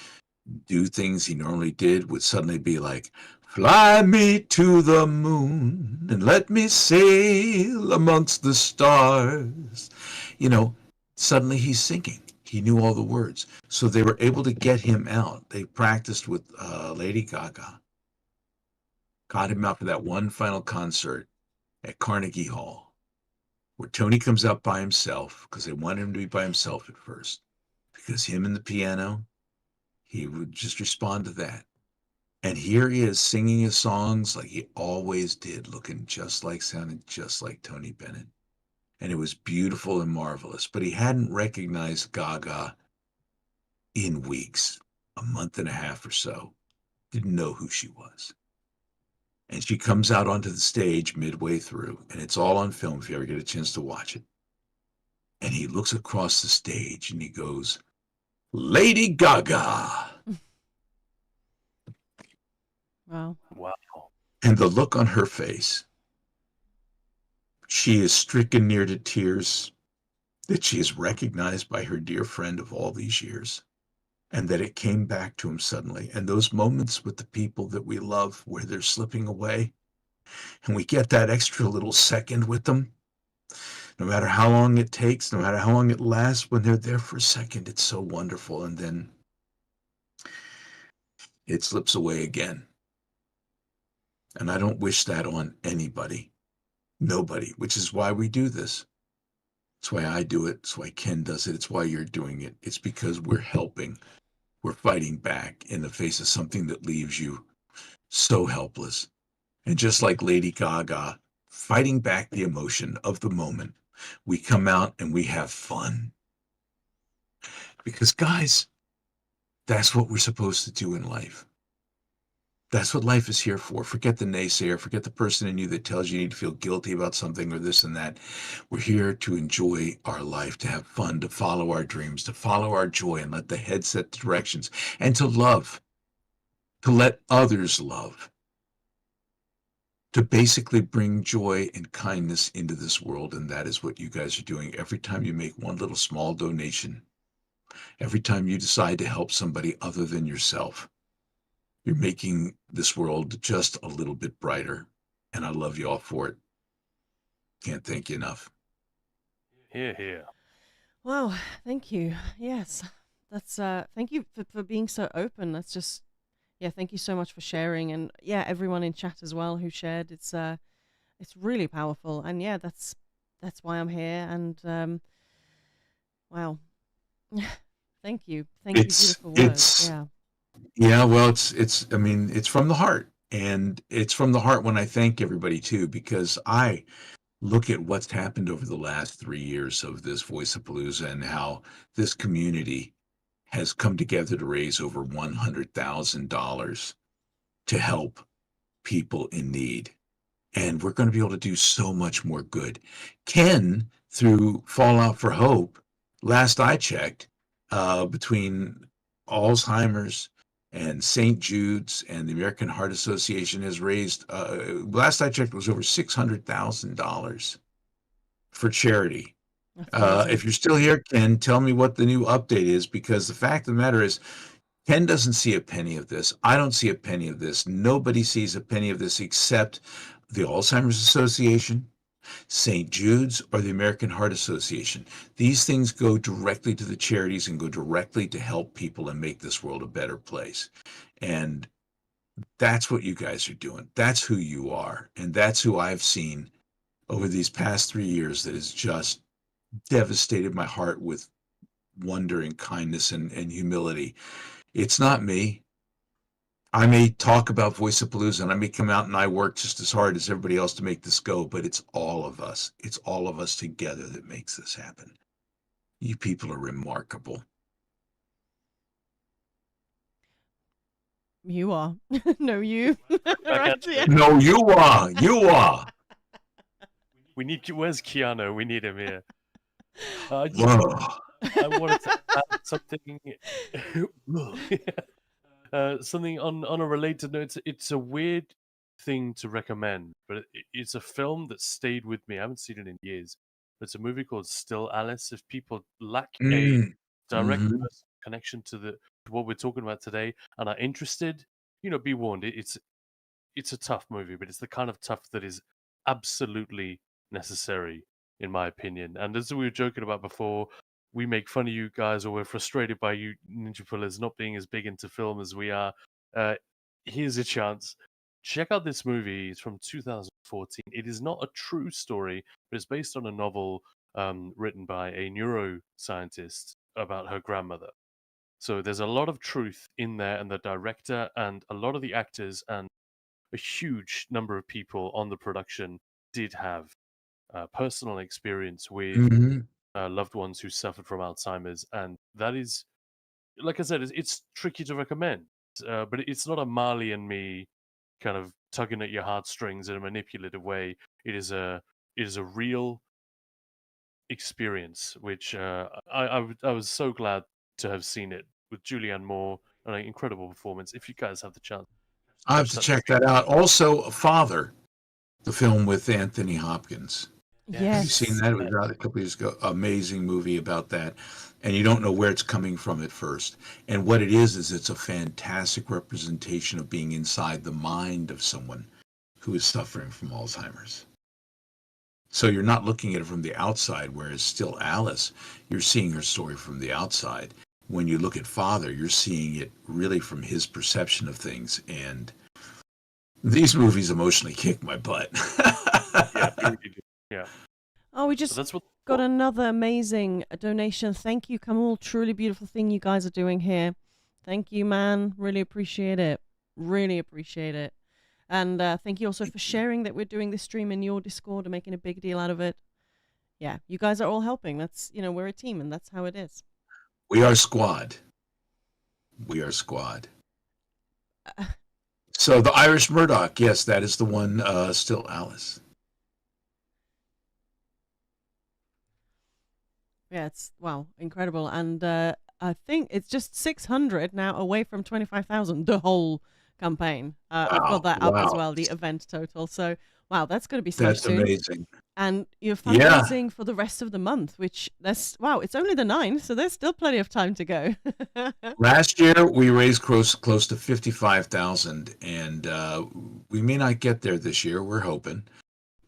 do things he normally did, would suddenly be like, fly me to the moon and let me sail amongst the stars. You know, suddenly he's singing. He knew all the words. So they were able to get him out. They practiced with Lady Gaga, got him out for that one final concert at Carnegie Hall, where Tony comes out by himself because they wanted him to be by himself at first, because him and the piano, he would just respond to that. And here he is singing his songs like he always did, looking just like, sounding just like Tony Bennett. And it was beautiful and marvelous. But he hadn't recognized Gaga in weeks, a month and a half or so. Didn't know who she was. And she comes out onto the stage midway through, and it's all on film if you ever get a chance to watch it. And he looks across the stage and he goes, Lady Gaga. wow. Wow. And the look on her face, she is stricken near to tears that she is recognized by her dear friend of all these years, and that it came back to him suddenly. And those moments with the people that we love where they're slipping away, and we get that extra little second with them, no matter how long it takes, no matter how long it lasts, when they're there for a second, it's so wonderful. And then it slips away again. And I don't wish that on anybody, nobody, which is why we do this. It's why I do it. It's why Ken does it. It's why you're doing it. It's because we're helping. We're fighting back in the face of something that leaves you so helpless. And just like Lady Gaga, fighting back the emotion of the moment, we come out and we have fun. Because, guys, that's what we're supposed to do in life. That's what life is here for. Forget the naysayer. Forget the person in you that tells you need to feel guilty about something or this and that. We're here to enjoy our life, to have fun, to follow our dreams, to follow our joy and let the head set the directions, and to love, to let others love, to basically bring joy and kindness into this world. And that is what you guys are doing. Every time you make one little small donation, every time you decide to help somebody other than yourself, you're making this world just a little bit brighter. And I love you all for it. Can't thank you enough. Here, here. Wow. Thank you. Yes. That's thank you for being so open. That's just yeah, thank you so much for sharing, and yeah, everyone in chat as well who shared. It's really powerful. And yeah, that's why I'm here. And Wow. Thank you. Thank you. It's Beautiful words. it's Yeah. yeah, well, it's I mean, it's from the heart. And it's from the heart when I thank everybody too, because I look at what's happened over the last 3 years of this Voice of Palooza and how this community has come together to raise over $100,000 to help people in need. And we're going to be able to do so much more good. Ken, through Fallout for Hope, last I checked, between Alzheimer's and St. Jude's and the American Heart Association has raised, last I checked, was over $600,000 for charity. That's amazing. If you're still here, Ken, tell me what the new update is, because the fact of the matter is, Ken doesn't see a penny of this. I don't see a penny of this. Nobody sees a penny of this except the Alzheimer's Association, St. Jude's, or the American Heart Association. These things go directly to the charities and go directly to help people and make this world a better place. And that's what you guys are doing. That's who you are. And that's who I've seen over these past 3 years that has just devastated my heart with wonder and kindness and humility. It's not me. I may talk about Voice of Palooza and I may come out and I work just as hard as everybody else to make this go, but it's all of us. It's all of us together that makes this happen. You people are remarkable. You are. No, you. Back Right. Yeah. No, you are. You are. We need. Where's Keanu? We need him here. I just Whoa. I wanted to add something. Something on a related note. It's a weird thing to recommend, but it's a film that stayed with me. I haven't seen it in years. But it's a movie called Still Alice. If people lack a Mm. direct Mhm. personal connection to what we're talking about today and are interested, be warned. It's a tough movie, but it's the kind of tough that is absolutely necessary, in my opinion. And as we were joking about before, we make fun of you guys, or we're frustrated by you Ninja Pullers not being as big into film as we are. Uh, Here's a chance. Check out this movie. It's from 2014. It is not a true story, but it's based on a novel written by a neuroscientist about her grandmother. So there's a lot of truth in there, and the director and a lot of the actors and a huge number of people on the production did have personal experience with Mhm. loved ones who suffered from Alzheimer's, and that is, like I said, it's tricky to recommend, but it's not a Marley and me kind of tugging at your heartstrings in a manipulative way. It is a real experience, which I was so glad to have seen it with Julianne Moore, an incredible performance. If you guys have the chance, I have catch to that. check that out. Also, Father, the film with Anthony Hopkins. Have you seen Yes. that? It was out a couple years ago. Amazing movie about that. And you don't know where it's coming from at first. And what it is it's a fantastic representation of being inside the mind of someone who is suffering from Alzheimer's. So you're not looking at it from the outside, whereas still Alice, you're seeing her story from the outside. When you look at Father, you're seeing it really from his perception of things. And these movies emotionally kick my butt. Yeah, they really do. Yeah, Oh, we but just that's what. got another amazing donation. Thank you, Kamal. Truly beautiful thing you guys are doing here. Thank you, man. Really appreciate it. Really appreciate it. And thank you also for sharing that we're doing this stream in your Discord and making a big deal out of it. Yeah, you guys are all helping. That's, we're a team and that's how it is. We are squad. We are squad. Uh, So the Irish Murdoch, yes, that is the one. Still Alice. yeah, it's, wow, incredible. And I think it's just 600 now away from 25,000, the whole campaign. I've got Wow, that up as wow, well, the event total. So, wow, that's going to be smashed that's soon. amazing. And you're Yeah, fundraising for the rest of the month, which wow, it's only the 9th, so there's still plenty of time to go. last year we raised close to 55,000, and we may not get there this year. We're hoping,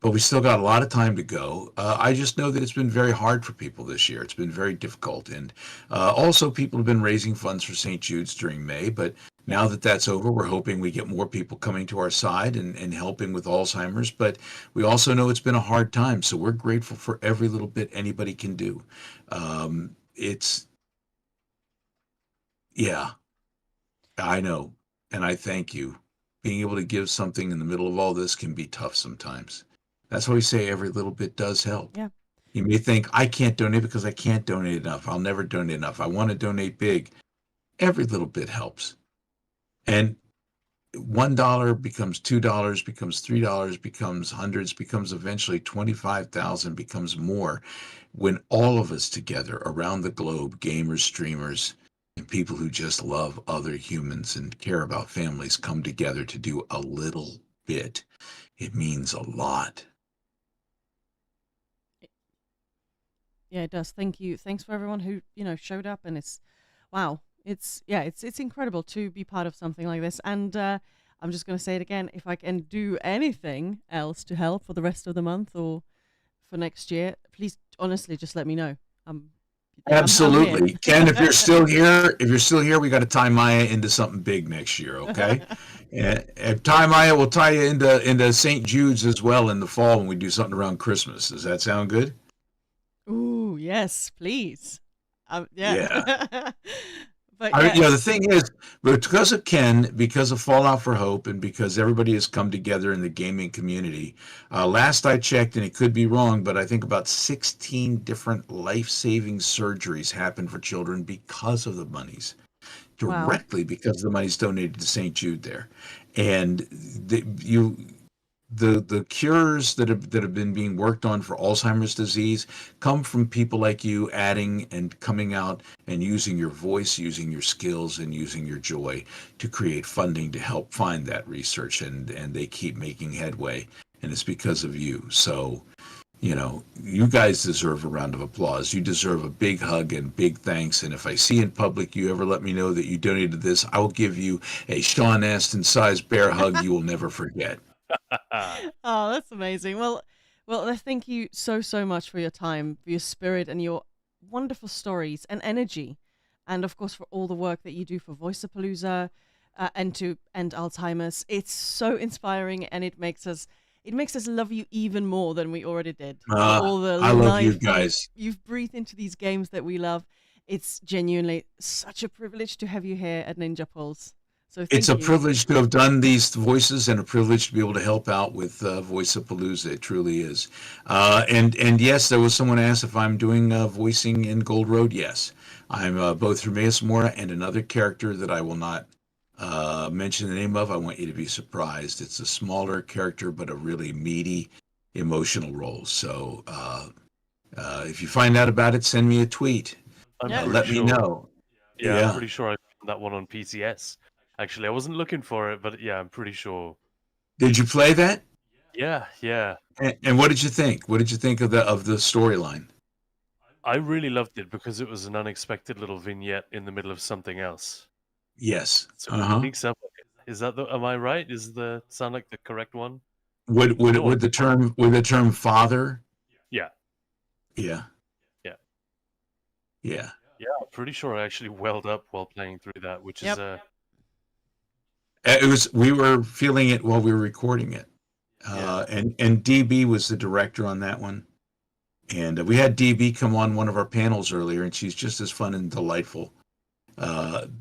but we still got a lot of time to go. I just know that it's been very hard for people this year. It's been very difficult, and also people have been raising funds for St. Jude's during May. But now that that's over, we're hoping we get more people coming to our side and helping with Alzheimer's. But we also know it's been a hard time, so we're grateful for every little bit anybody can do. it's yeah, I know, and I thank you. Being able to give something in the middle of all this can be tough sometimes. That's why we say every little bit does help. Yeah. You may think, I can't donate because I can't donate enough. I'll never donate enough. I want to donate big. Every little bit helps. And $1 becomes $2, becomes $3, becomes hundreds, becomes eventually 25,000, becomes more when all of us together around the globe, gamers, streamers, and people who just love other humans and care about families come together to do a little bit. It means a lot. Yeah, it does. Thank you. Thanks for everyone who, showed up, and wow. It's incredible to be part of something like this. And I'm just going to say it again. If I can do anything else to help for the rest of the month or for next year, please honestly just let me know. I'm here. Absolutely. Ken, if you're still here, we got to tie Maya into something big next year, okay? And tie Maya, we'll tie you into St. Jude's as well in the fall when we do something around Christmas. Does that sound good? Ooh, yes, please. Yeah. But yeah, the thing is, because of Ken, because of Fallout for Hope, and because everybody has come together in the gaming community, last I checked, and it could be wrong, but I think about 16 different life-saving surgeries happen for children because of the monies, wow. directly because the money's donated to St. Jude there. And the cures that have been being worked on for Alzheimer's disease come from people like you adding and coming out and using your voice, using your skills, and using your joy to create funding to help find that research, and they keep making headway, and it's because of you. So you guys deserve a round of applause. You deserve a big hug and big thanks. And if I see in public you ever let me know that you donated this, I will give you a Sean Astin sized bear hug you will never forget. Oh, that's amazing. Well, thank you so much for your time, for your spirit, and your wonderful stories and energy, and of course for all the work that you do for Voiceapalooza and to end Alzheimer's. It's so inspiring, and it makes us love you even more than we already did. For all the I love life you guys. you've breathed into these games that we love. It's genuinely such a privilege to have you here at Ninja Pulse. So It's a thank you. privilege to have done these voices and a privilege to be able to help out with Voiceapalooza. It truly is. And yes, there was someone asked if I'm doing voicing in Gold Road. Yes, I'm both Hermaeus Mora and another character that I will not mention the name of. I want you to be surprised. It's a smaller character, but a really meaty, emotional role. So if you find out about it, send me a tweet. Let me know. Yeah, I'm pretty sure I found that one on PCS. Actually, I wasn't looking for it, but yeah, I'm pretty sure. Did you play that? Yeah. And what did you think? What did you think of the storyline? I really loved it because it was an unexpected little vignette in the middle of something else. Yes. So it sneaks up. Is that am I right? Sound like the correct one? Would the term father? Yeah. Yeah. Yeah. Yeah. Yeah, I'm pretty sure I actually welled up while playing through that, which is We were feeling it while we were recording it. Yeah. And DB was the director on that one. And we had DB come on one of our panels earlier, and she's just as fun and delightful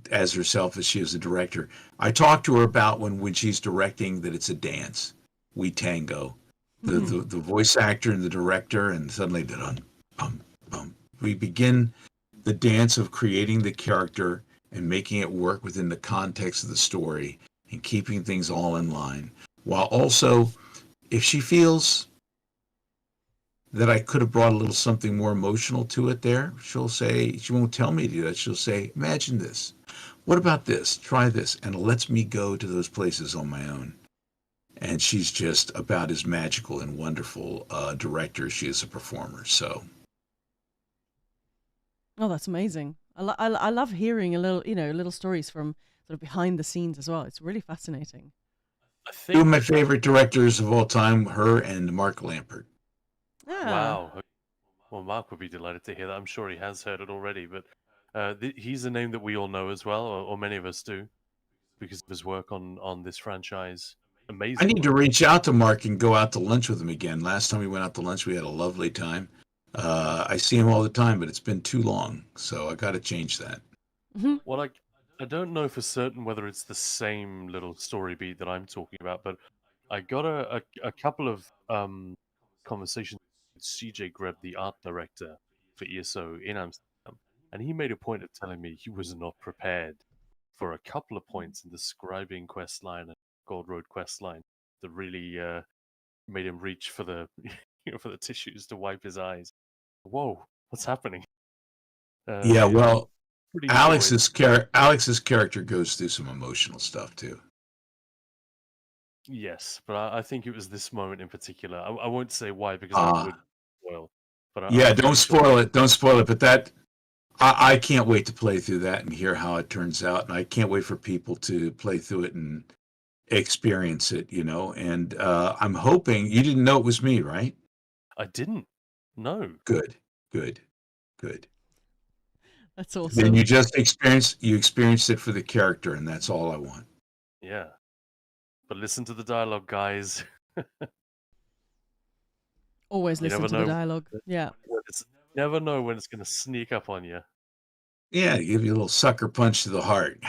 as herself as she is the director. I talked to her about when she's directing that it's a dance. We tango. The voice actor and the director, and suddenly we begin the dance of creating the character and making it work within the context of the story and keeping things all in line. While also, if she feels that I could have brought a little something more emotional to it there, she'll say, she won't tell me to do that. She'll say, imagine this. What about this? Try this. And it lets me go to those places on my own. And she's just about as magical and wonderful a director as she is a performer. So. Oh, that's amazing. I love hearing little stories from sort of behind the scenes as well. It's really fascinating. Two of my favorite directors of all time, her and Mark Lampert. Yeah. Wow. Well, Mark would be delighted to hear that. I'm sure he has heard it already, but he's a name that we all know as well, or many of us do, because of his work on this franchise. Amazing. I need to reach out to Mark and go out to lunch with him again. Last time we went out to lunch, we had a lovely time. I see him all the time, but it's been too long, so I got to change that. Mhm. Well, I don't know for certain whether it's the same little story beat that I'm talking about, but I got a couple of conversations with CJ Greb, the art director for ESO in Amsterdam, and he made a point of telling me he was not prepared for a couple of points in the Scribing quest line and Gold Road quest line that really made him reach for the for the tissues to wipe his eyes. Whoa, what's happening? Yeah, Yeah, well, pretty gory. Alex's character goes through some emotional stuff too. Yes, but I think it was this moment in particular. I won't say why because that would Ah, spoil, but I'm yeah, pretty don't sure. spoil it. Don't spoil it. But that I can't wait to play through that and hear how it turns out, and I can't wait for people to play through it and experience it. And I'm hoping you didn't know it was me, right? I didn't. No. Good, good, good. That's Then awesome. you experienced it for the character, and that's all I want. Yeah. But listen to the dialogue, guys. Always You listen never to the know dialogue. Yeah. when it's never know when it's going to sneak up on you. Yeah, give you a little sucker punch to the heart.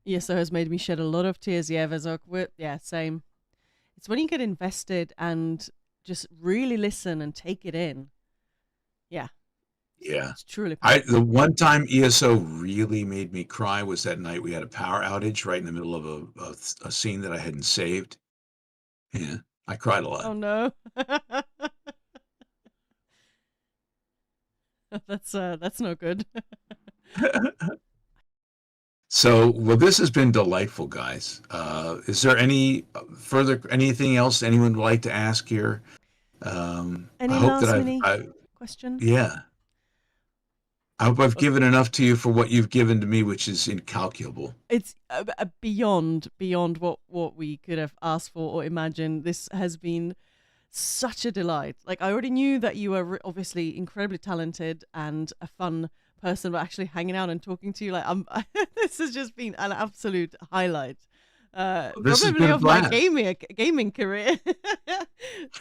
ESO has made me shed a lot of tears. Yeah, yeah, same. It's when you get invested and just really listen and take it in. Yeah, Yeah. it's truly powerful. The one time ESO really made me cry was that night we had a power outage right in the middle of a scene that I hadn't saved. Yeah, I cried a lot. Oh no. That's no good. So, well, this has been delightful, guys. Is there anything else anyone would like to ask here? I Any hope that last mini I, questions? yeah, I hope I've Uh, given enough to you for what you've given to me, which is incalculable. It's beyond what we could have asked for or imagined. This has been such a delight. Like, I already knew that you were obviously incredibly talented and a fun person, but actually hanging out and talking to you, like, this has just been an absolute highlight. This has Probably been a of my blast. gaming career.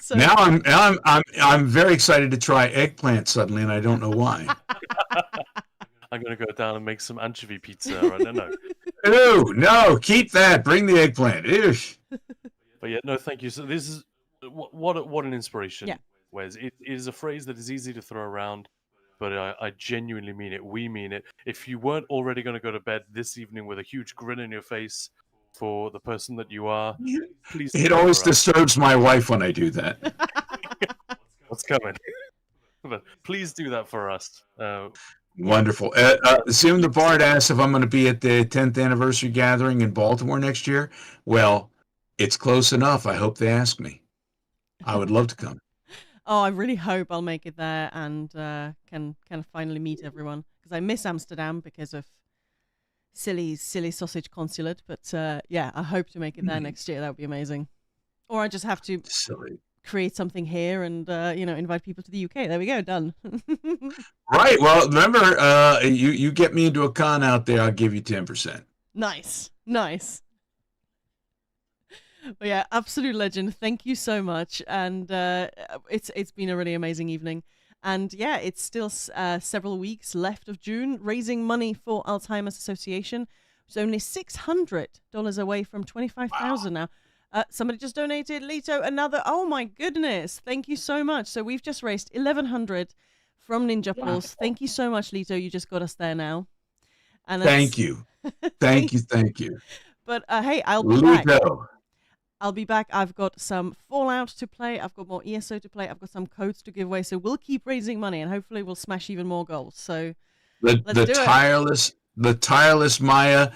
So Now I'm very excited to try eggplant suddenly, and I don't know why. I'm going to go down and make some anchovy pizza. I don't know. Ew, no, keep that. Bring the eggplant. Ew. But yeah, no, thank you. So this is what an inspiration. Yeah. Wes, it is a phrase that is easy to throw around, but I genuinely mean it. We mean it. If you weren't already going to go to bed this evening with a huge grin on your face for the person that you are, please do It that always for us. disturbs my wife when I do that. What's coming? But please do that for us. Wonderful. Zoom the Bard asks if I'm going to be at the 10th anniversary gathering in Baltimore next year. Well, it's close enough. I hope they ask me. I would love to come. Oh, I really hope I'll make it there and can finally meet everyone, because I miss Amsterdam because of silly sausage consulate. But yeah, I hope to make it there next year. That would be amazing. Or I just have to Silly. create something here and invite people to the UK. There we go, done. Right. Well, remember, you get me into a con out there, I'll give you 10%. Nice. But yeah, absolute legend. Thank you so much, and it's been a really amazing evening. And yeah, it's still several weeks left of June, raising money for Alzheimer's Association. It's only $600 away from 25,000 now. Somebody just donated, Lito, another. Oh my goodness! Thank you so much. So we've just raised 1,100 from Ninja Pulse. Thank you so much, Lito. You just got us there now. And Thank you. Thank you. But hey, I'll be back. Ludo. I'll be back. I've got some Fallout to play. I've got more ESO to play. I've got some codes to give away. So we'll keep raising money, and hopefully we'll smash even more goals. So let's do it. The tireless Maya.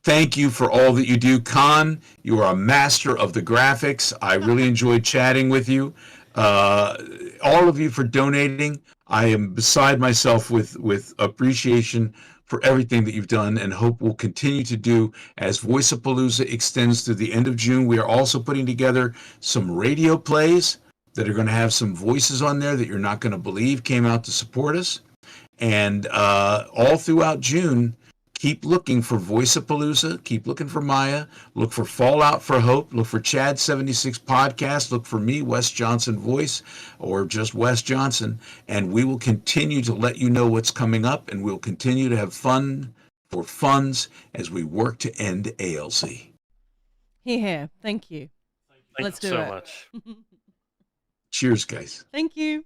Thank you for all that you do. Khan, you are a master of the graphics. I really enjoyed chatting with you. All of you for donating. I am beside myself with appreciation for everything that you've done and hope will continue to do as Voiceapalooza extends through the end of June. We are also putting together some radio plays that are going to have some voices on there that you're not going to believe came out to support us. And all throughout June, Keep looking for Voiceapalooza. Keep looking for Maya. Look for Fallout for Hope. Look for Chad76 Podcast. Look for me, Wes Johnson Voice, or just Wes Johnson. And we will continue to let you know what's coming up, and we'll continue to have fun for funds as we work to end ALZ. Here. Thank you. Thank Let's you do so it. much. Cheers, guys. Thank you.